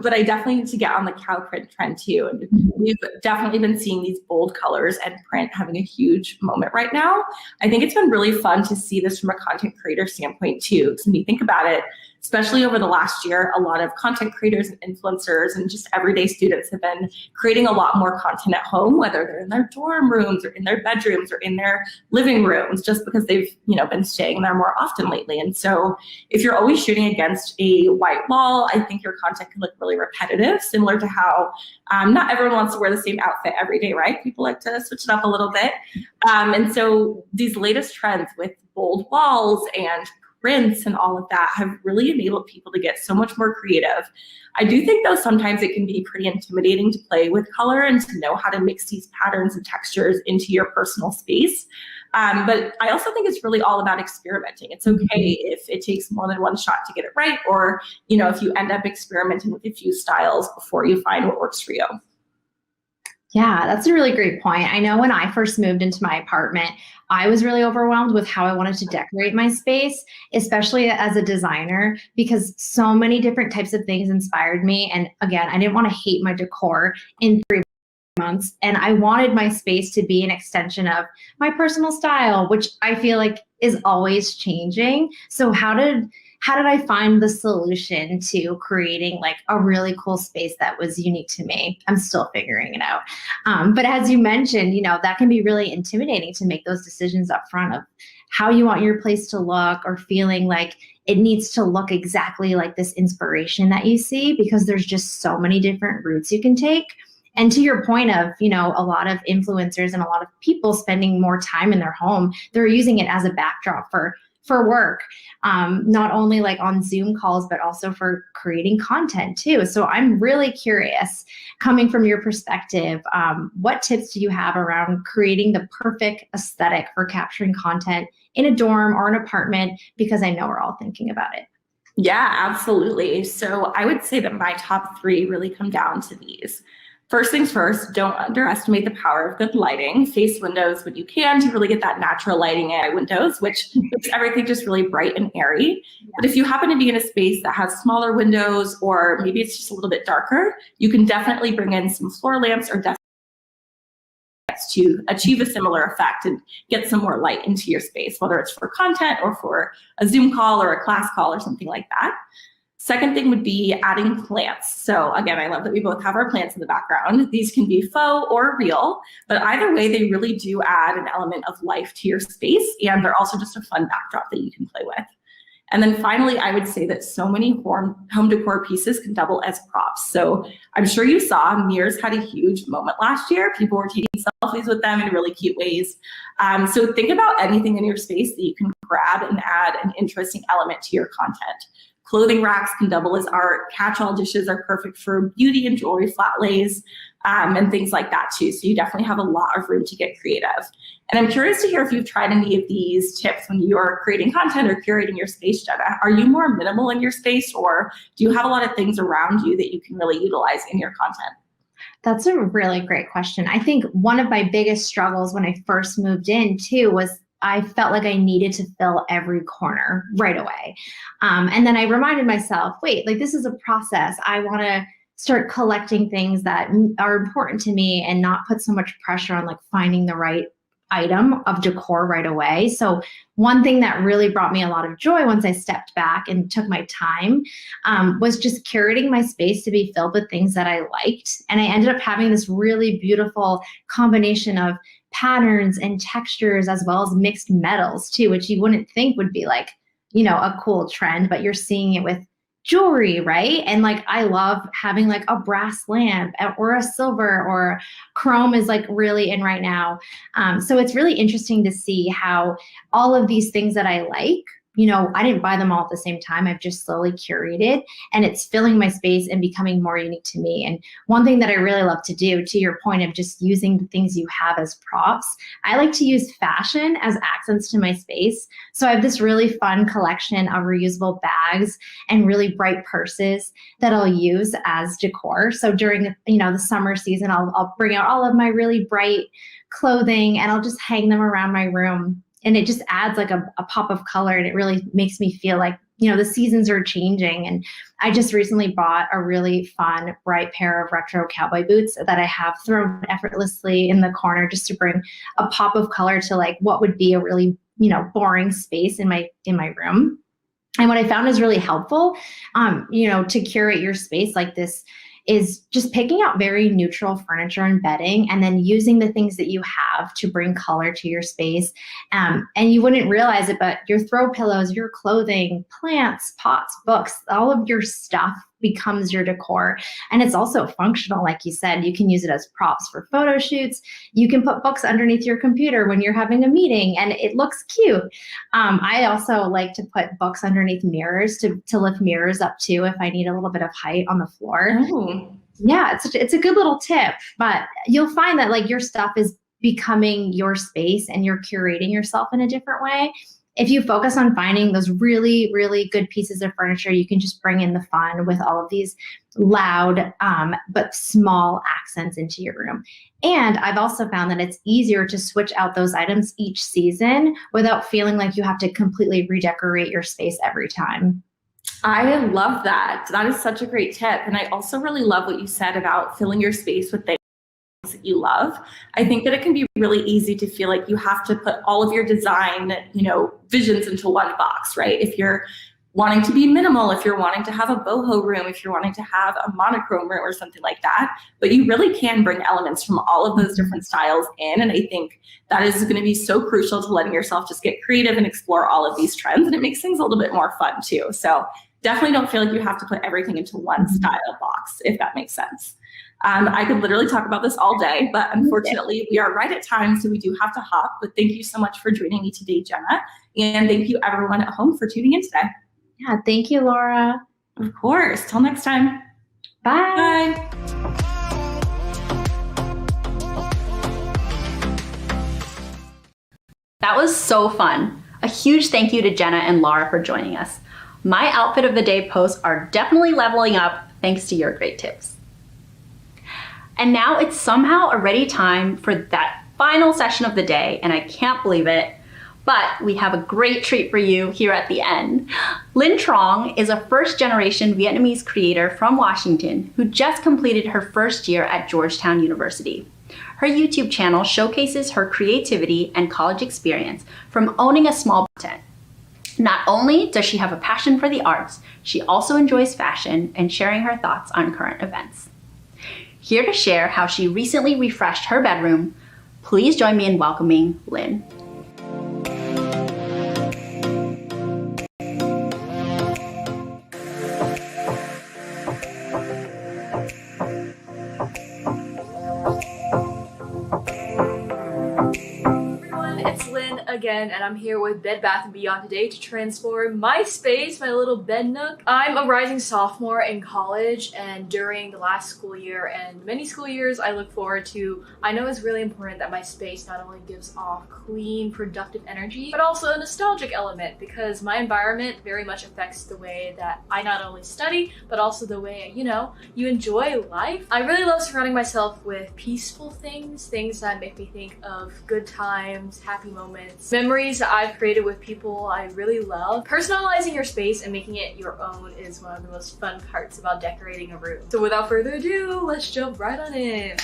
But I definitely need to get on the cow print trend too. And we've definitely been seeing these bold colors and print having a huge moment right now. I think it's been really fun to see this from a content creator standpoint too. Because when you think about it, especially over the last year, a lot of content creators and influencers and just everyday students have been creating a lot more content at home, whether they're in their dorm rooms or in their bedrooms or in their living rooms, just because they've been staying there more often lately. And so if you're always shooting against a white wall, I think your content can look really repetitive, similar to how not everyone wants to wear the same outfit every day, right? People like to switch it up a little bit. And so these latest trends with bold walls and prints and all of that have really enabled people to get so much more creative. I do think though sometimes it can be pretty intimidating to play with color and to know how to mix these patterns and textures into your personal space. But I also think it's really all about experimenting. It's okay if it takes more than one shot to get it right, or if you end up experimenting with a few styles before you find what works for you.
Yeah, that's a really great point. I know when I first moved into my apartment, I was really overwhelmed with how I wanted to decorate my space, especially as a designer, because so many different types of things inspired me. And again, I didn't want to hate my decor in 3 months. And I wanted my space to be an extension of my personal style, which I feel like is always changing. So how did I find the solution to creating like a really cool space that was unique to me? I'm still figuring it out. But as you mentioned, that can be really intimidating to make those decisions up front of how you want your place to look, or feeling like it needs to look exactly like this inspiration that you see, because there's just so many different routes you can take. And to your point of, a lot of influencers and a lot of people spending more time in their home, they're using it as a backdrop for work, not only like on Zoom calls, but also for creating content too. So I'm really curious, coming from your perspective, what tips do you have around creating the perfect aesthetic for capturing content in a dorm or an apartment? Because I know we're all thinking about it.
Yeah, absolutely. So I would say that my top 3 really come down to these. First things first, don't underestimate the power of good lighting. Face windows when you can to really get that natural lighting in windows, which makes everything just really bright and airy. But if you happen to be in a space that has smaller windows, or maybe it's just a little bit darker, you can definitely bring in some floor lamps or desk to achieve a similar effect and get some more light into your space, whether it's for content or for a Zoom call or a class call or something like that. Second thing would be adding plants. So again, I love that we both have our plants in the background. These can be faux or real, but either way, they really do add an element of life to your space, and they're also just a fun backdrop that you can play with. And then finally, I would say that so many home decor pieces can double as props. So I'm sure you saw mirrors had a huge moment last year. People were taking selfies with them in really cute ways. So think about anything in your space that you can grab and add an interesting element to your content. Clothing racks can double as art. Catch-all dishes are perfect for beauty and jewelry flat lays, and things like that too. So you definitely have a lot of room to get creative. And I'm curious to hear if you've tried any of these tips when you're creating content or curating your space, Jenna. Are you more minimal in your space, or do you have a lot of things around you that you can really utilize in your content?
That's a really great question. I think one of my biggest struggles when I first moved in too was I felt like I needed to fill every corner right away. And then I reminded myself, wait, like this is a process. I want to start collecting things that are important to me and not put so much pressure on like finding the right item of decor right away. So one thing that really brought me a lot of joy once I stepped back and took my time was just curating my space to be filled with things that I liked. And I ended up having this really beautiful combination of patterns and textures, as well as mixed metals too, which you wouldn't think would be like, you know, a cool trend, but you're seeing it with jewelry, right? And like, I love having like a brass lamp or a silver, or chrome is like really in right now. So it's really interesting to see how all of these things that I like, you know, I didn't buy them all at the same time. I've just slowly curated, and it's filling my space and becoming more unique to me. And one thing that I really love to do, to your point of just using the things you have as props, I like to use fashion as accents to my space. So I have this really fun collection of reusable bags and really bright purses that I'll use as decor. So during, you know, the summer season, I'll bring out all of my really bright clothing and I'll just hang them around my room. And it just adds like a pop of color, and it really makes me feel like, you know, the seasons are changing. And I just recently bought a really fun, bright pair of retro cowboy boots that I have thrown effortlessly in the corner just to bring a pop of color to like what would be a really, you know, boring space in my room. And what I found is really helpful, you know, to curate your space like this is just picking out very neutral furniture and bedding, and then using the things that you have to bring color to your space. And you wouldn't realize it, but your throw pillows, your clothing, plants, pots, books, all of your stuff becomes your decor. And it's also functional. Like you said, you can use it as props for photo shoots. You can put books underneath your computer when you're having a meeting and it looks cute. I also like to put books underneath mirrors to lift mirrors up too if I need a little bit of height on the floor.
Oh.
Yeah, it's a good little tip, but you'll find that like your stuff is becoming your space and you're curating yourself in a different way. If you focus on finding those really, really good pieces of furniture, you can just bring in the fun with all of these loud but small accents into your room. And I've also found that it's easier to switch out those items each season without feeling like you have to completely redecorate your space every time.
I love that. That is such a great tip. And I also really love what you said about filling your space with things that you love. I think that it can be really easy to feel like you have to put all of your design, you know, visions into one box, right? If you're wanting to be minimal, if you're wanting to have a boho room, if you're wanting to have a monochrome room or something like that, but you really can bring elements from all of those different styles in. And I think that is going to be so crucial to letting yourself just get creative and explore all of these trends. And it makes things a little bit more fun too. So definitely don't feel like you have to put everything into one style box, if that makes sense. I could literally talk about this all day, but unfortunately we are right at time, so we do have to hop. But thank you so much for joining me today, Jenna. And thank you everyone at home for tuning in today.
Yeah, thank you, Laura.
Of course. Till next time.
Bye.
Bye.
That was so fun. A huge thank you to Jenna and Laura for joining us. My outfit of the day posts are definitely leveling up thanks to your great tips. And now it's somehow already time for that final session of the day, and I can't believe it. But we have a great treat for you here at the end. Linh Trong is a first-generation Vietnamese creator from Washington who just completed her first year at Georgetown University. Her YouTube channel showcases her creativity and college experience from owning a small tent. Not only does she have a passion for the arts, she also enjoys fashion and sharing her thoughts on current events. Here to share how she recently refreshed her bedroom, please join me in welcoming Linh.
Again, and I'm here with Bed Bath & Beyond today to transform my space, my little bed nook. I'm a rising sophomore in college, and during the last school year and many school years I look forward to, I know it's really important that my space not only gives off clean, productive energy, but also a nostalgic element, because my environment very much affects the way that I not only study, but also the way, you enjoy life. I really love surrounding myself with peaceful things that make me think of good times, happy moments, memories that I've created with people I really love. Personalizing your space and making it your own is one of the most fun parts about decorating a room. So without further ado, let's jump right on in.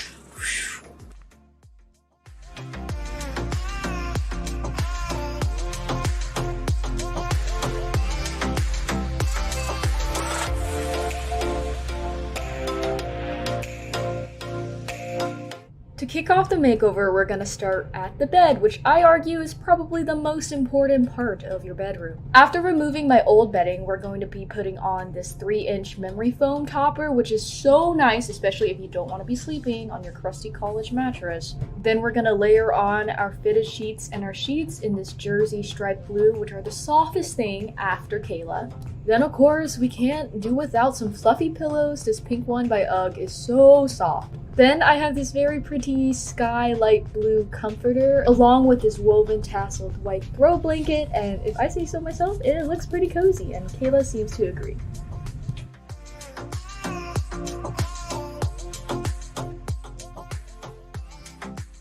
To kick off the makeover, we're gonna start at the bed, which I argue is probably the most important part of your bedroom. After removing my old bedding, we're going to be putting on this 3-inch memory foam topper, which is so nice, especially if you don't want to be sleeping on your crusty college mattress. Then we're gonna layer on our fitted sheets and our sheets in this jersey striped blue, which are the softest thing after Kayla. Then of course, we can't do without some fluffy pillows. This pink one by UGG is so soft. Then I have this very pretty sky light blue comforter along with this woven tasseled white throw blanket, and if I say so myself, it looks pretty cozy, and Kayla seems to agree.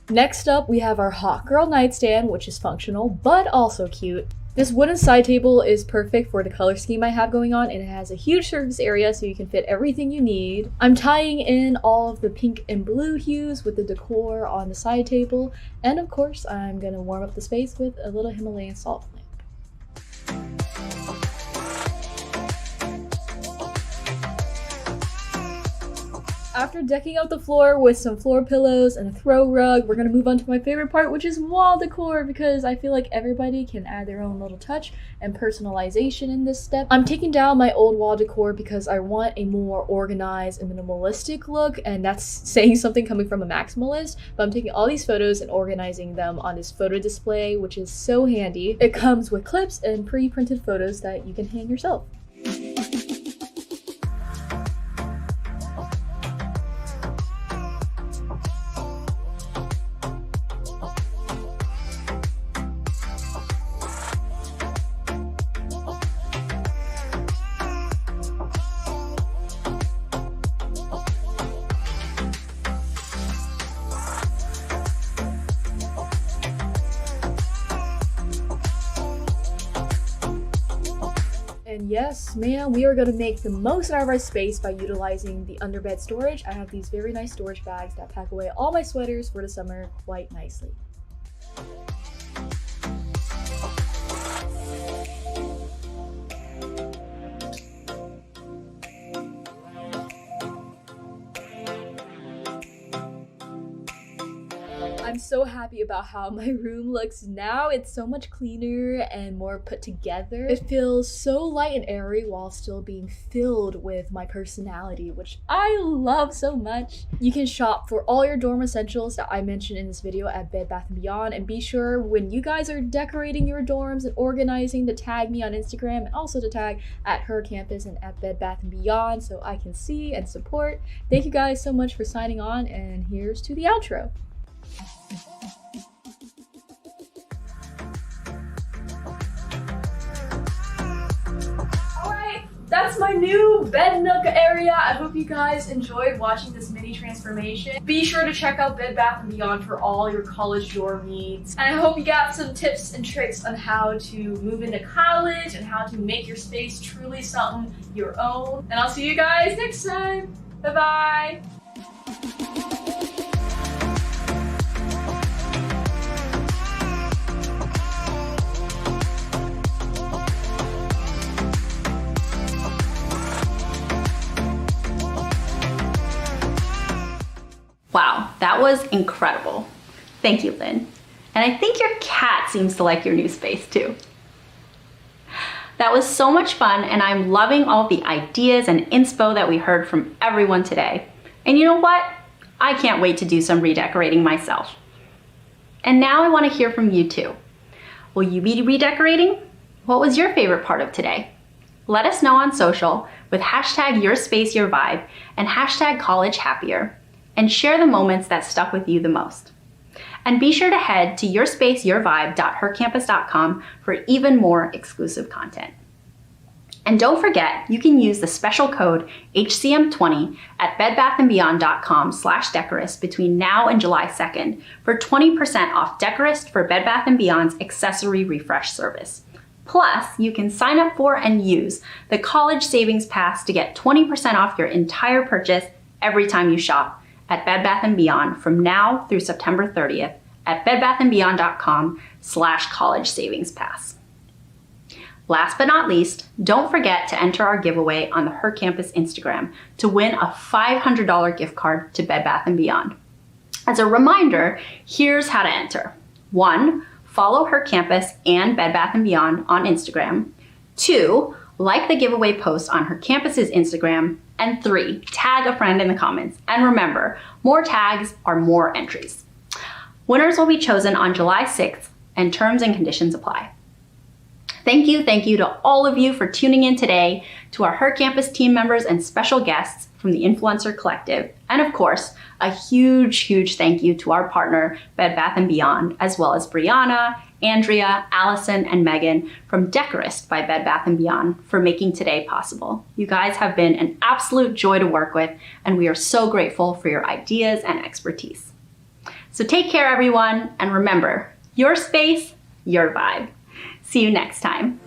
Next up, we have our hot girl nightstand, which is functional but also cute. This wooden side table is perfect for the color scheme I have going on, and it has a huge surface area so you can fit everything you need. I'm tying in all of the pink and blue hues with the decor on the side table, and of course I'm gonna warm up the space with a little Himalayan salt lamp. After decking out the floor with some floor pillows and a throw rug, we're gonna move on to my favorite part, which is wall decor, because I feel like everybody can add their own little touch and personalization in this step. I'm taking down my old wall decor because I want a more organized and minimalistic look, and that's saying something coming from a maximalist, but I'm taking all these photos and organizing them on this photo display, which is so handy. It comes with clips and pre-printed photos that you can hang yourself. And yes, man, we are going to make the most out of our space by utilizing the underbed storage. I have these very nice storage bags that pack away all my sweaters for the summer quite nicely. I'm so happy about how my room looks now. It's so much cleaner and more put together. It feels so light and airy while still being filled with my personality, which I love so much. You can shop for all your dorm essentials that I mentioned in this video at Bed Bath & Beyond, and be sure when you guys are decorating your dorms and organizing to tag me on Instagram, and also to tag at Her Campus and at Bed Bath & Beyond so I can see and support. Thank you guys so much for signing on, and here's to the outro. That's my new bed nook area. I hope you guys enjoyed watching this mini transformation information. Be sure to check out Bed Bath & Beyond for all your college dorm needs. And I hope you got some tips and tricks on how to move into college and how to make your space truly something your own. And I'll see you guys next time. Bye-bye.
Wow, that was incredible. Thank you, Lynn. And I think your cat seems to like your new space too. That was so much fun, and I'm loving all the ideas and inspo that we heard from everyone today. And you know what? I can't wait to do some redecorating myself. And now I want to hear from you too. Will you be redecorating? What was your favorite part of today? Let us know on social with hashtag #YourSpaceYourVibe and hashtag #CollegeHappier, and share the moments that stuck with you the most. And be sure to head to yourspaceyourvibe.hercampus.com for even more exclusive content. And don't forget, you can use the special code HCM20 at bedbathandbeyond.com/Decorist between now and July 2nd for 20% off Decorist for Bed Bath & Beyond's Accessory Refresh service. Plus, you can sign up for and use the College Savings Pass to get 20% off your entire purchase every time you shop at Bed Bath & Beyond from now through September 30th at bedbathandbeyond.com/college savings pass. Last but not least, don't forget to enter our giveaway on the Her Campus Instagram to win a $500 gift card to Bed Bath & Beyond. As a reminder, here's how to enter. 1, follow Her Campus and Bed Bath & Beyond on Instagram. 2, like the giveaway post on Her Campus's Instagram. And 3, tag a friend in the comments. And remember, more tags are more entries. Winners will be chosen on July 6th, and terms and conditions apply. Thank you to all of you for tuning in today, to our Her Campus team members and special guests from the Influencer Collective, and of course, a huge thank you to our partner, Bed Bath & Beyond, as well as Brianna, Andrea, Allison, and Megan from Decorist by Bed Bath & Beyond for making today possible. You guys have been an absolute joy to work with, and we are so grateful for your ideas and expertise. So take care, everyone, and remember, your space, your vibe. See you next time.